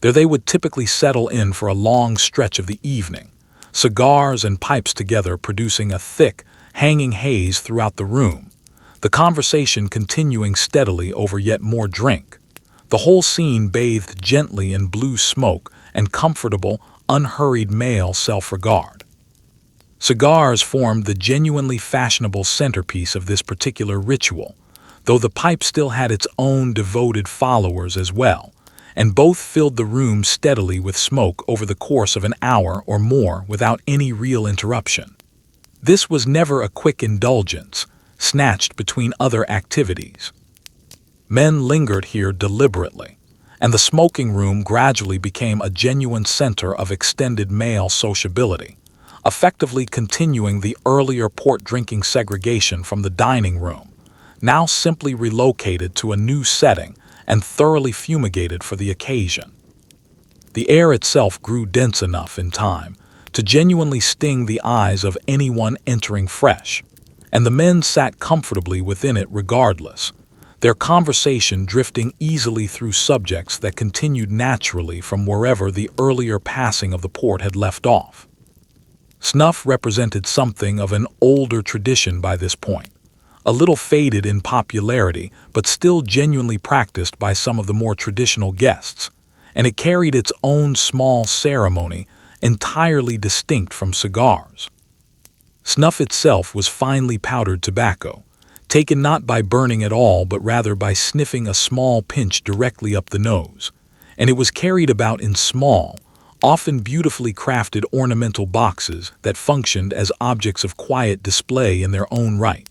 A: There they would typically settle in for a long stretch of the evening, cigars and pipes together producing a thick, hanging haze throughout the room, the conversation continuing steadily over yet more drink, the whole scene bathed gently in blue smoke and comfortable, unhurried male self-regard. Cigars formed the genuinely fashionable centerpiece of this particular ritual, though the pipe still had its own devoted followers as well, and both filled the room steadily with smoke over the course of an hour or more without any real interruption. This was never a quick indulgence, snatched between other activities. Men lingered here deliberately, and the smoking room gradually became a genuine center of extended male sociability, effectively continuing the earlier port-drinking segregation from the dining room, now simply relocated to a new setting and thoroughly fumigated for the occasion. The air itself grew dense enough in time to genuinely sting the eyes of anyone entering fresh, and the men sat comfortably within it regardless, their conversation drifting easily through subjects that continued naturally from wherever the earlier passing of the port had left off. Snuff represented something of an older tradition by this point, a little faded in popularity but still genuinely practiced by some of the more traditional guests, and it carried its own small ceremony entirely distinct from cigars. Snuff itself was finely powdered tobacco, taken not by burning at all but rather by sniffing a small pinch directly up the nose, and it was carried about in small, often beautifully crafted ornamental boxes that functioned as objects of quiet display in their own right,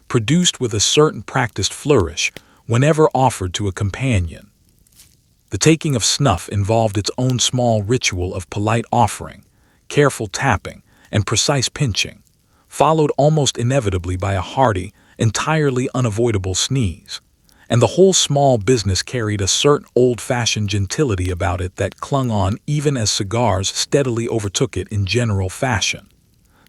A: produced with a certain practiced flourish whenever offered to a companion. The taking of snuff involved its own small ritual of polite offering, careful tapping, and precise pinching, followed almost inevitably by a hearty, entirely unavoidable sneeze, and the whole small business carried a certain old-fashioned gentility about it that clung on even as cigars steadily overtook it in general fashion.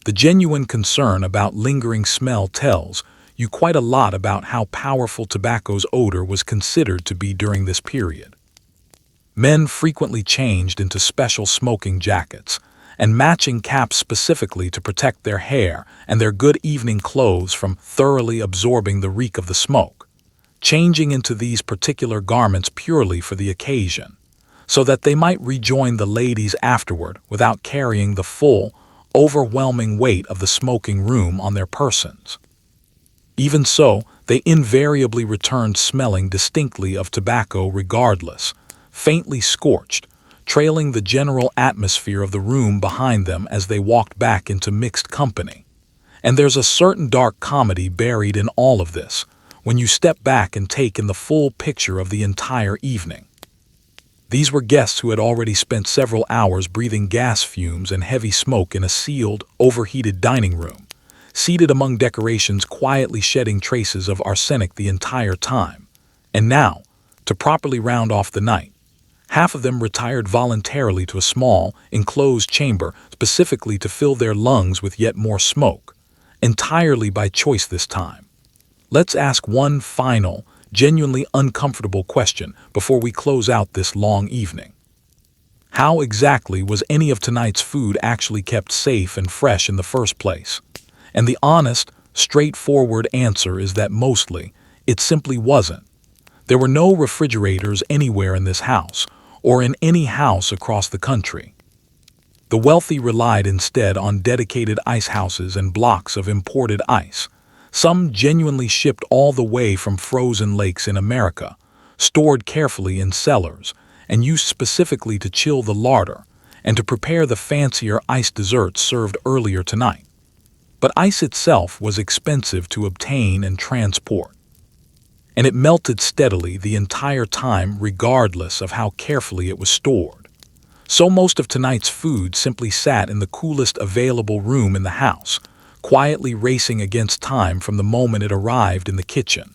A: The genuine concern about lingering smell tells you quite a lot about how powerful tobacco's odor was considered to be during this period. Men frequently changed into special smoking jackets and matching caps specifically to protect their hair and their good evening clothes from thoroughly absorbing the reek of the smoke, changing into these particular garments purely for the occasion, so that they might rejoin the ladies afterward without carrying the full, overwhelming weight of the smoking room on their persons. Even so, they invariably returned smelling distinctly of tobacco regardless, faintly scorched, trailing the general atmosphere of the room behind them as they walked back into mixed company. And there's a certain dark comedy buried in all of this, when you step back and take in the full picture of the entire evening. These were guests who had already spent several hours breathing gas fumes and heavy smoke in a sealed, overheated dining room, seated among decorations quietly shedding traces of arsenic the entire time. And now, to properly round off the night, half of them retired voluntarily to a small, enclosed chamber specifically to fill their lungs with yet more smoke, entirely by choice this time. Let's ask one final, genuinely uncomfortable question before we close out this long evening. How exactly was any of tonight's food actually kept safe and fresh in the first place? And the honest, straightforward answer is that mostly, it simply wasn't. There were no refrigerators anywhere in this house, or in any house across the country. The wealthy relied instead on dedicated ice houses and blocks of imported ice, some genuinely shipped all the way from frozen lakes in America, stored carefully in cellars, and used specifically to chill the larder and to prepare the fancier ice desserts served earlier tonight. But ice itself was expensive to obtain and transport, and it melted steadily the entire time regardless of how carefully it was stored. So most of tonight's food simply sat in the coolest available room in the house, quietly racing against time from the moment it arrived in the kitchen.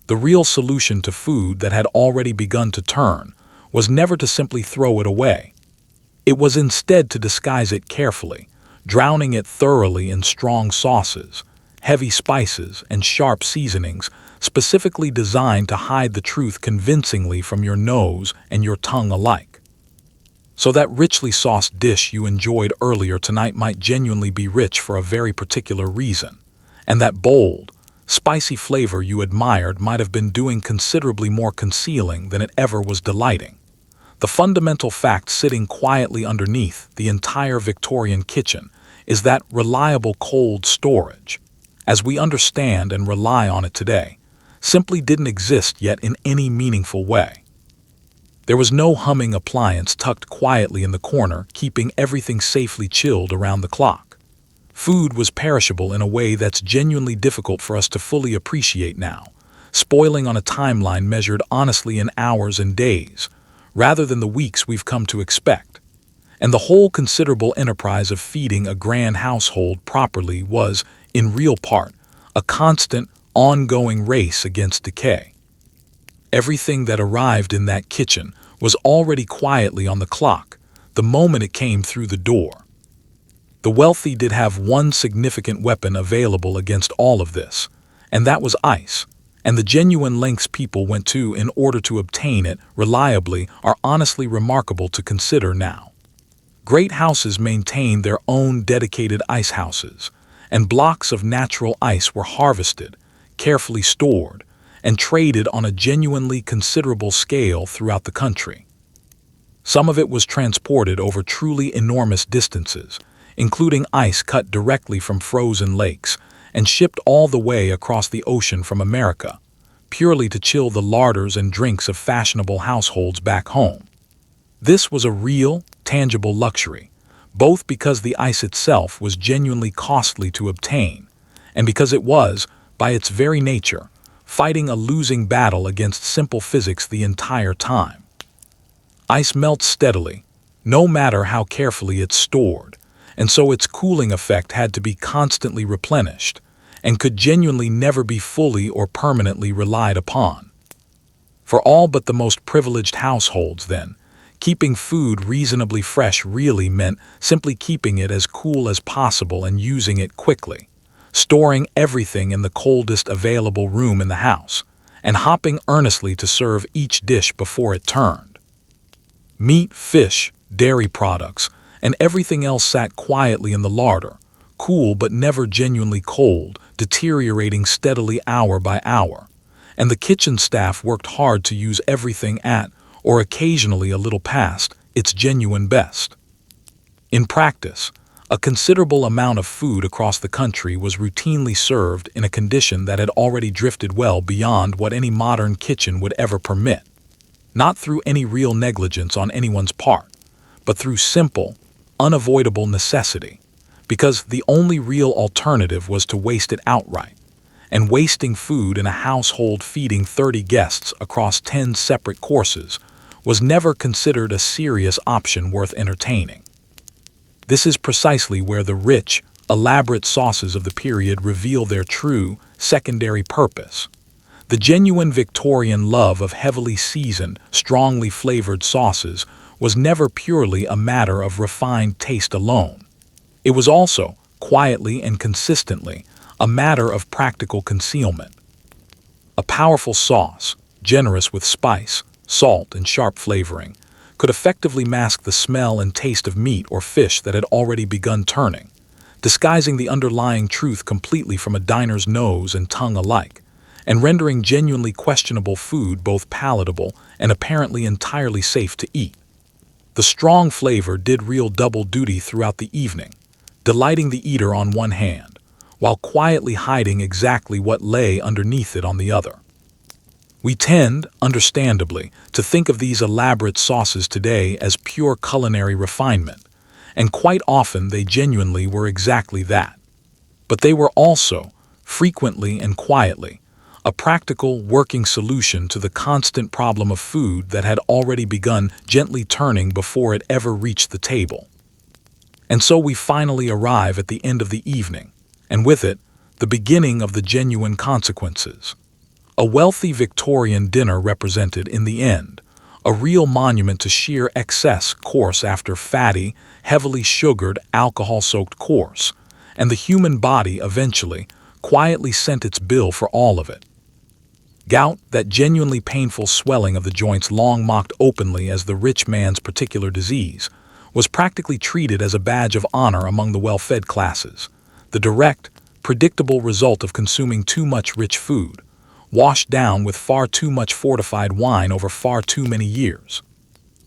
A: The real solution to food that had already begun to turn was never to simply throw it away. It was instead to disguise it carefully, drowning it thoroughly in strong sauces, heavy spices, and sharp seasonings specifically designed to hide the truth convincingly from your nose and your tongue alike. So that richly sauced dish you enjoyed earlier tonight might genuinely be rich for a very particular reason, and that bold, spicy flavor you admired might have been doing considerably more concealing than it ever was delighting. The fundamental fact sitting quietly underneath the entire Victorian kitchen is that reliable cold storage, as we understand and rely on it today, simply didn't exist yet in any meaningful way. There was no humming appliance tucked quietly in the corner, keeping everything safely chilled around the clock. Food was perishable in a way that's genuinely difficult for us to fully appreciate now, spoiling on a timeline measured honestly in hours and days, rather than the weeks we've come to expect. And the whole considerable enterprise of feeding a grand household properly was, in real part, a constant, ongoing race against decay. Everything that arrived in that kitchen was already quietly on the clock the moment it came through the door. The wealthy did have one significant weapon available against all of this, and that was ice, and the genuine lengths people went to in order to obtain it reliably are honestly remarkable to consider now. Great houses maintained their own dedicated ice houses, and blocks of natural ice were harvested, carefully stored, and traded on a genuinely considerable scale throughout the country. Some of it was transported over truly enormous distances, including ice cut directly from frozen lakes, and shipped all the way across the ocean from America, purely to chill the larders and drinks of fashionable households back home. This was a real, tangible luxury, both because the ice itself was genuinely costly to obtain, and because it was, by its very nature, fighting a losing battle against simple physics the entire time. Ice melts steadily, no matter how carefully it's stored, and so its cooling effect had to be constantly replenished, and could genuinely never be fully or permanently relied upon. For all but the most privileged households, then, keeping food reasonably fresh really meant simply keeping it as cool as possible and using it quickly, storing everything in the coldest available room in the house, and hopping earnestly to serve each dish before it turned. Meat, fish, dairy products, and everything else sat quietly in the larder, cool but never genuinely cold, deteriorating steadily hour by hour, and the kitchen staff worked hard to use everything at, or occasionally a little past, its genuine best. In practice, a considerable amount of food across the country was routinely served in a condition that had already drifted well beyond what any modern kitchen would ever permit, not through any real negligence on anyone's part, but through simple, unavoidable necessity, because the only real alternative was to waste it outright, and wasting food in a household feeding 30 guests across 10 separate courses was never considered a serious option worth entertaining. This is precisely where the rich, elaborate sauces of the period reveal their true, secondary purpose. The genuine Victorian love of heavily seasoned, strongly flavored sauces was never purely a matter of refined taste alone. It was also, quietly and consistently, a matter of practical concealment. A powerful sauce, generous with spice, salt, and sharp flavoring, could effectively mask the smell and taste of meat or fish that had already begun turning, disguising the underlying truth completely from a diner's nose and tongue alike, and rendering genuinely questionable food both palatable and apparently entirely safe to eat. The strong flavor did real double duty throughout the evening, delighting the eater on one hand, while quietly hiding exactly what lay underneath it on the other. We tend, understandably, to think of these elaborate sauces today as pure culinary refinement, and quite often they genuinely were exactly that. But they were also, frequently and quietly, a practical, working solution to the constant problem of food that had already begun gently turning before it ever reached the table. And so we finally arrive at the end of the evening, and with it, the beginning of the genuine consequences. A wealthy Victorian dinner represented, in the end, a real monument to sheer excess, course after fatty, heavily sugared, alcohol-soaked course, and the human body eventually, quietly sent its bill for all of it. Gout, that genuinely painful swelling of the joints long mocked openly as the rich man's particular disease, was practically treated as a badge of honor among the well-fed classes, the direct, predictable result of consuming too much rich food, washed down with far too much fortified wine over far too many years.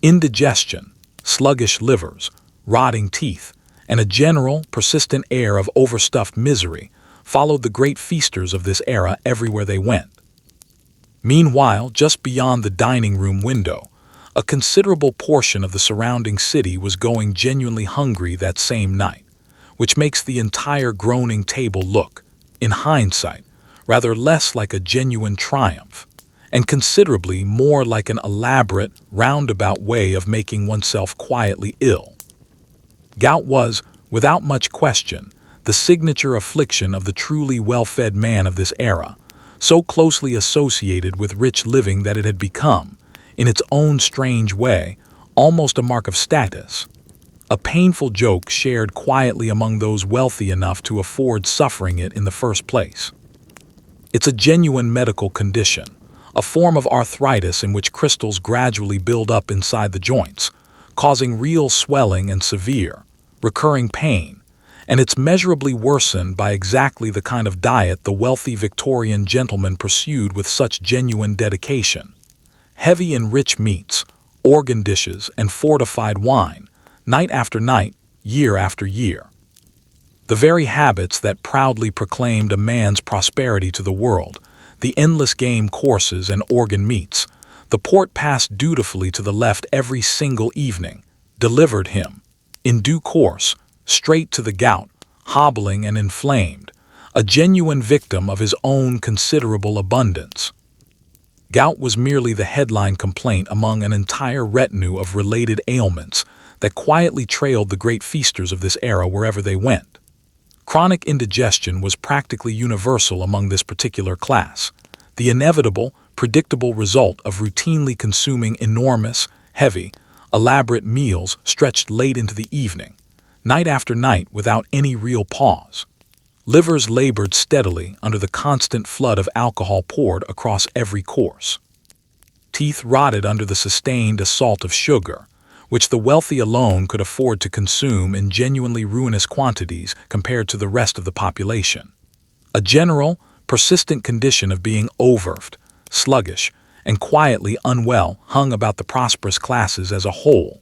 A: Indigestion, sluggish livers, rotting teeth, and a general, persistent air of overstuffed misery followed the great feasters of this era everywhere they went. Meanwhile, just beyond the dining room window, a considerable portion of the surrounding city was going genuinely hungry that same night, which makes the entire groaning table look, in hindsight, rather less like a genuine triumph, and considerably more like an elaborate, roundabout way of making oneself quietly ill. Gout was, without much question, the signature affliction of the truly well-fed man of this era, so closely associated with rich living that it had become, in its own strange way, almost a mark of status, a painful joke shared quietly among those wealthy enough to afford suffering it in the first place. It's a genuine medical condition, a form of arthritis in which crystals gradually build up inside the joints, causing real swelling and severe, recurring pain, and it's measurably worsened by exactly the kind of diet the wealthy Victorian gentleman pursued with such genuine dedication. Heavy and rich meats, organ dishes, and fortified wine, night after night, year after year. The very habits that proudly proclaimed a man's prosperity to the world, the endless game courses and organ meats, the port passed dutifully to the left every single evening, delivered him, in due course, straight to the gout, hobbling and inflamed, a genuine victim of his own considerable abundance. Gout was merely the headline complaint among an entire retinue of related ailments that quietly trailed the great feasters of this era wherever they went. Chronic indigestion was practically universal among this particular class, the inevitable, predictable result of routinely consuming enormous, heavy, elaborate meals stretched late into the evening, night after night without any real pause. Livers labored steadily under the constant flood of alcohol poured across every course. Teeth rotted under the sustained assault of sugar, which the wealthy alone could afford to consume in genuinely ruinous quantities compared to the rest of the population. A general, persistent condition of being overfed, sluggish, and quietly unwell hung about the prosperous classes as a whole.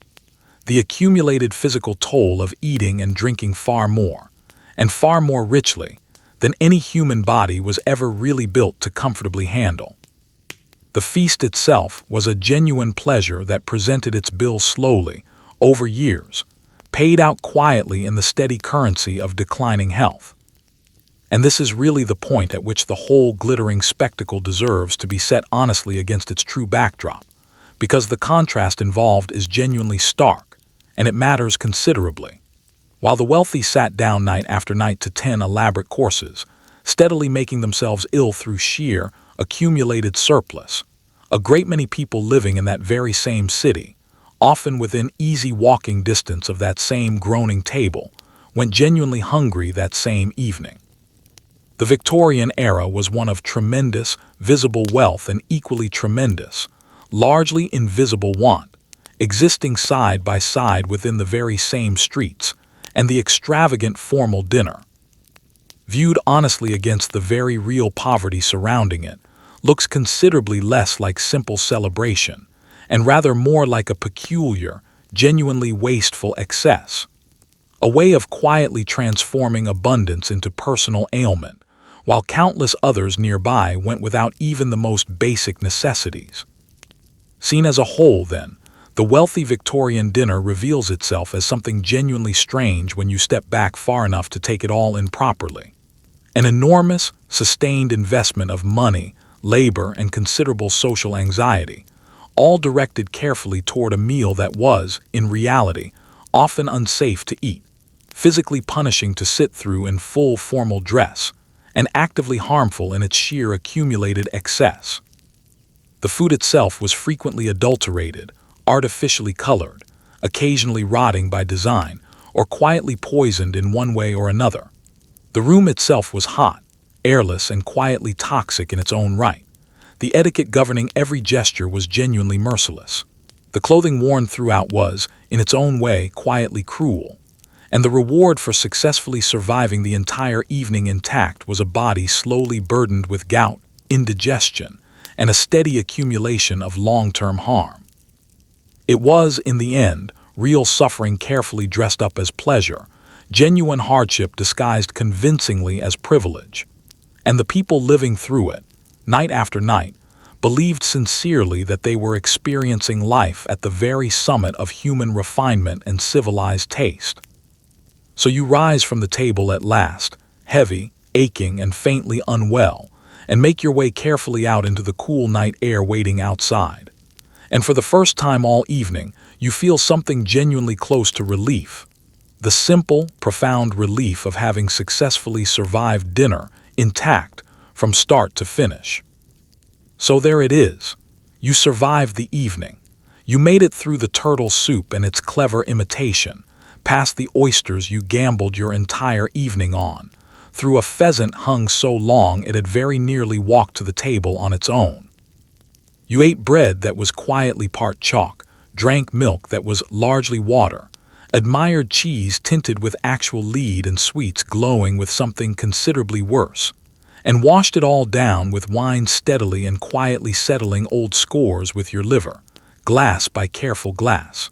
A: The accumulated physical toll of eating and drinking far more, and far more richly, than any human body was ever really built to comfortably handle. The feast itself was a genuine pleasure that presented its bill slowly, over years, paid out quietly in the steady currency of declining health. And this is really the point at which the whole glittering spectacle deserves to be set honestly against its true backdrop, because the contrast involved is genuinely stark, and it matters considerably. While the wealthy sat down night after night to 10 elaborate courses, steadily making themselves ill through sheer, accumulated surplus, a great many people living in that very same city, often within easy walking distance of that same groaning table, went genuinely hungry that same evening. The Victorian era was one of tremendous, visible wealth and equally tremendous, largely invisible want, existing side by side within the very same streets, and the extravagant formal dinner, viewed honestly against the very real poverty surrounding it, looks considerably less like simple celebration, and rather more like a peculiar, genuinely wasteful excess, a way of quietly transforming abundance into personal ailment, while countless others nearby went without even the most basic necessities. Seen as a whole, then, the wealthy Victorian dinner reveals itself as something genuinely strange when you step back far enough to take it all in properly. An enormous, sustained investment of money, labor, and considerable social anxiety, all directed carefully toward a meal that was, in reality, often unsafe to eat, physically punishing to sit through in full formal dress, and actively harmful in its sheer accumulated excess. The food itself was frequently adulterated, artificially colored, occasionally rotting by design, or quietly poisoned in one way or another. The room itself was hot, airless, and quietly toxic in its own right. The etiquette governing every gesture was genuinely merciless. The clothing worn throughout was, in its own way, quietly cruel. And the reward for successfully surviving the entire evening intact was a body slowly burdened with gout, indigestion, and a steady accumulation of long-term harm. It was, in the end, real suffering carefully dressed up as pleasure, genuine hardship disguised convincingly as privilege. And the people living through it, night after night, believed sincerely that they were experiencing life at the very summit of human refinement and civilized taste. So you rise from the table at last, heavy, aching, and faintly unwell, and make your way carefully out into the cool night air waiting outside. And for the first time all evening, you feel something genuinely close to relief. The simple, profound relief of having successfully survived dinner, intact, from start to finish. So there it is. You survived the evening. You made it through the turtle soup and its clever imitation, past the oysters you gambled your entire evening on, through a pheasant hung so long it had very nearly walked to the table on its own. You ate bread that was quietly part chalk, drank milk that was largely water, admired cheese tinted with actual lead and sweets glowing with something considerably worse, and washed it all down with wine steadily and quietly settling old scores with your liver, glass by careful glass.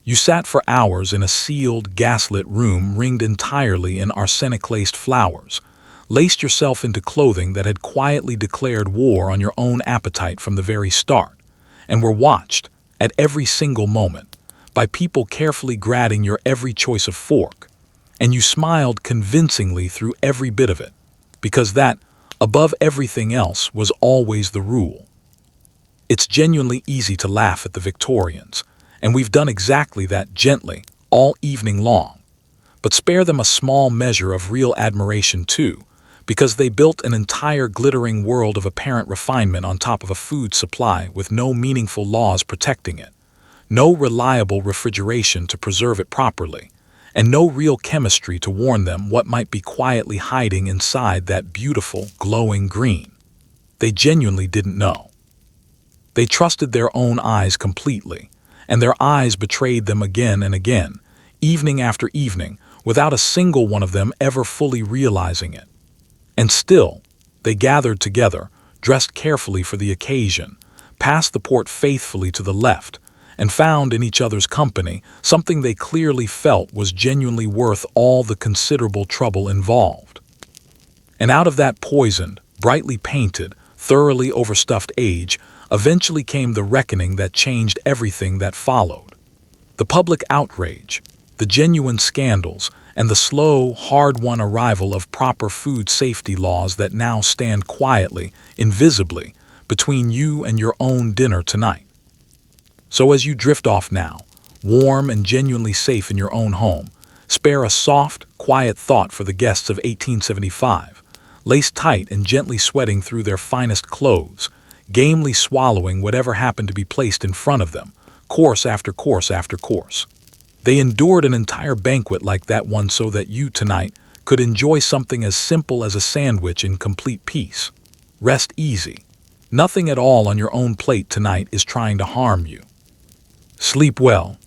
A: You sat for hours in a sealed, gaslit room ringed entirely in arsenic-laced flowers, laced yourself into clothing that had quietly declared war on your own appetite from the very start, and were watched, at every single moment, by people carefully grading your every choice of fork, and you smiled convincingly through every bit of it, because that, above everything else, was always the rule. It's genuinely easy to laugh at the Victorians, and we've done exactly that gently, all evening long. But spare them a small measure of real admiration too, because they built an entire glittering world of apparent refinement on top of a food supply with no meaningful laws protecting it, no reliable refrigeration to preserve it properly, and no real chemistry to warn them what might be quietly hiding inside that beautiful, glowing green. They genuinely didn't know. They trusted their own eyes completely, and their eyes betrayed them again and again, evening after evening, without a single one of them ever fully realizing it. And still, they gathered together, dressed carefully for the occasion, passed the port faithfully to the left, and found in each other's company something they clearly felt was genuinely worth all the considerable trouble involved. And out of that poisoned, brightly painted, thoroughly overstuffed age, eventually came the reckoning that changed everything that followed. The public outrage, the genuine scandals, and the slow, hard-won arrival of proper food safety laws that now stand quietly, invisibly, between you and your own dinner tonight. So as you drift off now, warm and genuinely safe in your own home, spare a soft, quiet thought for the guests of 1875, laced tight and gently sweating through their finest clothes, gamely swallowing whatever happened to be placed in front of them, course after course after course. They endured an entire banquet like that one so that you, tonight, could enjoy something as simple as a sandwich in complete peace. Rest easy. Nothing at all on your own plate tonight is trying to harm you. Sleep well.